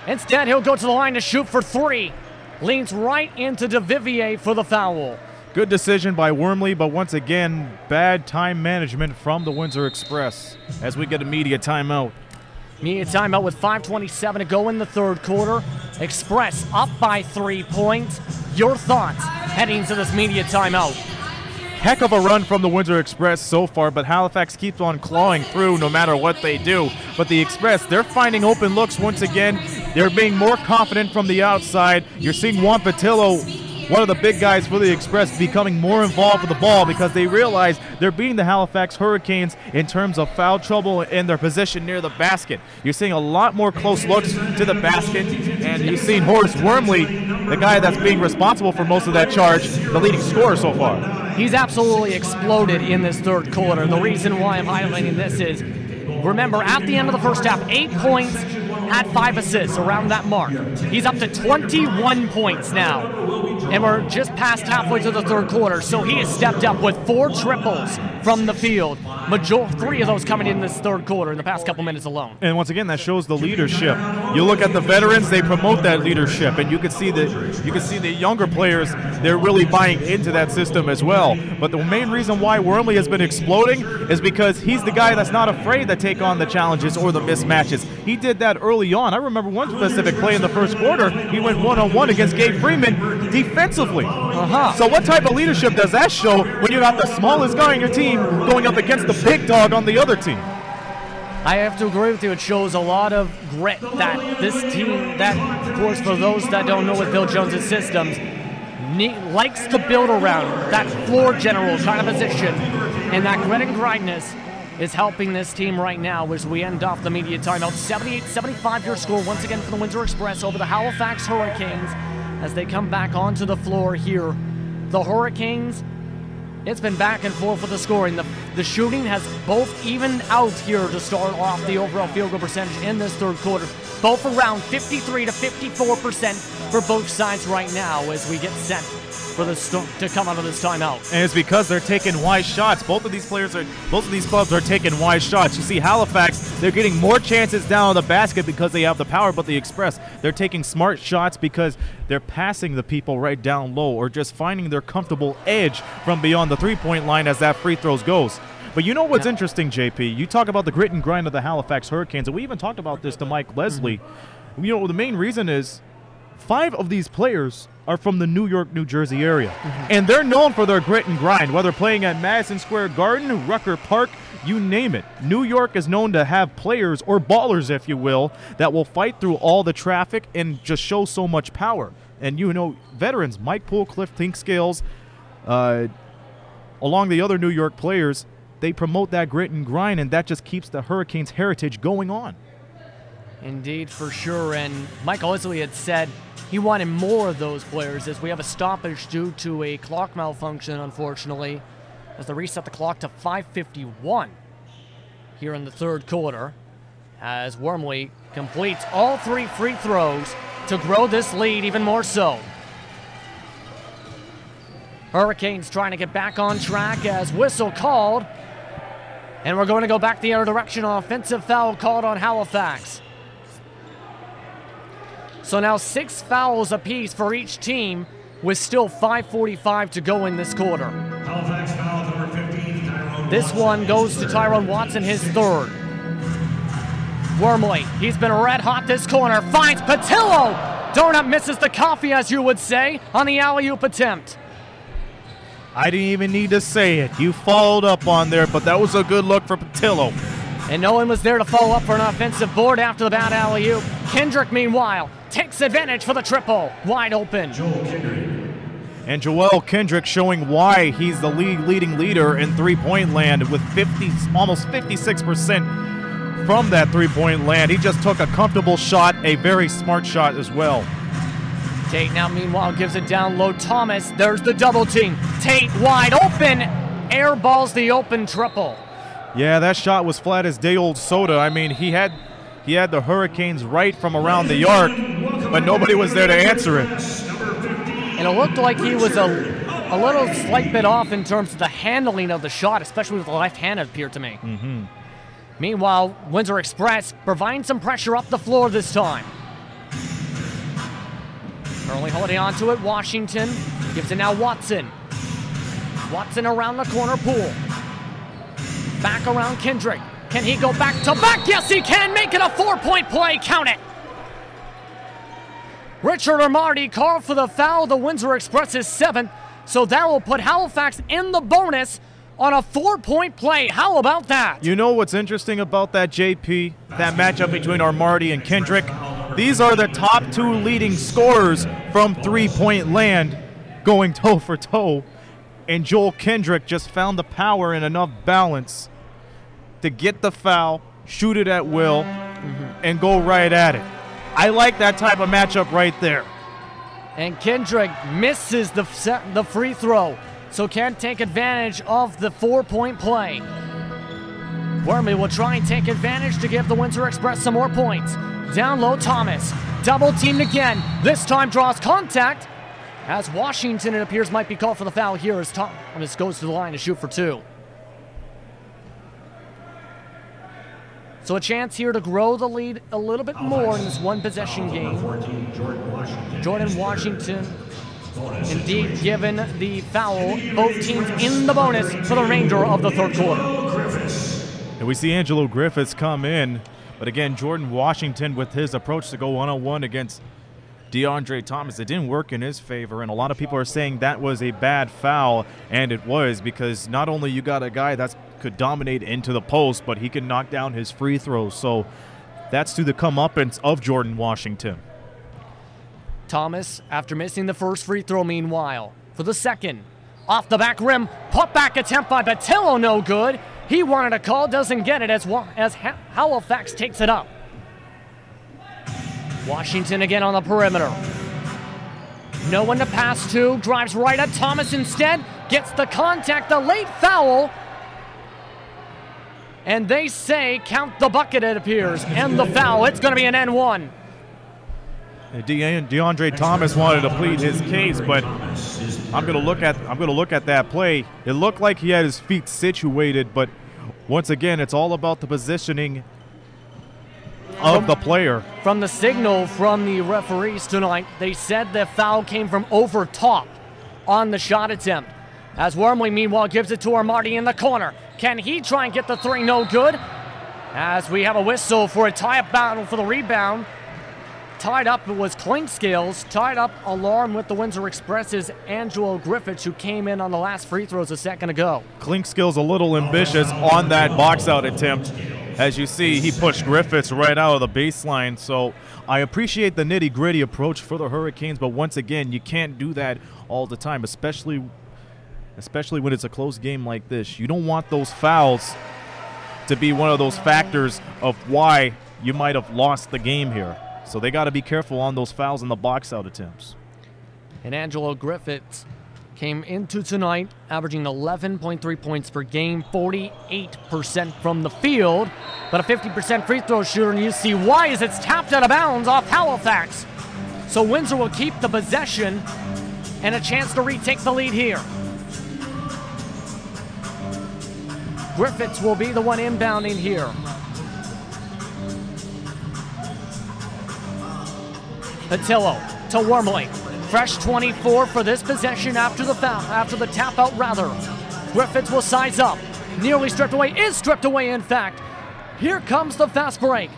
Instead, he'll go to the line to shoot for 3. Leans right into DeVivier for the foul. Good decision by Wormley, but once again, bad time management from the Windsor Express as we get a media timeout. Media timeout with 5:27 to go in the third quarter. Express up by 3 points. Your thoughts heading to this media timeout? heck of a run from the Windsor Express so far, but Halifax keeps on clawing through no matter what they do. But the Express, they're finding open looks once again. They're being more confident from the outside. You're seeing Juan Patillo, one of the big guys for the Express, becoming more involved with the ball because they realize they're beating the Halifax Hurricanes in terms of foul trouble and their position near the basket. You're seeing a lot more close looks to the basket, and you've seen Horace Wormley, the guy that's being responsible for most of that charge, the leading scorer so far. He's absolutely exploded in this third quarter. The reason why I'm highlighting this is, remember, at the end of the first half, 8 points, had 5 assists, around that mark. He's up to 21 points now, and we're just past halfway to the third quarter, so he has stepped up with 4 triples from the field. 3 of those coming in this third quarter in the past couple minutes alone. And once again, that shows the leadership. You look at the veterans; they promote that leadership, and you can see the younger players; they're really buying into that system as well. But the main reason why Wormley has been exploding is because he's the guy that's not afraid to take on the challenges or the mismatches. He did that early on. I remember one specific play in the first quarter. He went one-on-one against Gabe Freeman defensively. So what type of leadership does that show when you got the smallest guy on your team going up against the big dog on the other team? I have to agree with you. It shows a lot of grit that this team, that, of course, for those that don't know with Bill Jones' systems, likes to build around that floor general kind of position, and that grit and grindness is helping this team right now as we end off the media timeout. 78-75 your score once again for the Windsor Express over the Halifax Hurricanes as they come back onto the floor here. The Hurricanes, it's been back and forth with the scoring. The shooting has both evened out here to start off the overall field goal percentage in this third quarter. Both around 53 to 54% for both sides right now as we get set for to come out of this timeout. And it's because they're taking wise shots. Both of these clubs are taking wise shots. You see Halifax, they're getting more chances down on the basket because they have the power, but the Express, they're taking smart shots because they're passing the people right down low or just finding their comfortable edge from beyond the three-point line as that free throws goes. But you know what's interesting, JP? You talk about the grit and grind of the Halifax Hurricanes, and we even talked about this to Mike Leslie. You know, the main reason is 5 of these players are from the New York, New Jersey area. And they're known for their grit and grind, whether playing at Madison Square Garden, Rucker Park, you name it. New York is known to have players, or ballers, if you will, that will fight through all the traffic and just show so much power. And you know, veterans, Mike Poole, Cliff Tinkscales, along the other New York players, they promote that grit and grind, and that just keeps the Hurricanes' heritage going on. Indeed, for sure. And Michael Leslie had said he wanted more of those players as we have a stoppage due to a clock malfunction, unfortunately, as they reset the clock to 5:51 here in the third quarter as Wormley completes all 3 free throws to grow this lead even more so. Hurricanes trying to get back on track as whistle called, and we're going to go back the other direction. Offensive foul called on Halifax. So now 6 fouls apiece for each team with still 5:45 to go in this quarter. Halifax foul number 15, Tyrone This Watson. one goes to Tyrone Watson, his 3rd. Wormley, he's been red hot this corner, finds Patillo. Donut misses the coffee, as you would say, on the alley-oop attempt. I didn't even need to say it. You followed up on there, but that was a good look for Patillo. And no one was there to follow up for an offensive board after the bad alley-oop. Kendrick, meanwhile, takes advantage for the triple. Wide open. Joelle Kendrick. And Joelle Kendrick showing why he's the leading leader in three-point land with almost 56% from that three-point land. He just took a comfortable shot, a very smart shot as well. Tate now, meanwhile, gives it down low. Thomas, there's the double team. Tate wide open, airballs the open triple. Yeah, that shot was flat as day-old soda. I mean, he had the Hurricanes right from around the arc, but nobody was there to answer it. And it looked like he was a little slight bit off in terms of the handling of the shot, especially with the left hand, it appeared to me. Meanwhile, Windsor Express providing some pressure up the floor this time. Early holding on to it, Washington gives it now Watson. Watson around the corner, Poole. Back around Kendrick. Can he go back to back? Yes, he can. Make it a 4-point play. Count it. Richard Armani called for the foul. The Windsor Express is 7th. So that will put Halifax in the bonus on a 4-point play. How about that? You know what's interesting about that, JP? That matchup between Armani and Kendrick? These are the top 2 leading scorers from three-point land going toe for toe. And Joelle Kendrick just found the power and enough balance to get the foul, shoot it at will, and go right at it. I like that type of matchup right there. And Kendrick misses the free throw, so can't take advantage of the 4-point play. Wormley will try and take advantage to give the Windsor Express some more points. Down low, Thomas. Double teamed again. This time draws contact. As Washington, it appears, might be called for the foul here as Thomas goes to the line to shoot for 2. So a chance here to grow the lead a little bit more in this one-possession game. Jordan Washington, indeed, given the foul, both teams in the bonus for the remainder of the third quarter. And we see Angelo Griffiths come in, but again, Jordan Washington with his approach to go one-on-one against DeAndre Thomas, it didn't work in his favor, and a lot of people are saying that was a bad foul, and it was, because not only you got a guy that could dominate into the post, but he can knock down his free throws. So that's to the comeuppance of Jordan Washington. Thomas, after missing the first free throw, meanwhile, for the second. Off the back rim, put-back attempt by Batillo, no good. He wanted a call, doesn't get it as Halifax takes it up. Washington again on the perimeter. No one to pass to, drives right at Thomas instead, gets the contact, the late foul. And they say count the bucket, it appears, and the foul. It's going to be an N1. DeAndre Thomas wanted to plead his case, but I'm going to look at that play. It looked like he had his feet situated, but once again, it's all about the positioning of the player. From the signal from the referees tonight, they said the foul came from over top on the shot attempt. As Wormley, meanwhile, gives it to Armani in the corner. Can he try and get the 3? No good. As we have a whistle for a tie-up battle for the rebound. Tied up, it was Clinkscales. Tied up alarm with the Windsor Express's Angelo Griffiths, who came in on the last free throws a second ago. Clinkscales a little ambitious on that box-out attempt. As you see, he pushed Griffiths right out of the baseline. So I appreciate the nitty-gritty approach for the Hurricanes, but once again, you can't do that all the time, especially when it's a close game like this. You don't want those fouls to be one of those factors of why you might have lost the game here. So they got to be careful on those fouls and the box-out attempts. And Angelo Griffiths came into tonight averaging 11.3 points per game, 48% from the field, but a 50% free throw shooter, and you see why as it's tapped out of bounds off Halifax. So Windsor will keep the possession and a chance to retake the lead here. Griffiths will be the one inbounding here. Patillo to Wormley. Fresh 24 for this possession after the foul, after the tap out rather. Griffiths will size up. Nearly stripped away, is stripped away in fact. Here comes the fast break.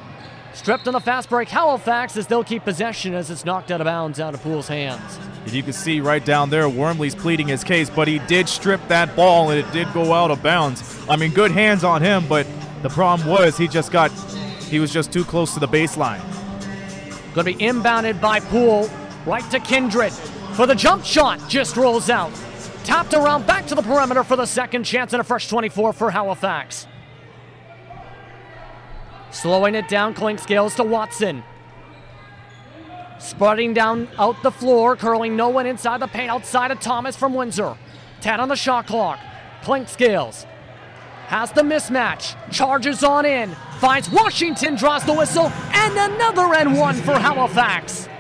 Stripped on the fast break, Halifax, as they'll keep possession as it's knocked out of bounds out of Poole's hands. And you can see right down there, Wormley's pleading his case, but he did strip that ball and it did go out of bounds. I mean, good hands on him, but the problem was he was just too close to the baseline. Going to be inbounded by Poole, right to Kindred for the jump shot, just rolls out. Tapped around back to the perimeter for the second chance and a fresh 24 for Halifax. Slowing it down, Clinkscales to Watson. Spreading down out the floor, curling no one inside the paint, outside of Thomas from Windsor. 10 on the shot clock. Clinkscales has the mismatch, charges on in, finds Washington, draws the whistle, and another N1 for Halifax.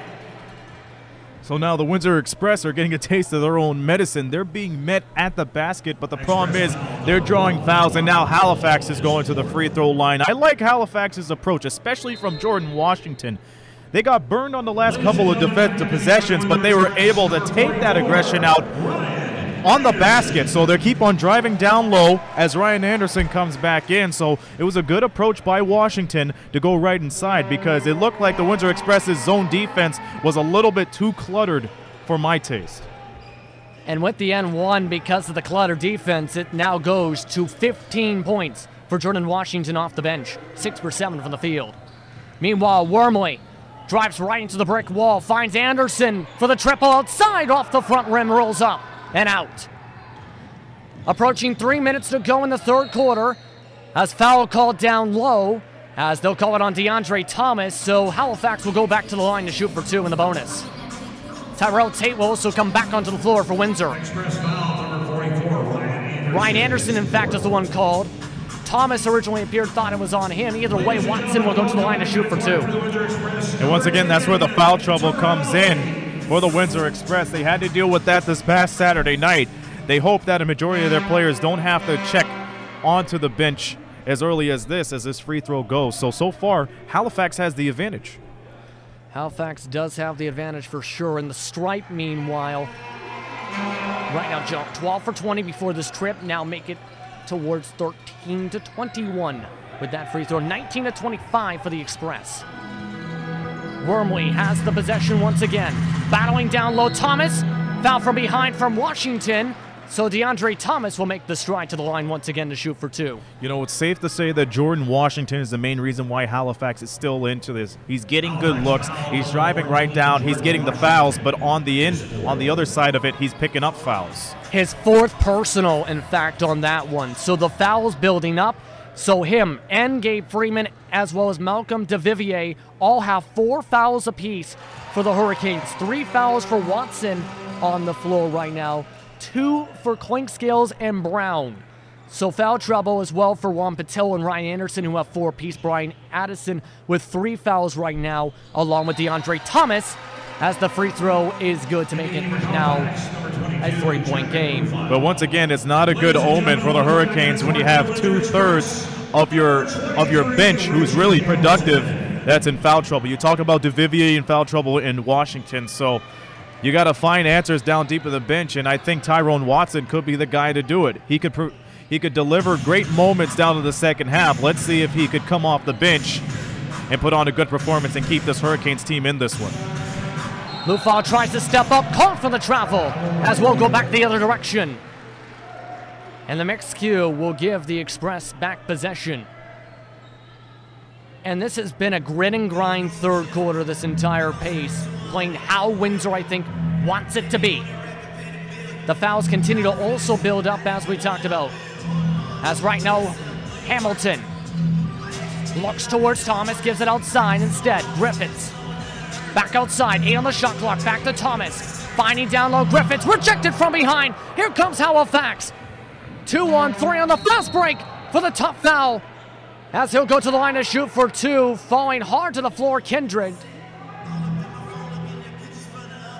So now the Windsor Express are getting a taste of their own medicine. They're being met at the basket, but the problem is they're drawing fouls, and now Halifax is going to the free throw line. I like Halifax's approach, especially from Jordan Washington. They got burned on the last couple of defensive possessions, but they were able to take that aggression out on the basket. So they keep on driving down low as Ryan Anderson comes back in. So it was a good approach by Washington to go right inside, because it looked like the Windsor Express's zone defense was a little bit too cluttered for my taste. And with the N1, because of the clutter defense, it now goes to 15 points for Jordan Washington off the bench, 6 for 7 from the field. Meanwhile, Wormley drives right into the brick wall, finds Anderson for the triple outside, off the front rim, rolls up and out. Approaching 3 minutes to go in the third quarter, as foul called down low, as they'll call it on DeAndre Thomas, so Halifax will go back to the line to shoot for 2 in the bonus. Terrell Tate will also come back onto the floor for Windsor. Ryan Anderson, in fact, is the one called. Thomas originally appeared, thought it was on him. Either way, Watson will go to the line to shoot for 2. And once again, that's where the foul trouble comes in for the Windsor Express. They had to deal with that this past Saturday night. They hope that a majority of their players don't have to check onto the bench as early as this free throw goes. So far, Halifax has the advantage. Halifax does have the advantage for sure. And the Stripe, meanwhile, right now, Joe, 12 for 20 before this trip. Now make it towards 13 to 21 with that free throw. 19 to 25 for the Express. Wormley has the possession once again. Battling down low, Thomas. Foul from behind from Washington. So DeAndre Thomas will make the stride to the line once again to shoot for 2. You know, it's safe to say that Jordan Washington is the main reason why Halifax is still into this. He's getting good looks. He's driving right down. He's getting the fouls, but on the other side of it, he's picking up fouls. His 4th personal, in fact, on that one. So the fouls building up. So him and Gabe Freeman, as well as Malcolm DeVivier, all have 4 fouls apiece for the Hurricanes. 3 fouls for Watson on the floor right now. 2 for Clinkscales and Brown. So foul trouble as well for Juan Patel and Ryan Anderson, who have 4 apiece. Brian Addison with 3 fouls right now, along with DeAndre Thomas, as the free throw is good to make it now a 3-point game. But once again, it's not a good omen for the Hurricanes when you have 2/3 of your bench who's really productive that's in foul trouble. You talk about DeVivier in foul trouble in Washington, so you got to find answers down deep in the bench, and I think Tyrone Watson could be the guy to do it. He could deliver great moments down to the second half. Let's see if he could come off the bench and put on a good performance and keep this Hurricanes team in this one. Lufau tries to step up, caught for the travel, as we'll go back the other direction. And the mixed cue will give the Express back possession. And this has been a grit and grind third quarter, this entire pace, playing how Windsor, I think, wants it to be. The fouls continue to also build up, as we talked about. As right now, Hamilton looks towards Thomas, gives it outside instead. Griffiths back outside, 8 on the shot clock, back to Thomas. Finding down low, Griffiths rejected from behind. Here comes Halifax. 2-on-3 on the fast break for the tough foul, as he'll go to the line to shoot for 2, falling hard to the floor, Kendrick.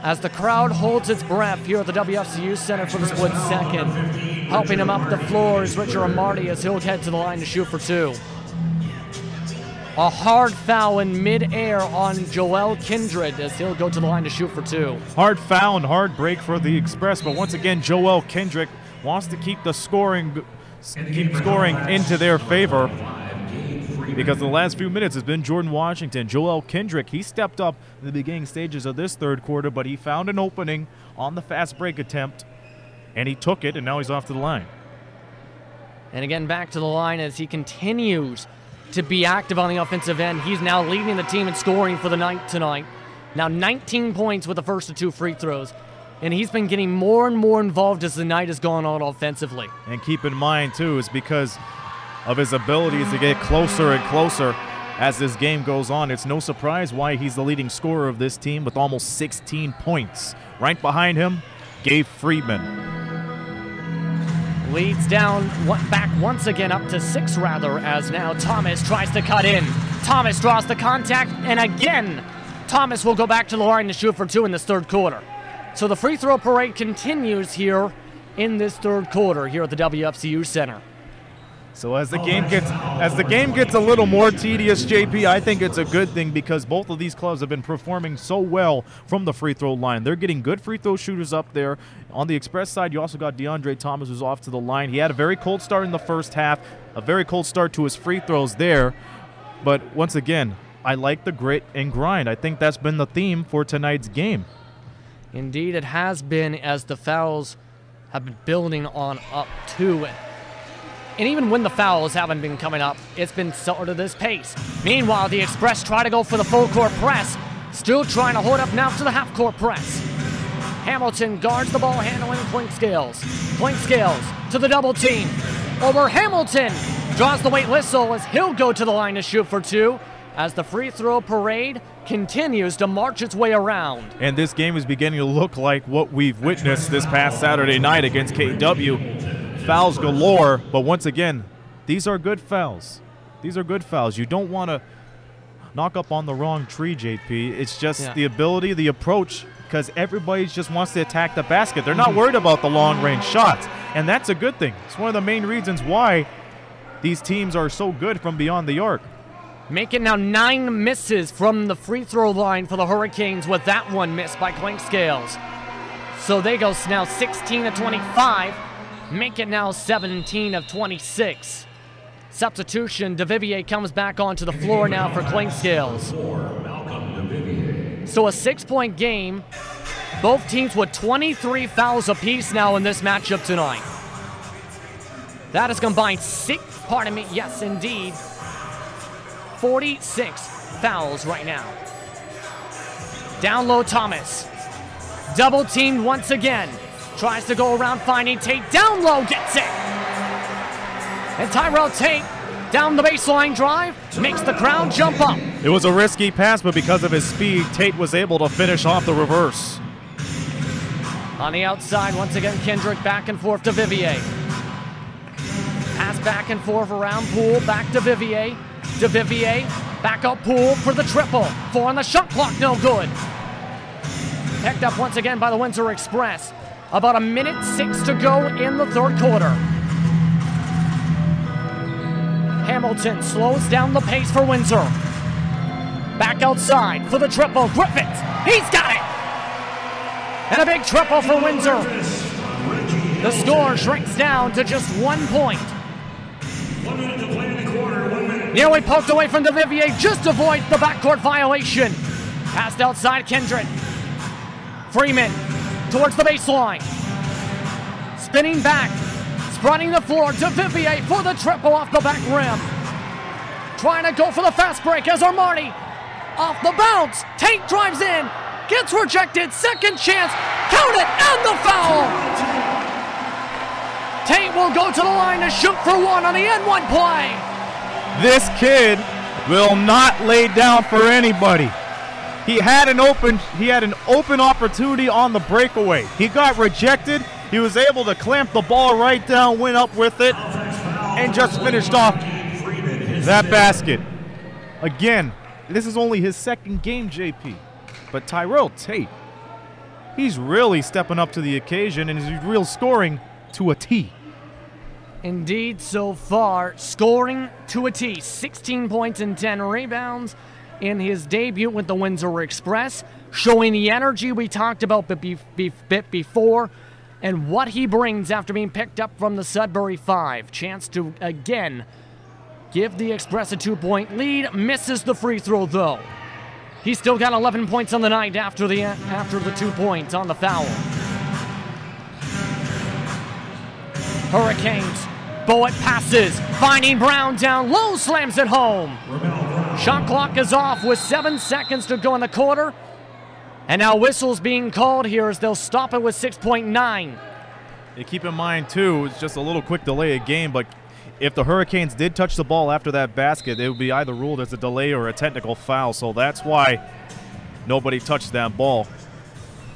As the crowd holds its breath here at the WFCU Center for the split second. Helping him up the floor is Richard Armani as he'll head to the line to shoot for 2. A hard foul in midair on Joelle Kendrick as he'll go to the line to shoot for 2. Hard foul and hard break for the Express, but once again, Joelle Kendrick wants to keep scoring into their favor, because the last few minutes has been Jordan Washington. Joelle Kendrick, he stepped up in the beginning stages of this third quarter, but he found an opening on the fast break attempt, and he took it, and now he's off to the line. And again, back to the line as he continues to be active on the offensive end. He's now leading the team in scoring for the night tonight. Now 19 points with the first of 2 free throws. And he's been getting more and more involved as the night has gone on offensively. And keep in mind, too, is because of his abilities to get closer and closer as this game goes on. It's no surprise why he's the leading scorer of this team with almost 16 points. Right behind him, Gabe Freeman. Leads down, back once again up to 6 rather, as now Thomas tries to cut in. Thomas draws the contact, and again, Thomas will go back to the line to shoot for 2 in this third quarter. So the free throw parade continues here in this third quarter here at the WFCU Center. So as the game gets a little more tedious, JP, I think it's a good thing because both of these clubs have been performing so well from the free throw line. They're getting good free throw shooters up there. On the Express side, you also got DeAndre Thomas, who's off to the line. He had a very cold start in the first half, a very cold start to his free throws there. But once again, I like the grit and grind. I think that's been the theme for tonight's game. Indeed, it has been, as the fouls have been building on up to it. And even when the fouls haven't been coming up, it's been sort of this pace. Meanwhile, the Express try to go for the full court press. Still trying to hold up now to the half court press. Hamilton guards the ball, handling Clinkscales. Clinkscales to the double team. Over Hamilton. Draws the wait whistle as he'll go to the line to shoot for two, as the free throw parade continues to march its way around. And this game is beginning to look like what we've witnessed this past Saturday night against KW. Fouls galore, but once again, these are good fouls. These are good fouls. You don't want to knock up on the wrong tree, JP. It's just the ability, the approach, because everybody just wants to attack the basket. They're not worried about the long-range shots, and that's a good thing. It's one of the main reasons why these teams are so good from beyond the arc. Making now 9 misses from the free throw line for the Hurricanes, with that one missed by Clinkscales. So they go now 16 of 25, make it now 17 of 26. Substitution, DeVivier comes back onto the floor now for Clinkscales. So a 6-point game. Both teams with 23 fouls apiece now in this matchup tonight. That is combined 46 fouls right now. Down low, Thomas. Double teamed once again. Tries to go around finding Tate. Down low, gets it. And Terrell Tate down the baseline drive, makes the crowd jump up. It was a risky pass, but because of his speed, Tate was able to finish off the reverse. On the outside, once again, Kendrick back and forth to Vivier. Pass back and forth around Poole, back to Vivier. To Vivier, back up Poole for the triple. 4 on the shot clock, no good. Picked up once again by the Windsor Express. About 1:06 to go in the third quarter. Hamilton slows down the pace for Windsor. Back outside for the triple. Griffith, he's got it! And a big triple for Windsor. The score shrinks down to just 1 point. 1 minute to play in the quarter, 1 minute. Nearly poked away from DeVivier, just avoids the backcourt violation. Passed outside Kendrick. Freeman towards the baseline. Spinning back. Spreading the floor to Vivier for the triple off the back rim. Trying to go for the fast break as Armani off the bounce. Tate drives in. Gets rejected. Second chance. Count it. And the foul. Tate will go to the line to shoot for one on the N1 play. This kid will not lay down for anybody. He had an open opportunity on the breakaway. He got rejected. He was able to clamp the ball right down, went up with it, and just finished off that basket. Again, this is only his second game, JP. But Terrell Tate, he's really stepping up to the occasion and is real scoring to a T. Indeed, so far, scoring to a T. 16 points and 10 rebounds in his debut with the Windsor Express, showing the energy we talked about bit before and what he brings after being picked up from the Sudbury 5. Chance to, again, give the Express a 2-point lead. Misses the free throw, though. He's still got 11 points on the night after the 2 points on the foul. Hurricanes. Bowitt passes, finding Brown down low, slams it home. Shot clock is off with 7 seconds to go in the quarter. And now whistles being called here as they'll stop it with 6.9. You keep in mind, too, it's just a little quick delay of game, but if the Hurricanes did touch the ball after that basket, it would be either ruled as a delay or a technical foul, so that's why nobody touched that ball.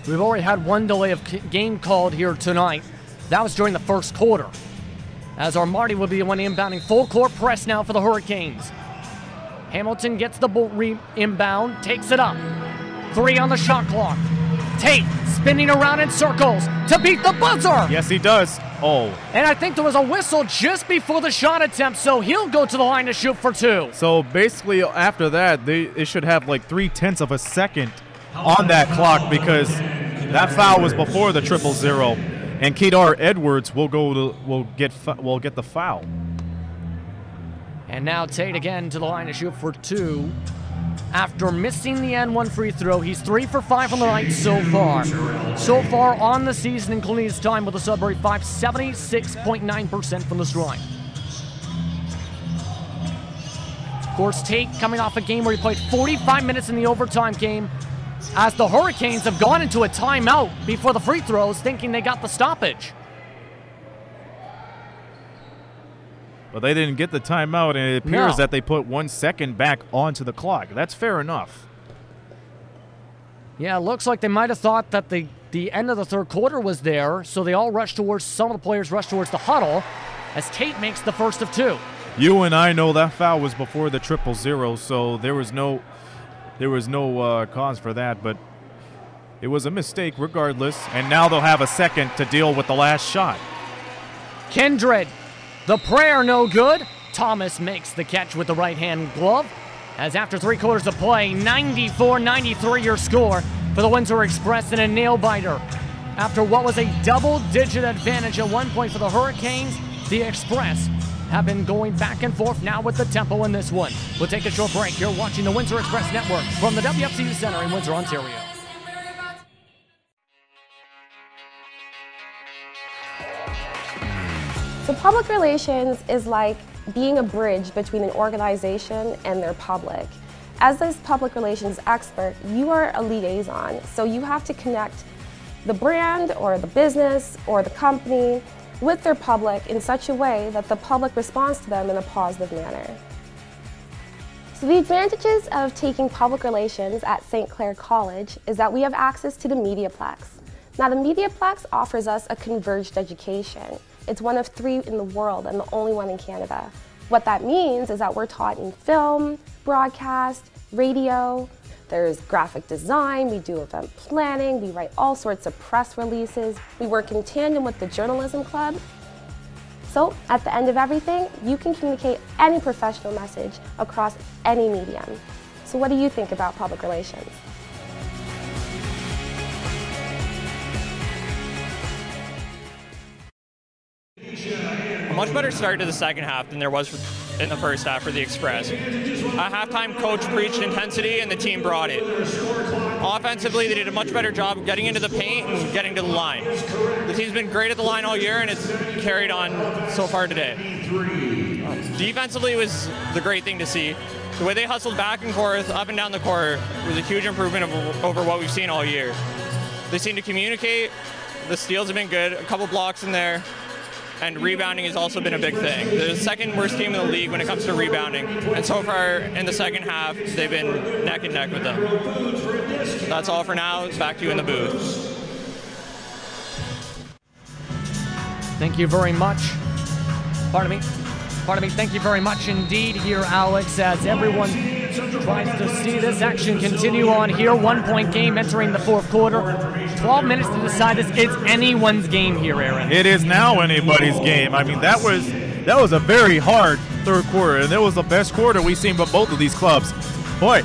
We've already had 1 delay of game called here tonight. That was during the first quarter, as Armani will be the one inbounding. Full court press now for the Hurricanes. Hamilton gets the ball inbound, takes it up. 3 on the shot clock. Tate spinning around in circles to beat the buzzer. Yes, he does. Oh. And I think there was a whistle just before the shot attempt, so he'll go to the line to shoot for 2. So basically after that, they should have like 0.3 of a second on that clock because that foul was before the 000. And Kedar Edwards will get the foul. And now Tate again to the line to shoot for 2. after missing the N1 free throw. He's 3 for 5 on the night so far. So far on the season, including his time with the Sudbury 5, 76.9% from the stripe. Of course, Tate coming off a game where he played 45 minutes in the overtime game, as the Hurricanes have gone into a timeout before the free throws, thinking they got the stoppage. But they didn't get the timeout, and it appears that they put 1 second back onto the clock. That's fair enough. Yeah, it looks like they might have thought that the end of the third quarter was there, so they all rushed towards, some of the players rushed towards the huddle, as Tate makes the first of 2. You and I know that foul was before the 0-0, so there was no cause for that, but it was a mistake regardless, and now they'll have a second to deal with the last shot. Kendrick, the prayer no good. Thomas makes the catch with the right-hand glove, as after 3 quarters of play, 94-93 your score for the Windsor Express in a nail-biter. After what was a double-digit advantage at one point for the Hurricanes, the Express have been going back and forth now with the tempo in this one. We'll take a short break. You're watching the Windsor Express Network from the WFCU Center in Windsor, Ontario. So public relations is like being a bridge between an organization and their public. As this public relations expert, you are a liaison, so you have to connect the brand or the business or the company with their public in such a way that the public responds to them in a positive manner. So the advantages of taking public relations at St. Clair College is that we have access to the Mediaplex. Now the Mediaplex offers us a converged education. It's one of 3 in the world and the only one in Canada. What that means is that we're taught in film, broadcast, radio, there's graphic design, we do event planning, we write all sorts of press releases, we work in tandem with the journalism club. So at the end of everything, you can communicate any professional message across any medium. So what do you think about public relations? A much better start to the second half than there was in the first half for the Express. At halftime, coach preached intensity and the team brought it. Offensively, they did a much better job of getting into the paint and getting to the line. The team's been great at the line all year, and it's carried on so far today. Defensively was the great thing to see. The way they hustled back and forth, up and down the court, was a huge improvement over what we've seen all year. They seem to communicate. The steals have been good, a couple blocks in there. And rebounding has also been a big thing. They're the second worst team in the league when it comes to rebounding. And so far in the second half, they've been neck and neck with them. That's all for now. Back to you in the booth. Thank you very much. Pardon me. Thank you very much indeed here, Alex, as everyone tries to see this action continue on here. 1-point game entering the fourth quarter. 12 minutes to decide this. It's anyone's game here, Aaron. It is now anybody's game. I mean, that was a very hard third quarter, and it was the best quarter we've seen from both of these clubs. Boy,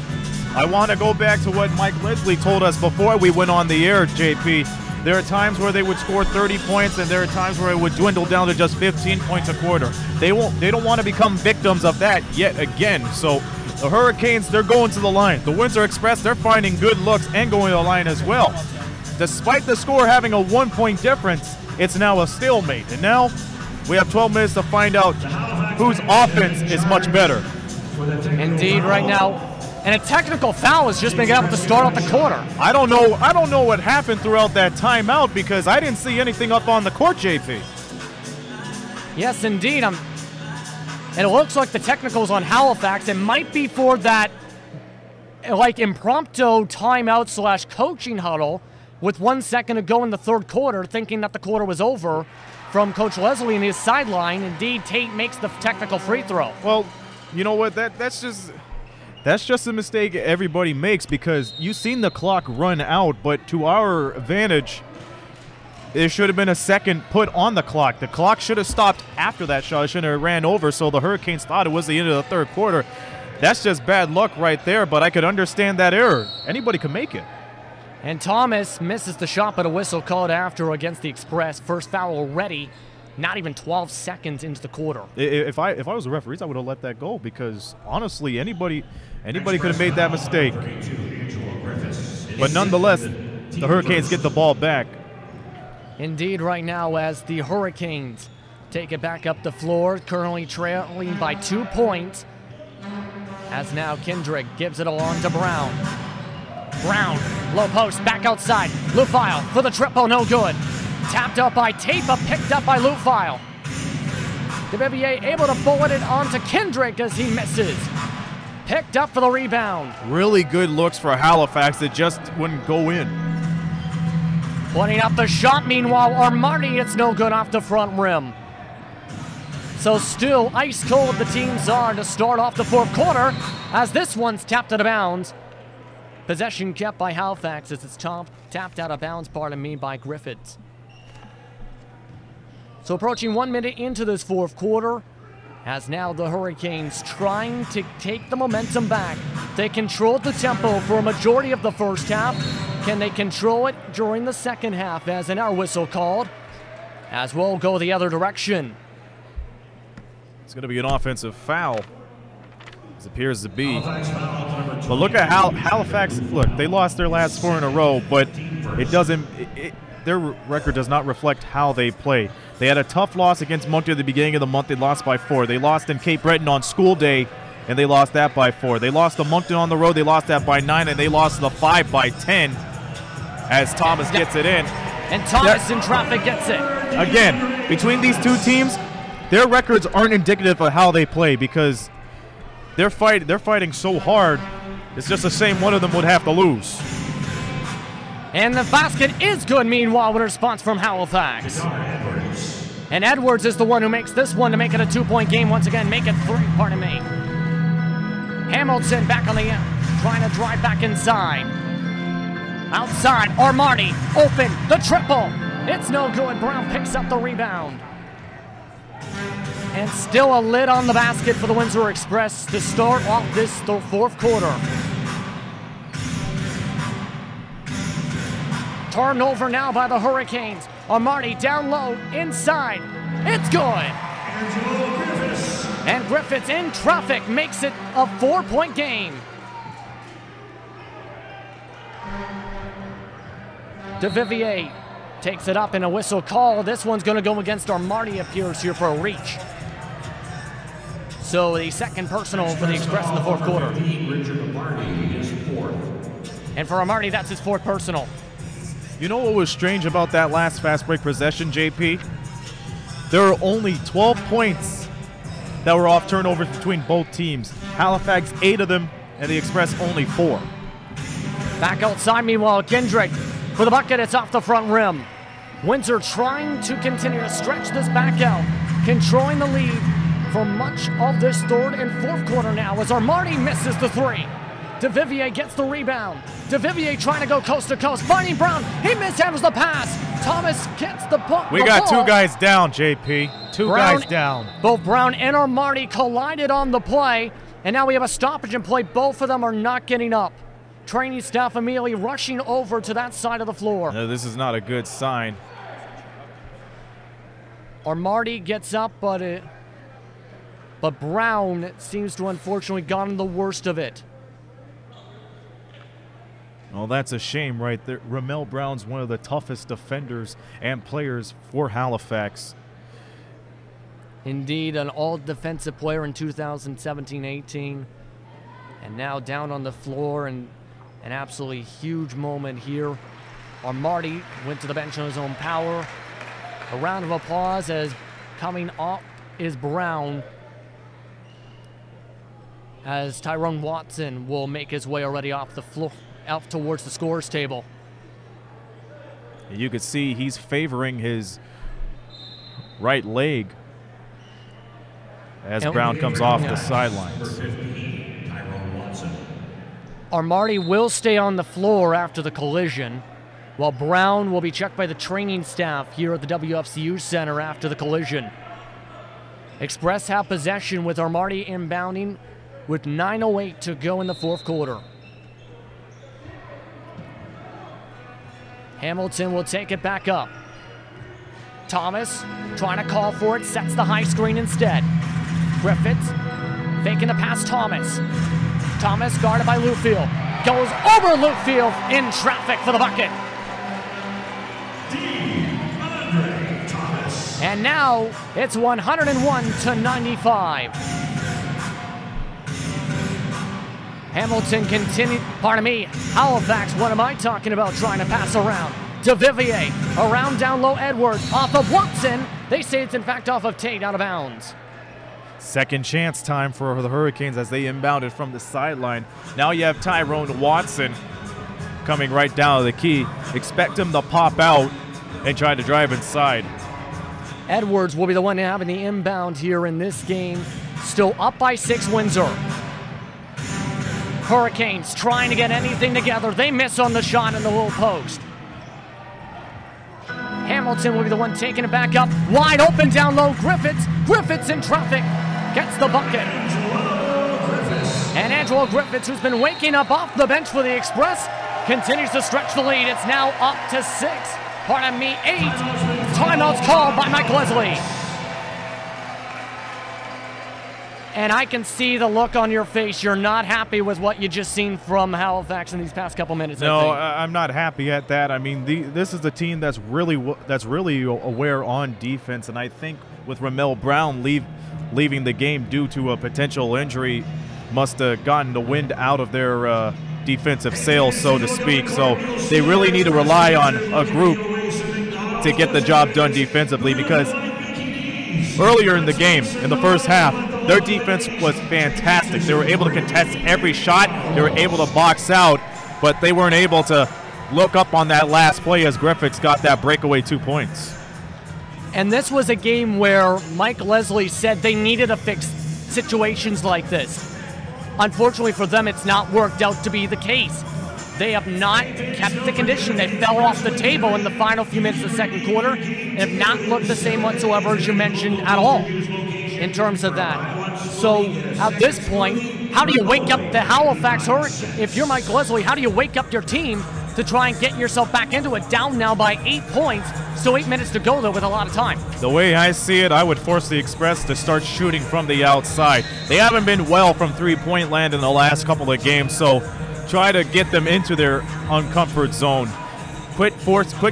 I want to go back to what Mike Leslie told us before we went on the air, JP. There are times where they would score 30 points, and there are times where it would dwindle down to just 15 points a quarter. They don't want to become victims of that yet again. So the Hurricanes, they're going to the line. The Windsor Express, they're finding good looks and going to the line as well. Despite the score having a 1-point difference, it's now a stalemate. And now we have 12 minutes to find out whose offense is much better. Indeed, right now. And a technical foul has just been able to start off the quarter. I don't know what happened throughout that timeout because I didn't see anything up on the court, JP. Yes, indeed. And it looks like the technical's on Halifax. It might be for that like impromptu timeout / coaching huddle with 1 second to go in the third quarter, thinking that the quarter was over from Coach Leslie in his sideline. Indeed, Tate makes the technical free throw. Well, you know what? That's just a mistake everybody makes because you've seen the clock run out, but to our advantage, there should have been a second put on the clock. The clock should have stopped after that shot. It shouldn't have ran over, so the Hurricanes thought it was the end of the third quarter. That's just bad luck right there, but I could understand that error. Anybody can make it. And Thomas misses the shot, but a whistle called after against the Express. First foul already, not even 12 seconds into the quarter. If I was a referee, I would have let that go because, honestly, anybody Anybody could have made that mistake. But nonetheless, the Hurricanes get the ball back. Indeed, right now, as the Hurricanes take it back up the floor, currently trailing by 2 points. As now Kendrick gives it along to Brown. Brown, low post, back outside. Lufile for the triple, no good. Tapped up by Tate, but picked up by Lufile. DeVivier able to bullet it onto Kendrick as he misses. Picked up for the rebound. Really good looks for Halifax that just wouldn't go in. Putting up the shot, meanwhile, Armani, it's no good off the front rim. So still ice cold the teams are to start off the fourth quarter as this one's tapped out of bounds. Possession kept by Halifax as it's tapped out of bounds, pardon me, by Griffiths. So approaching 1 minute into this fourth quarter, as now the Hurricanes trying to take the momentum back. They controlled the tempo for a majority of the first half. Can they control it during the second half as an hour whistle called? As we'll go the other direction. It's going to be an offensive foul, as it appears to be. But look at how Halifax, look, they lost their last 4 in a row, but it doesn't, their record does not reflect how they play. They had a tough loss against Moncton at the beginning of the month. They lost by 4. They lost in Cape Breton on school day, and they lost that by 4. They lost to Moncton on the road. They lost that by 9, and they lost the 5 by 10 as Thomas gets it in. And Thomas in traffic gets it. Again, between these two teams, their records aren't indicative of how they play because they're fighting so hard. It's just the same one of them would have to lose. And the basket is good, meanwhile, with a response from Halifax. And Edwards is the one who makes this one to make it a 2-point game once again. Make it 3, pardon me. Hamilton back on the end, trying to drive back inside. Outside, Armani, open, the triple. It's no good. Brown picks up the rebound. And still a lid on the basket for the Windsor Express to start off the fourth quarter. Turnover now by the Hurricanes. Armani down low, inside. It's good. And Griffiths in traffic makes it a 4-point game. DeVivier takes it up in a whistle call. This one's going to go against Armani, appears here for a reach. So the second personal for the Express in the fourth quarter. And for Armani, that's his 4th personal. You know what was strange about that last fast break possession, JP? There were only 12 points that were off turnovers between both teams. Halifax 8 of them, and the Express only 4. Back outside, meanwhile, Kendrick for the bucket. It's off the front rim. Windsor trying to continue to stretch this back out, controlling the lead for much of this third and fourth quarter now as Armani misses the 3. DeVivier gets the rebound. DeVivier trying to go coast to coast, finding Brown. He mishandles the pass. Thomas gets the puck. We got 2 guys down, JP. 2 guys down. Both Brown and Armani collided on the play, and now we have a stoppage in play. Both of them are not getting up. Training staff immediately rushing over to that side of the floor. No, this is not a good sign. Armani gets up, but Brown seems to unfortunately gotten the worst of it. Well, that's a shame right there. Ramel Brown's one of the toughest defenders and players for Halifax. Indeed, an all-defensive player in 2017-18. And now down on the floor, and an absolutely huge moment here. Armani went to the bench on his own power. A round of applause as coming up is Brown, as Tyrone Watson will make his way already off the floor, out towards the scorer's table. You could see he's favoring his right leg as Brown comes off the sidelines. Armani will stay on the floor after the collision, while Brown will be checked by the training staff here at the WFCU Center after the collision. Express have possession with Armani inbounding with 9:08 to go in the fourth quarter. Hamilton will take it back up. Thomas trying to call for it, sets the high screen instead. Griffiths faking the pass, Thomas. Thomas guarded by Lufield. Goes over Lufield in traffic for the bucket. And now it's 101-95. Hamilton continued, Halifax, what am I talking about, trying to pass around. To Vivier, around down low Edwards, off of Watson. They say it's in fact off of Tate, out of bounds. Second chance time for the Hurricanes as they inbounded from the sideline. Now you have Tyrone Watson coming right down to the key. Expect him to pop out and try to drive inside. Edwards will be the one having the inbound here in this game. Still up by 6, Windsor. Hurricanes trying to get anything together. They miss on the shot in the low post. Hamilton will be the one taking it back up. Wide open down low, Griffiths. Griffiths in traffic. Gets the bucket. And Angelo Griffiths, who's been waking up off the bench for the Express, continues to stretch the lead. It's now up to 6. 8. Timeout's called by Mike Leslie. And I can see the look on your face. You're not happy with what you just seen from Halifax in these past couple minutes. No, I'm not happy at that. I mean, this is a team that's really aware on defense, and I think with Ramel Brown leaving the game due to a potential injury, must have gotten the wind out of their defensive sails, so to speak. So they really need to rely on a group to get the job done defensively, because earlier in the game, in the first half, their defense was fantastic. They were able to contest every shot. They were able to box out, but they weren't able to look up on that last play as Griffiths got that breakaway 2 points. And this was a game where Mike Leslie said they needed to fix situations like this. Unfortunately for them, it's not worked out to be the case. They have not kept the condition. They fell off the table in the final few minutes of the second quarter and have not looked the same whatsoever, as you mentioned, at all in terms of that. So at this point, how do you wake up the Halifax Hurricanes? If you're Mike Leslie, how do you wake up your team to try and get yourself back into it? Down now by 8 points, still 8 minutes to go though with a lot of time. The way I see it, I would force the Express to start shooting from the outside. They haven't been well from three-point land in the last couple of games, so try to get them into their uncomfort zone. Quit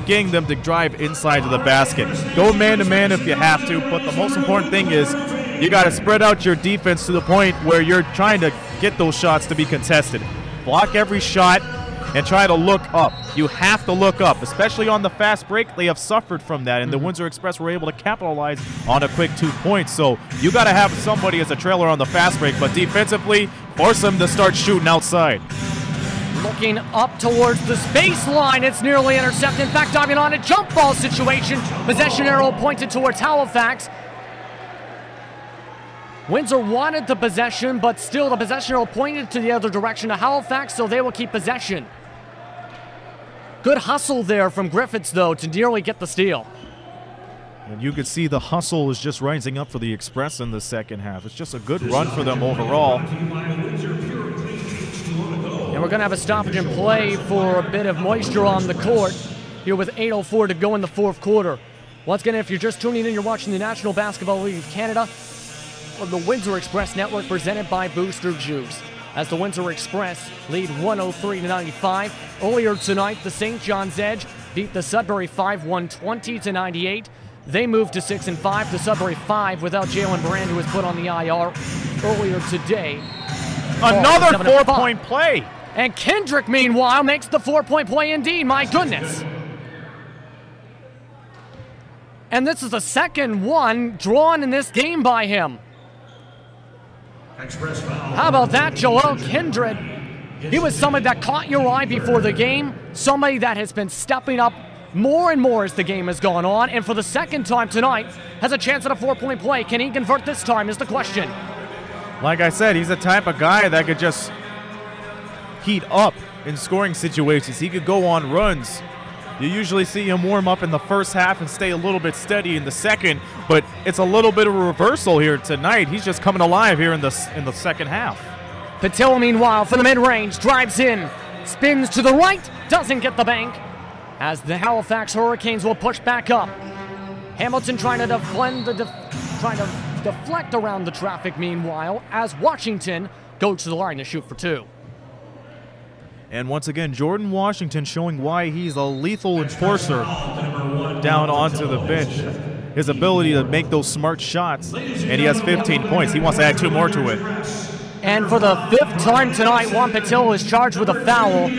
getting them to drive inside to the basket. Go man-to-man if you have to, but the most important thing is you got to spread out your defense to the point where you're trying to get those shots to be contested. Block every shot and try to look up. You have to look up, especially on the fast break. They have suffered from that, and the Windsor Express were able to capitalize on a quick 2 points. So you got to have somebody as a trailer on the fast break, but defensively, force them to start shooting outside. Looking up towards the space line, it's nearly intercepted. In fact, diving on a jump ball situation. Possession arrow pointed towards Halifax. Windsor wanted the possession, but still the possession arrow pointed to the other direction to Halifax, so they will keep possession. Good hustle there from Griffiths, though, to nearly get the steal. And you could see the hustle is just rising up for the Express in the second half. It's just a good run for them overall. And we're going to have a stoppage in play for a bit of moisture on the court here with 8:04 to go in the fourth quarter. Once again, if you're just tuning in, you're watching the National Basketball League of Canada on the Windsor Express Network, presented by Booster Juice. As the Windsor Express lead 103-95. Earlier tonight, the St. John's Edge beat the Sudbury 5 120-98. They moved to 6-5. The Sudbury 5 without Jalen Brand, who was put on the IR earlier today. Another 4-point play. And Kendrick, meanwhile, makes the 4-point play indeed. My goodness. And this is the second one drawn in this game by him. How about that, Joelle Kendrick? He was somebody that caught your eye before the game, somebody that has been stepping up more and more as the game has gone on, and for the second time tonight, has a chance at a 4-point play. Can he convert this time is the question. Like I said, he's the type of guy that could just heat up in scoring situations. He could go on runs. You usually see him warm up in the first half and stay a little bit steady in the second, but it's a little bit of a reversal here tonight. He's just coming alive here in the second half. Patil, meanwhile, for the mid-range, drives in, spins to the right, doesn't get the bank, as the Halifax Hurricanes will push back up. Hamilton trying to deflect around the traffic, meanwhile, as Washington go to the line to shoot for 2. And once again, Jordan Washington showing why he's a lethal enforcer down onto the bench. His ability to make those smart shots, and he has 15 points. He wants to add 2 more to it. And for the 5th time tonight, Juan Patillo is charged with a foul.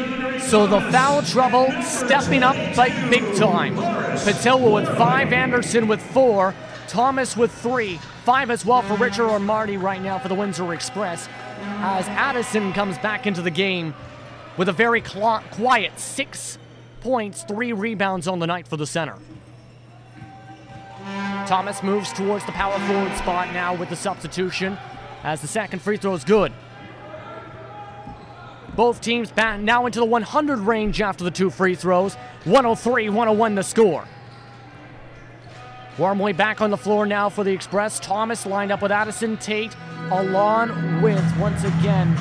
So the foul trouble stepping up by big time. Patillo with 5, Anderson with 4, Thomas with 3, 5 as well for Richard Armani right now for the Windsor Express, as Addison comes back into the game with a very quiet 6 points, 3 rebounds on the night for the center. Thomas moves towards the power forward spot now with the substitution, as the second free throw is good. Both teams back now into the 100 range after the 2 free throws. 103-101 the score. Wormley back on the floor now for the Express. Thomas lined up with Addison, Tate, along with, once again,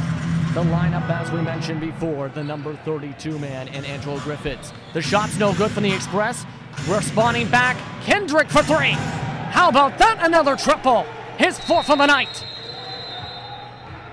the lineup as we mentioned before, the number 32 man and Angelo Griffiths. The shot's no good from the Express. Responding back, Kendrick for 3. How about that? Another triple. His 4th of the night.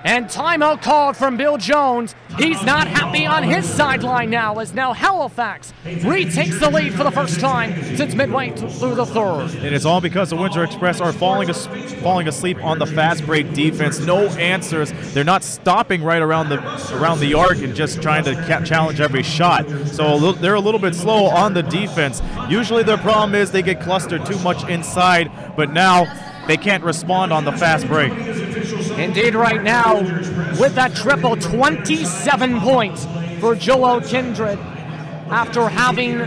And timeout called from Bill Jones. He's not happy on his sideline now, as now Halifax retakes the lead for the first time since midway through the 3rd. And it's all because the Windsor Express are falling asleep on the fast break defense. No answers. They're not stopping right around the arc and just trying to challenge every shot. So they're a little bit slow on the defense. Usually their problem is they get clustered too much inside, but now they can't respond on the fast break. Indeed, right now, with that triple, 27 points for Joelle Kendrick after having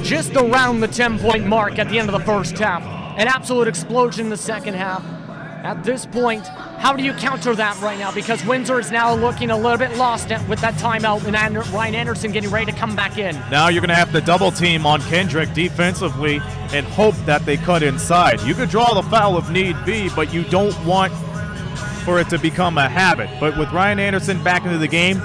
just around the 10-point mark at the end of the first half. An absolute explosion in the second half. At this point, how do you counter that right now? Because Windsor is now looking a little bit lost with that timeout and Ryan Anderson getting ready to come back in. Now you're going to have to double team on Kendrick defensively and hope that they cut inside. You could draw the foul if need be, but you don't want for it to become a habit. But with Ryan Anderson back into the game,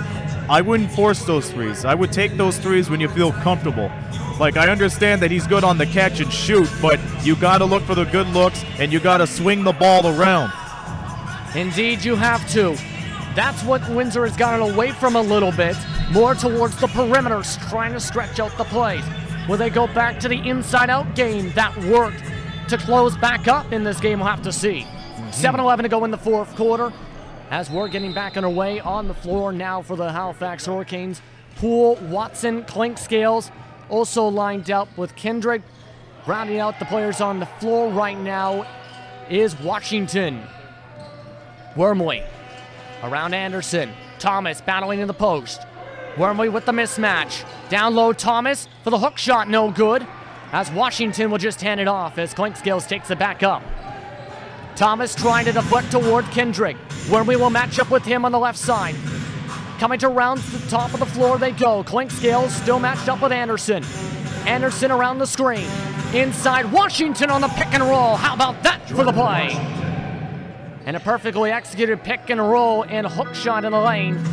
I wouldn't force those threes. I would take those threes when you feel comfortable. Like, I understand that he's good on the catch and shoot, but you got to look for the good looks and you got to swing the ball around. Indeed, you have to. That's what Windsor has gotten away from a little bit, more towards the perimeters, trying to stretch out the plays. Will they go back to the inside-out game that worked to close back up in this game? We'll have to see. 7:11 to go in the 4th quarter, as we're getting back underway on the floor now for the Halifax Hurricanes. Poole, Watson, Clinkscales also lined up with Kendrick. Rounding out the players on the floor right now is Washington. Wormley around Anderson. Thomas battling in the post. Wormley with the mismatch. Down low, Thomas for the hook shot, no good, as Washington will just hand it off as Clinkscales takes it back up. Thomas trying to deflect toward Kendrick. Wormley will match up with him on the left side. Coming to round the top of the floor they go. Clinkscales still matched up with Anderson. Anderson around the screen. Inside, Washington on the pick and roll. How about that for the play? And a perfectly executed pick and roll and hook shot in the lane.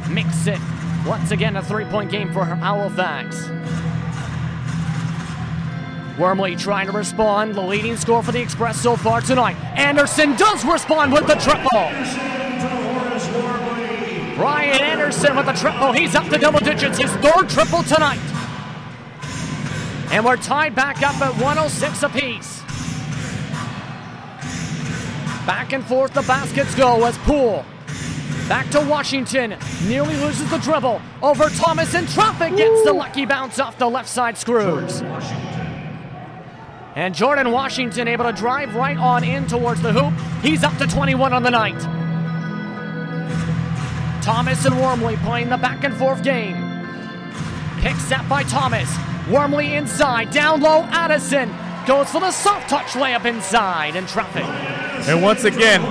Mix it. Once again, a 3-point game for Halifax. Wormley trying to respond, the leading scorer for the Express so far tonight. Anderson does respond with the triple. Ryan Anderson with the triple. He's up to double digits, his 3rd triple tonight. And we're tied back up at 106 apiece. Back and forth the baskets go as Poole. Back to Washington, nearly loses the dribble. Over Thomas in traffic, gets the lucky bounce off the left side screws. And Jordan Washington able to drive right on in towards the hoop. He's up to 21 on the night. Thomas and Wormley playing the back and forth game. Pick set by Thomas. Wormley inside, down low, Addison goes for the soft touch layup inside in traffic. And once again,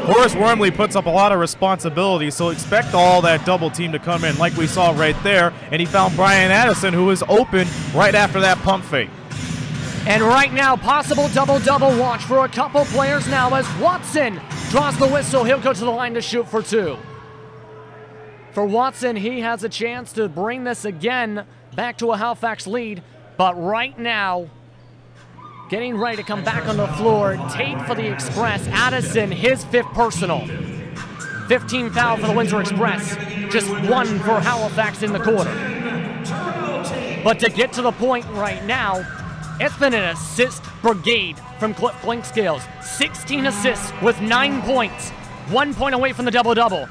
Horace Wormley puts up a lot of responsibility, so expect all that double team to come in like we saw right there. And he found Brian Addison, who was open right after that pump fake. And right now, possible double-double watch for a couple players now as Watson draws the whistle. He'll go to the line to shoot for 2. For Watson, he has a chance to bring this again back to a Halifax lead. But right now, getting ready to come back on the floor, Tate for the Express. Addison, his 5th personal. 15 foul for the Windsor Express. Just 1 for Halifax in the quarter. But to get to the point right now, it's been an assist brigade from Cliff Blinkscales. 16 assists with 9 points. 1 point away from the double-double.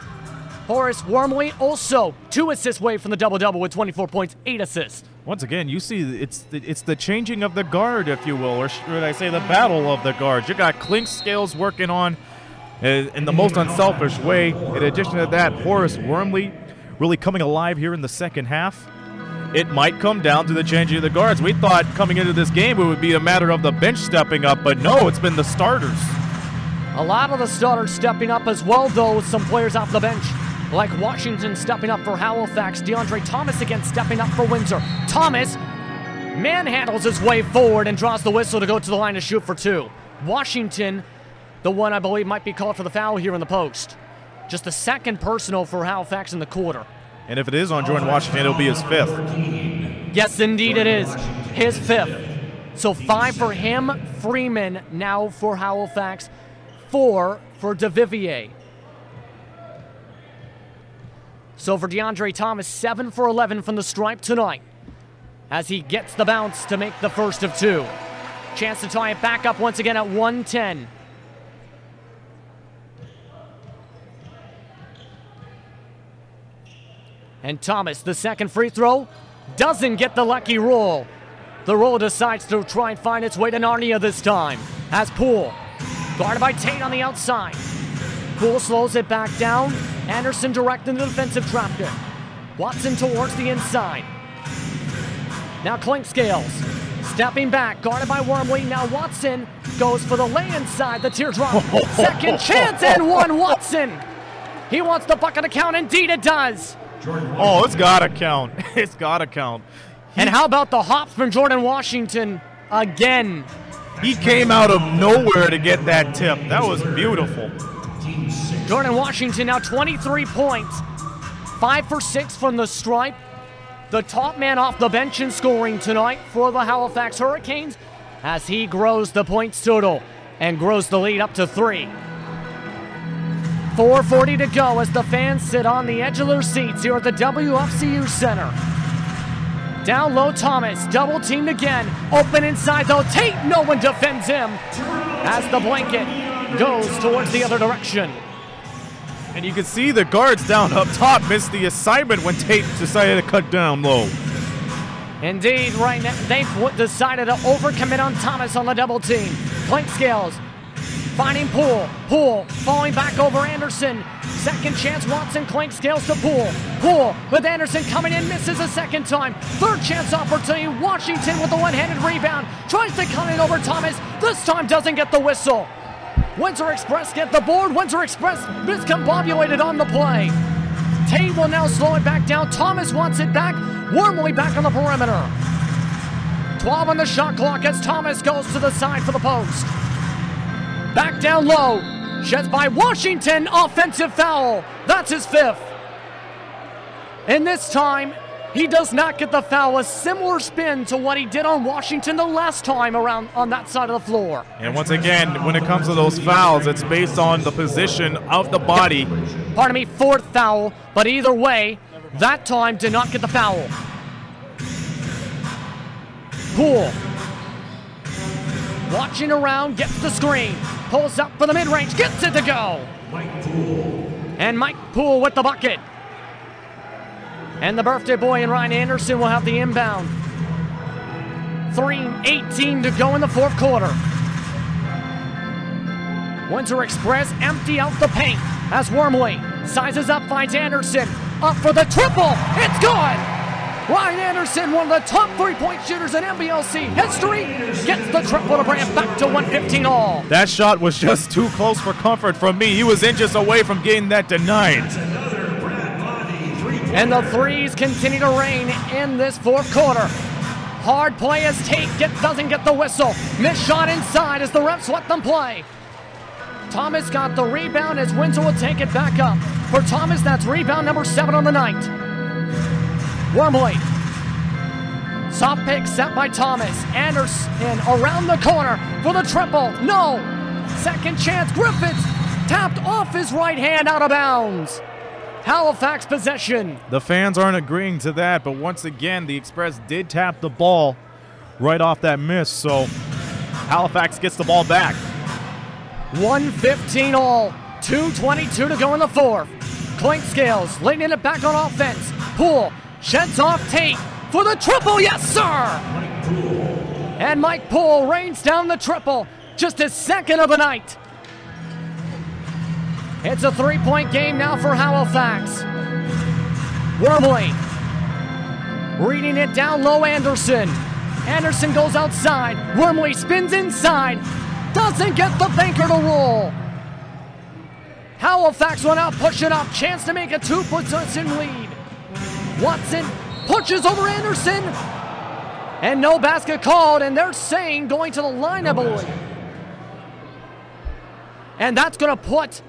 Horace Wormley also 2 assists away from the double-double with 24 points, 8 assists. Once again, you see it's the changing of the guard, if you will, or should I say the battle of the guards. You got Clinkscales working on in the most unselfish way. In addition to that, Horace Wormley really coming alive here in the second half. It might come down to the changing of the guards. We thought coming into this game it would be a matter of the bench stepping up, but no, it's been the starters. A lot of the starters stepping up as well, though, with some players off the bench. Like Washington stepping up for Halifax. DeAndre Thomas again stepping up for Windsor. Thomas manhandles his way forward and draws the whistle to go to the line to shoot for 2. Washington, the one I believe might be called for the foul here in the post. Just the second personal for Halifax in the quarter. And if it is on Jordan Washington, it'll be his 5th. Yes, indeed it is. His 5th. So 5 for him. Freeman now for Halifax. 4 for DeVivier. So for DeAndre Thomas, 7 for 11 from the stripe tonight as he gets the bounce to make the first of 2. Chance to tie it back up once again at 110. And Thomas, the second free throw, doesn't get the lucky roll. The roll decides to try and find its way to Narnia this time. As Poole, guarded by Tate on the outside. Poole slows it back down. Anderson directing the defensive traffic. Watson towards the inside. Now Clinkscales stepping back, guarded by Wormley. Now Watson goes for the lay inside, the teardrop. Second chance and 1 Watson. He wants the bucket to count. Indeed it does. Oh, it's got to count. It's got to count. And how about the hops from Jordan Washington again? He came out of nowhere to get that tip. That was beautiful. Jordan Washington now 23 points. 5 for 6 from the stripe. The top man off the bench in scoring tonight for the Halifax Hurricanes as he grows the points total and grows the lead up to 3. 4:40 to go as the fans sit on the edge of their seats here at the WFCU Center. Down low, Thomas, double teamed again. Open inside though, Tate, no one defends him as the blanket goes towards the other direction. And you can see the guards down up top missed the assignment when Tate decided to cut down low. Indeed, right now they decided to overcommit on Thomas on the double team. Clinkscales finding Poole. Poole falling back over Anderson. Second chance, Watson, Clinkscales to Poole. Poole with Anderson coming in, misses a second time. Third chance opportunity, Washington with the one-handed rebound. Tries to cut it over Thomas. This time doesn't get the whistle. Windsor Express get the board. Windsor Express miscombobulated on the play. Tate will now slow it back down. Thomas wants it back. Wormley back on the perimeter. 12 on the shot clock as Thomas goes to the side for the post. Back down low. Sheds by Washington. Offensive foul. That's his 5th. And this time, he does not get the foul. A similar spin to what he did on Washington the last time around on that side of the floor. And once again, when it comes to those fouls, it's based on the position of the body. Pardon me, 4th foul. But either way, that time did not get the foul. Poole. Watching around, gets the screen. Pulls up for the mid-range, gets it to go. And Mike Poole with the bucket. And the birthday boy and Ryan Anderson will have the inbound. 3:18 to go in the 4th quarter. Windsor Express empty out the paint as Wormley sizes up, finds Anderson. Up for the triple. It's good. Ryan Anderson, one of the top 3-point shooters in NBLC history, gets the triple to bring it back to 115 all. That shot was just too close for comfort from me. He was inches away from getting that denied. And the threes continue to rain in this 4th quarter. Hard play as Tate doesn't get the whistle. Missed shot inside as the refs let them play. Thomas got the rebound as Windsor will take it back up. For Thomas, that's rebound number 7 on the night. Wormley. Soft pick set by Thomas. Anderson around the corner for the triple. No. Second chance. Griffiths tapped off his right hand out of bounds. Halifax possession. The fans aren't agreeing to that, but once again, the Express did tap the ball right off that miss, so Halifax gets the ball back. 1:15 all, 2:22 to go in the fourth. Clink Scales laying it back on offense. Poole sheds off Tate for the triple, yes sir! And Mike Poole rains down the triple, just his second of the night. It's a 3-point game now for Halifax. Wormley reading it down low, Anderson. Anderson goes outside. Wormley spins inside. Doesn't get the banker to roll. Halifax went out, push it up. Chance to make a 2-possession lead. Watson pushes over Anderson. And no basket called, and they're saying going to the line, I believe. And that's going to put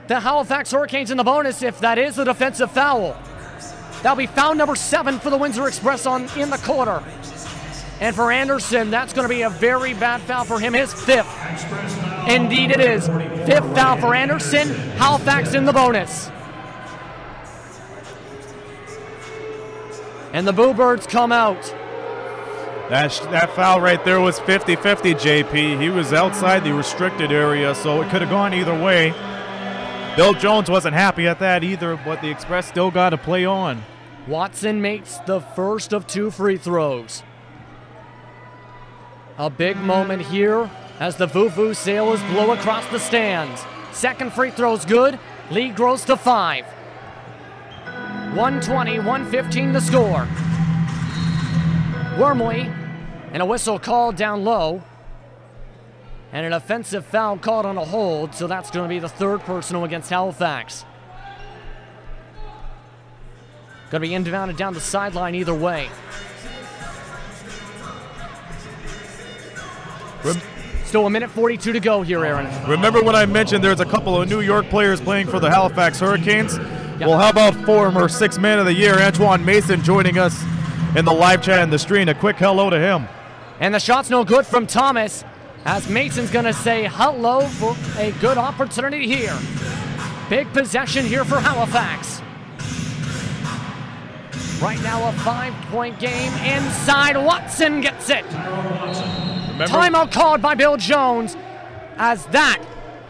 the Halifax Hurricanes in the bonus if that is a defensive foul. That'll be foul number 7 for the Windsor Express in the quarter. And for Anderson, that's going to be a very bad foul for him, his 5th. Indeed it is. 5th foul for Anderson, Halifax in the bonus. And the Boo Birds come out. That foul right there was 50-50, JP. He was outside the restricted area, so it could have gone either way. Bill Jones wasn't happy at that either, but the Express still got to play on. Watson makes the first of 2 free throws. A big moment here as the Vuvuzela sailors blow across the stands. Second free throw's good. Lead grows to 5. 1:20-1:15 to score. Wormley and a whistle called down low. And an offensive foul called on a hold, so that's going to be the 3rd personal against Halifax. Going to be inbounded down the sideline either way. Still 1:42 to go here, Aaron. Remember when I mentioned there's a couple of New York players playing for the Halifax Hurricanes? Yep. Well, how about former 6th Man of the Year, Antoine Mason, joining us in the live chat in the stream? A quick hello to him. And the shot's no good from Thomas, as Mason's going to say hello for a good opportunity here. Big possession here for Halifax. Right now a 5-point game inside. Watson gets it. Timeout called by Bill Jones, as that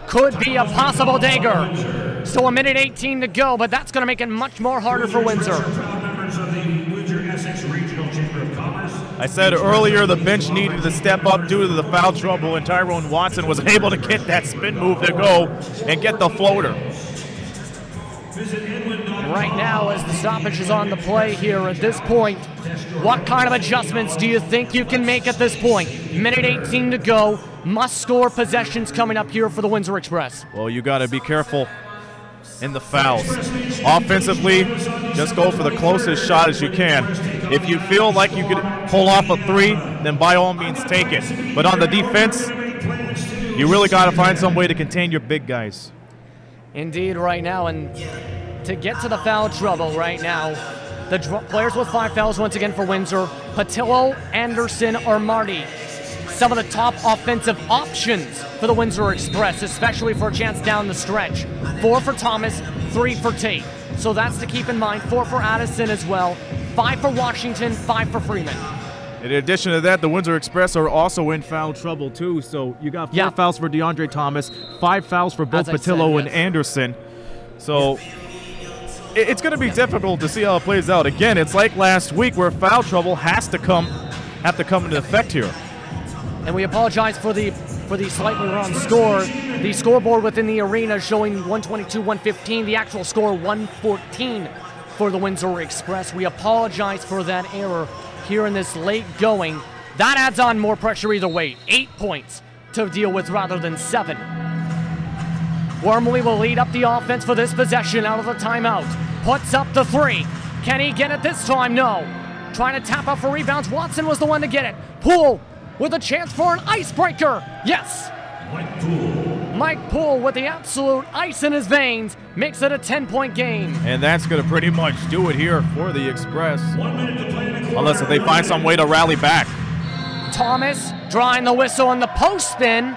could be a possible dagger. Still 1:18 to go, but that's going to make it much more harder for Windsor. I said earlier the bench needed to step up due to the foul trouble, and Tyrone Watson was able to get that spin move to go and get the floater. Right now, as the stoppage is on the play here at this point, what kind of adjustments do you think you can make at this point? 1:18 to go, must-score possessions coming up here for the Windsor Express. Well, you got to be careful in the fouls. Offensively, just go for the closest shot as you can. If you feel like you could pull off a 3, then by all means take it. But on the defense, you really got to find some way to contain your big guys. Indeed, right now, and to get to the foul trouble right now, the players with 5 fouls once again for Windsor: Patillo, Anderson, Armani. Some of the top offensive options for the Windsor Express, especially for a chance down the stretch. 4 for Thomas, 3 for Tate. So that's to keep in mind. 4 for Addison as well, 5 for Washington, 5 for Freeman. In addition to that, the Windsor Express are also in foul trouble too. So you got 4 fouls for DeAndre Thomas, 5 fouls for both Patillo and Anderson. So it's going to be difficult to see how it plays out. Again, it's like last week where foul trouble have to come into effect here. And we apologize for the slightly wrong score. The scoreboard within the arena showing 122-115. The actual score 114 for the Windsor Express. We apologize for that error here in this late going. That adds on more pressure either way. 8 points to deal with rather than 7. Wormley will lead up the offense for this possession out of the timeout. Puts up the 3. Can he get it this time? No. Trying to tap up for rebounds. Watson was the one to get it. Poole with a chance for an icebreaker. Yes. Mike Poole with the absolute ice in his veins makes it a 10-point game. And that's going to pretty much do it here for the Express. Unless if they find some way to rally back. Thomas drawing the whistle on the post spin.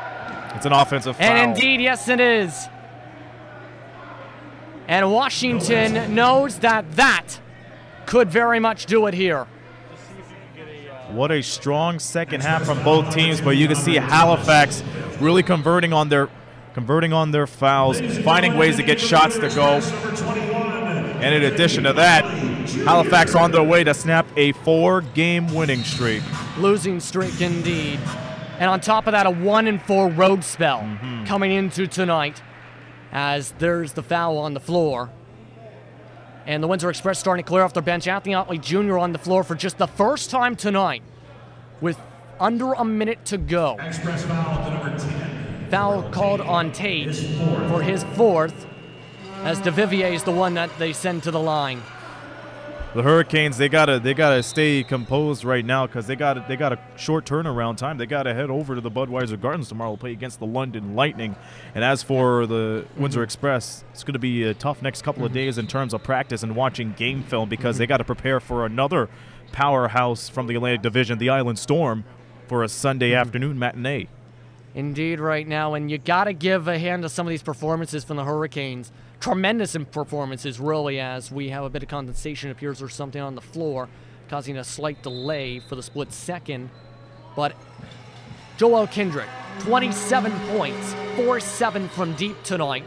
It's an offensive foul. And indeed, yes it is. And Washington knows that could very much do it here. What a strong second half from both teams, but you can see Halifax really converting on their fouls, finding ways to get shots to go. And in addition to that, Halifax on their way to snap a 4-game winning streak. Losing streak indeed. And on top of that, a 1-4 road spell coming into tonight, as there's the foul on the floor. And the Windsor Express starting to clear off their bench. Anthony Otley Jr. on the floor for just the first time tonight with under a minute to go. Express foul to number 10. Foul called on Tate for his 4th, as DeVivier is the one that they send to the line. The Hurricanes, they gotta stay composed right now, because they got a short turnaround time. They gotta head over to the Budweiser Gardens tomorrow to play against the London Lightning. And as for the Windsor Express, it's gonna be a tough next couple of days in terms of practice and watching game film, because they gotta prepare for another powerhouse from the Atlantic Division, the Island Storm, for a Sunday afternoon matinee. Indeed, right now, and you gotta give a hand to some of these performances from the Hurricanes. Tremendous in performances, really, as we have a bit of condensation. It appears there's something on the floor causing a slight delay for the split second. But Joelle Kendrick, 27 points, 4-7 from deep tonight.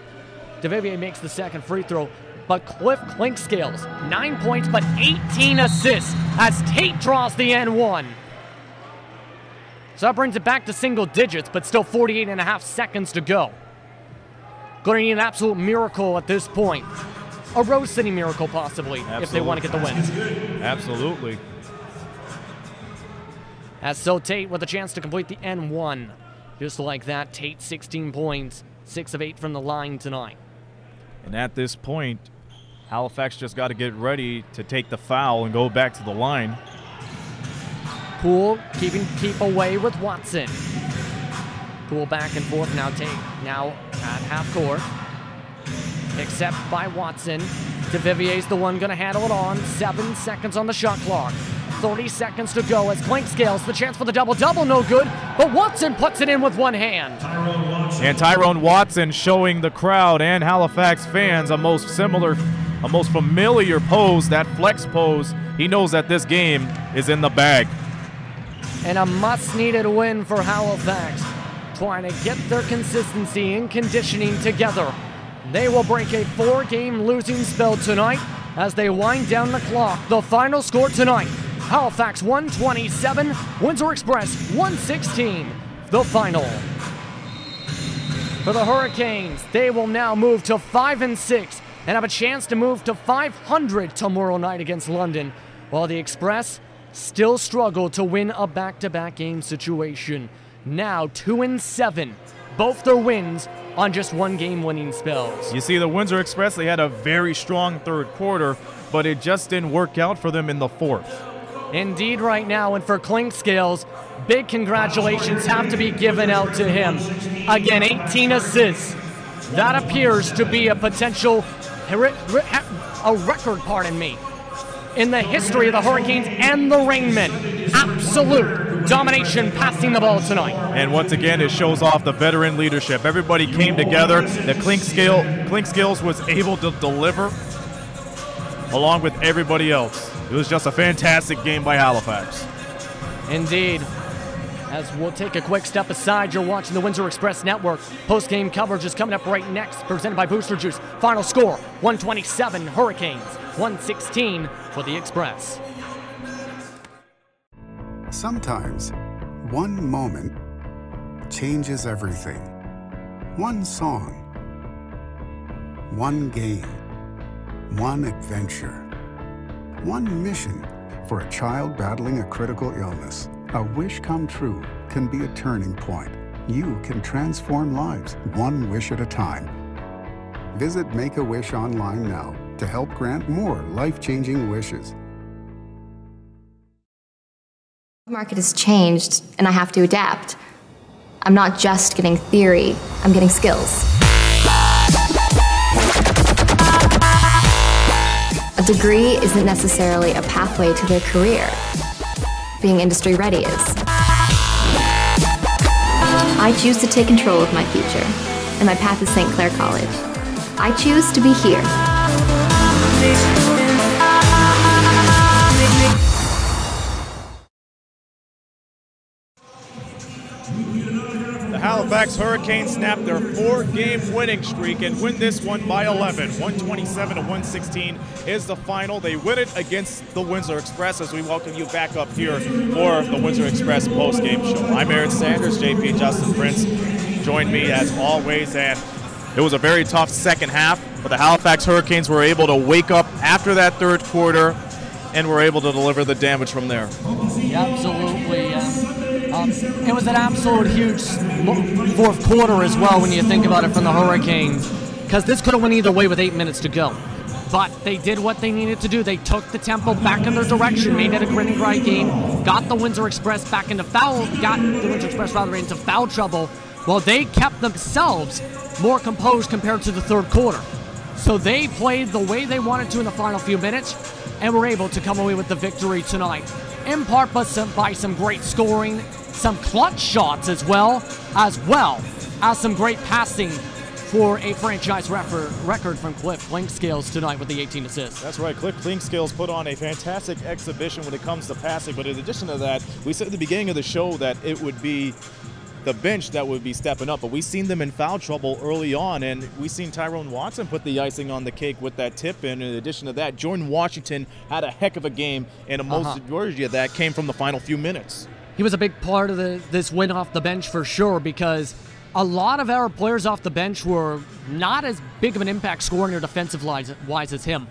DeVivier makes the second free throw, but Cliff Clinkscales, 9 points, but 18 assists as Tate draws the N1. So that brings it back to single digits, but still 48.5 seconds to go. Going to need an absolute miracle at this point. A Rose City miracle, possibly, if they want to get the win. Absolutely. As so Tate with a chance to complete the N1. Just like that, Tate 16 points, 6 of 8 from the line tonight. And at this point, Halifax just got to get ready to take the foul and go back to the line. Poole keep away with Watson. Poole back and forth now. Tate now at half court. Except by Watson. DeVivier's the one going to handle it on. 7 seconds on the shot clock. 30 seconds to go as Clinkscales, the chance for the double-double, no good. But Watson puts it in with one hand. And Tyrone Watson showing the crowd and Halifax fans a most familiar pose, that flex pose. He knows that this game is in the bag. And a much-needed win for Halifax, trying to get their consistency and conditioning together. They will break a 4-game losing spell tonight as they wind down the clock. The final score tonight, Halifax 127, Windsor Express 116. The final. For the Hurricanes, they will now move to 5-6 and have a chance to move to 500 tomorrow night against London, while the Express still struggle to win a back-to-back game situation. Now 2-7, both their wins on just 1-game winning spells. You see, the Windsor Express, they had a very strong third quarter, but it just didn't work out for them in the fourth. Indeed right now, and for Clinkscales, big congratulations have to be given out to him. Again, 18 assists. That appears to be a potential, a record, pardon me, in the history of the Hurricanes and the Rainmen. Absolute domination passing the ball tonight. And once again, it shows off the veteran leadership. Everybody came together. The Clinkscales was able to deliver along with everybody else. It was just a fantastic game by Halifax. Indeed. As we'll take a quick step aside, you're watching the Windsor Express Network. Post-game coverage is coming up right next, presented by Booster Juice. Final score, 127 Hurricanes, 116 for the Express. Sometimes, one moment changes everything. One song, one game, one adventure, one mission for a child battling a critical illness. A wish come true can be a turning point. You can transform lives, one wish at a time. Visit Make-A-Wish online now to help grant more life-changing wishes. The market has changed, and I have to adapt. I'm not just getting theory, I'm getting skills. A degree isn't necessarily a pathway to their career. Being industry ready is. I choose to take control of my future, and my path is St. Clair College. I choose to be here. The Halifax Hurricanes snap their 4-game winning streak and win this one by 11. 127-116 is the final. They win it against the Windsor Express as we welcome you back up here for the Windsor Express post-game show. I'm Aaron Sanders, JP Justin Prince. Join me as always, and it was a very tough second half, but the Halifax Hurricanes were able to wake up after that third quarter and were able to deliver the damage from there. Yeah, absolutely. It was an absolute huge fourth quarter as well when you think about it from the Hurricanes, because this could have went either way with 8 minutes to go. But they did what they needed to do. They took the tempo back in their direction, made it a grit and grind game, got the Windsor Express back into foul, into foul trouble. Well, they kept themselves more composed compared to the third quarter. So they played the way they wanted to in the final few minutes and were able to come away with the victory tonight. In part by some great scoring, some clutch shots as well as some great passing for a franchise record from Cliff Clinkscales tonight with the 18 assists. That's right. Cliff Clinkscales put on a fantastic exhibition when it comes to passing, but in addition to that, we said at the beginning of the show that it would be the bench that would be stepping up, but we've seen them in foul trouble early on, and we've seen Tyrone Watson put the icing on the cake with that tip in. In addition to that, Jordan Washington had a heck of a game, and a majority of that came from the final few minutes. He was a big part of this win off the bench for sure, because a lot of our players off the bench were not as big of an impact scoring or defensive-wise as him.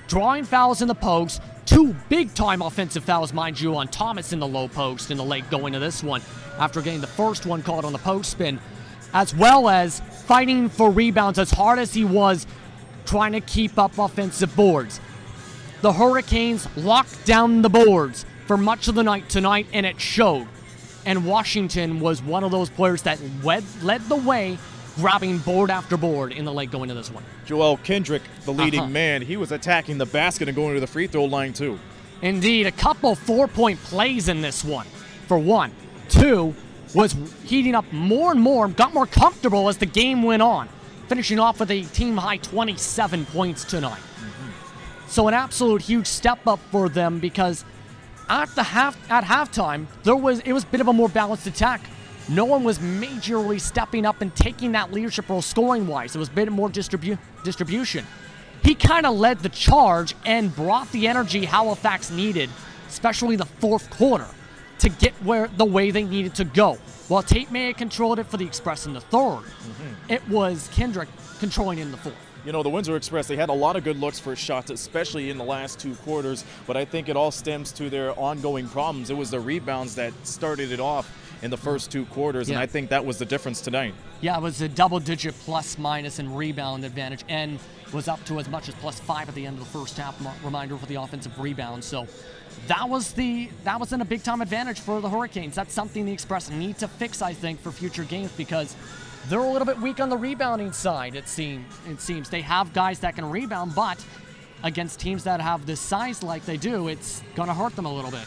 Drawing fouls in the post, 2 big-time offensive fouls, mind you, on Thomas in the low post in the late going to this one, after getting the first one caught on the post spin, as well as fighting for rebounds as hard as he was trying to keep up offensive boards. The Hurricanes locked down the boards for much of the night tonight, and it showed. And Washington was one of those players that led the way, grabbing board after board in the late going to this one. Joelle Kendrick, the leading man, he was attacking the basket and going to the free throw line too. Indeed, a couple 4-point plays in this one. For one. 2, was heating up more and more, got more comfortable as the game went on, finishing off with a team-high 27 points tonight. So an absolute huge step up for them, because at halftime, it was a bit of a more balanced attack. No one was majorly stepping up and taking that leadership role scoring-wise. It was a bit more distribution. He kind of led the charge and brought the energy Halifax needed, especially the fourth quarter, to get the way they needed to go. While Tate may have controlled it for the Express in the third, it was Kendrick controlling in the fourth. You know, the Windsor Express, they had a lot of good looks for shots, especially in the last 2 quarters, but I think it all stems to their ongoing problems. It was the rebounds that started it off in the first 2 quarters, and I think that was the difference tonight. Yeah, it was a double-digit plus-minus in rebound advantage, and was up to as much as +5 at the end of the first half, reminder for the offensive rebound. So that was in a big-time advantage for the Hurricanes. That's something the Express need to fix, I think, for future games, because they're a little bit weak on the rebounding side, it seems. They have guys that can rebound, but against teams that have this size like they do, it's going to hurt them a little bit.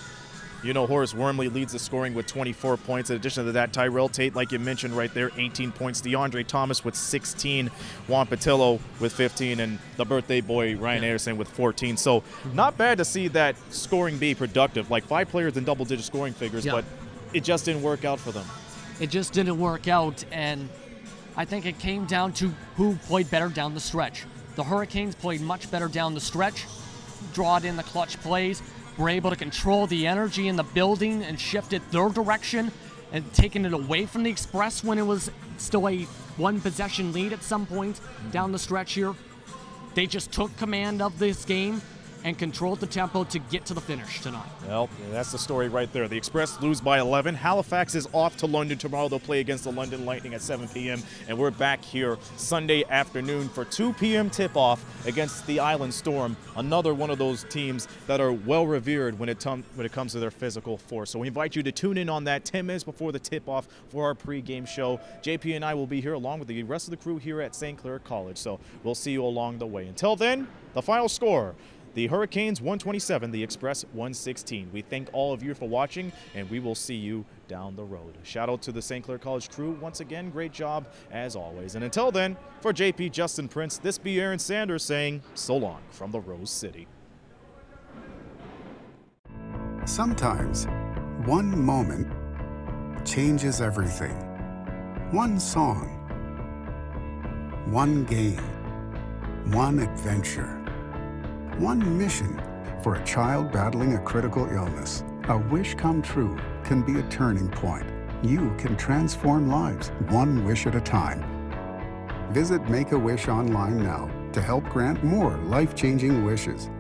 You know, Horace Wormley leads the scoring with 24 points. In addition to that, Terrell Tate, like you mentioned right there, 18 points. DeAndre Thomas with 16. Juan Patillo with 15. And the birthday boy, Ryan Anderson, with 14. So not bad to see that scoring be productive. Like 5 players in double-digit scoring figures, but it just didn't work out for them. It just didn't work out, and I think it came down to who played better down the stretch. The Hurricanes played much better down the stretch, drawed in the clutch plays, were able to control the energy in the building and shifted their direction and taking it away from the Express when it was still a 1-possession lead at some point down the stretch here. They just took command of this game and controlled the tempo to get to the finish tonight. Well, that's the story right there. The Express lose by 11. Halifax is off to London tomorrow. They'll play against the London Lightning at 7 p.m. And we're back here Sunday afternoon for 2 p.m. tip-off against the Island Storm, another one of those teams that are well-revered when it comes to their physical force. So we invite you to tune in on that 10 minutes before the tip-off for our pregame show. JP and I will be here along with the rest of the crew here at St. Clair College. So we'll see you along the way. Until then, the final score. The Hurricanes 127, the Express 116. We thank all of you for watching, and we will see you down the road. Shout out to the St. Clair College crew. Once again, great job as always. And until then, for JP Justin Prince, this be Aaron Sanders saying so long from the Rose City. Sometimes, one moment changes everything. One song, one game, one adventure, one mission for a child battling a critical illness. A wish come true can be a turning point. You can transform lives one wish at a time. Visit Make-A-Wish online now to help grant more life-changing wishes.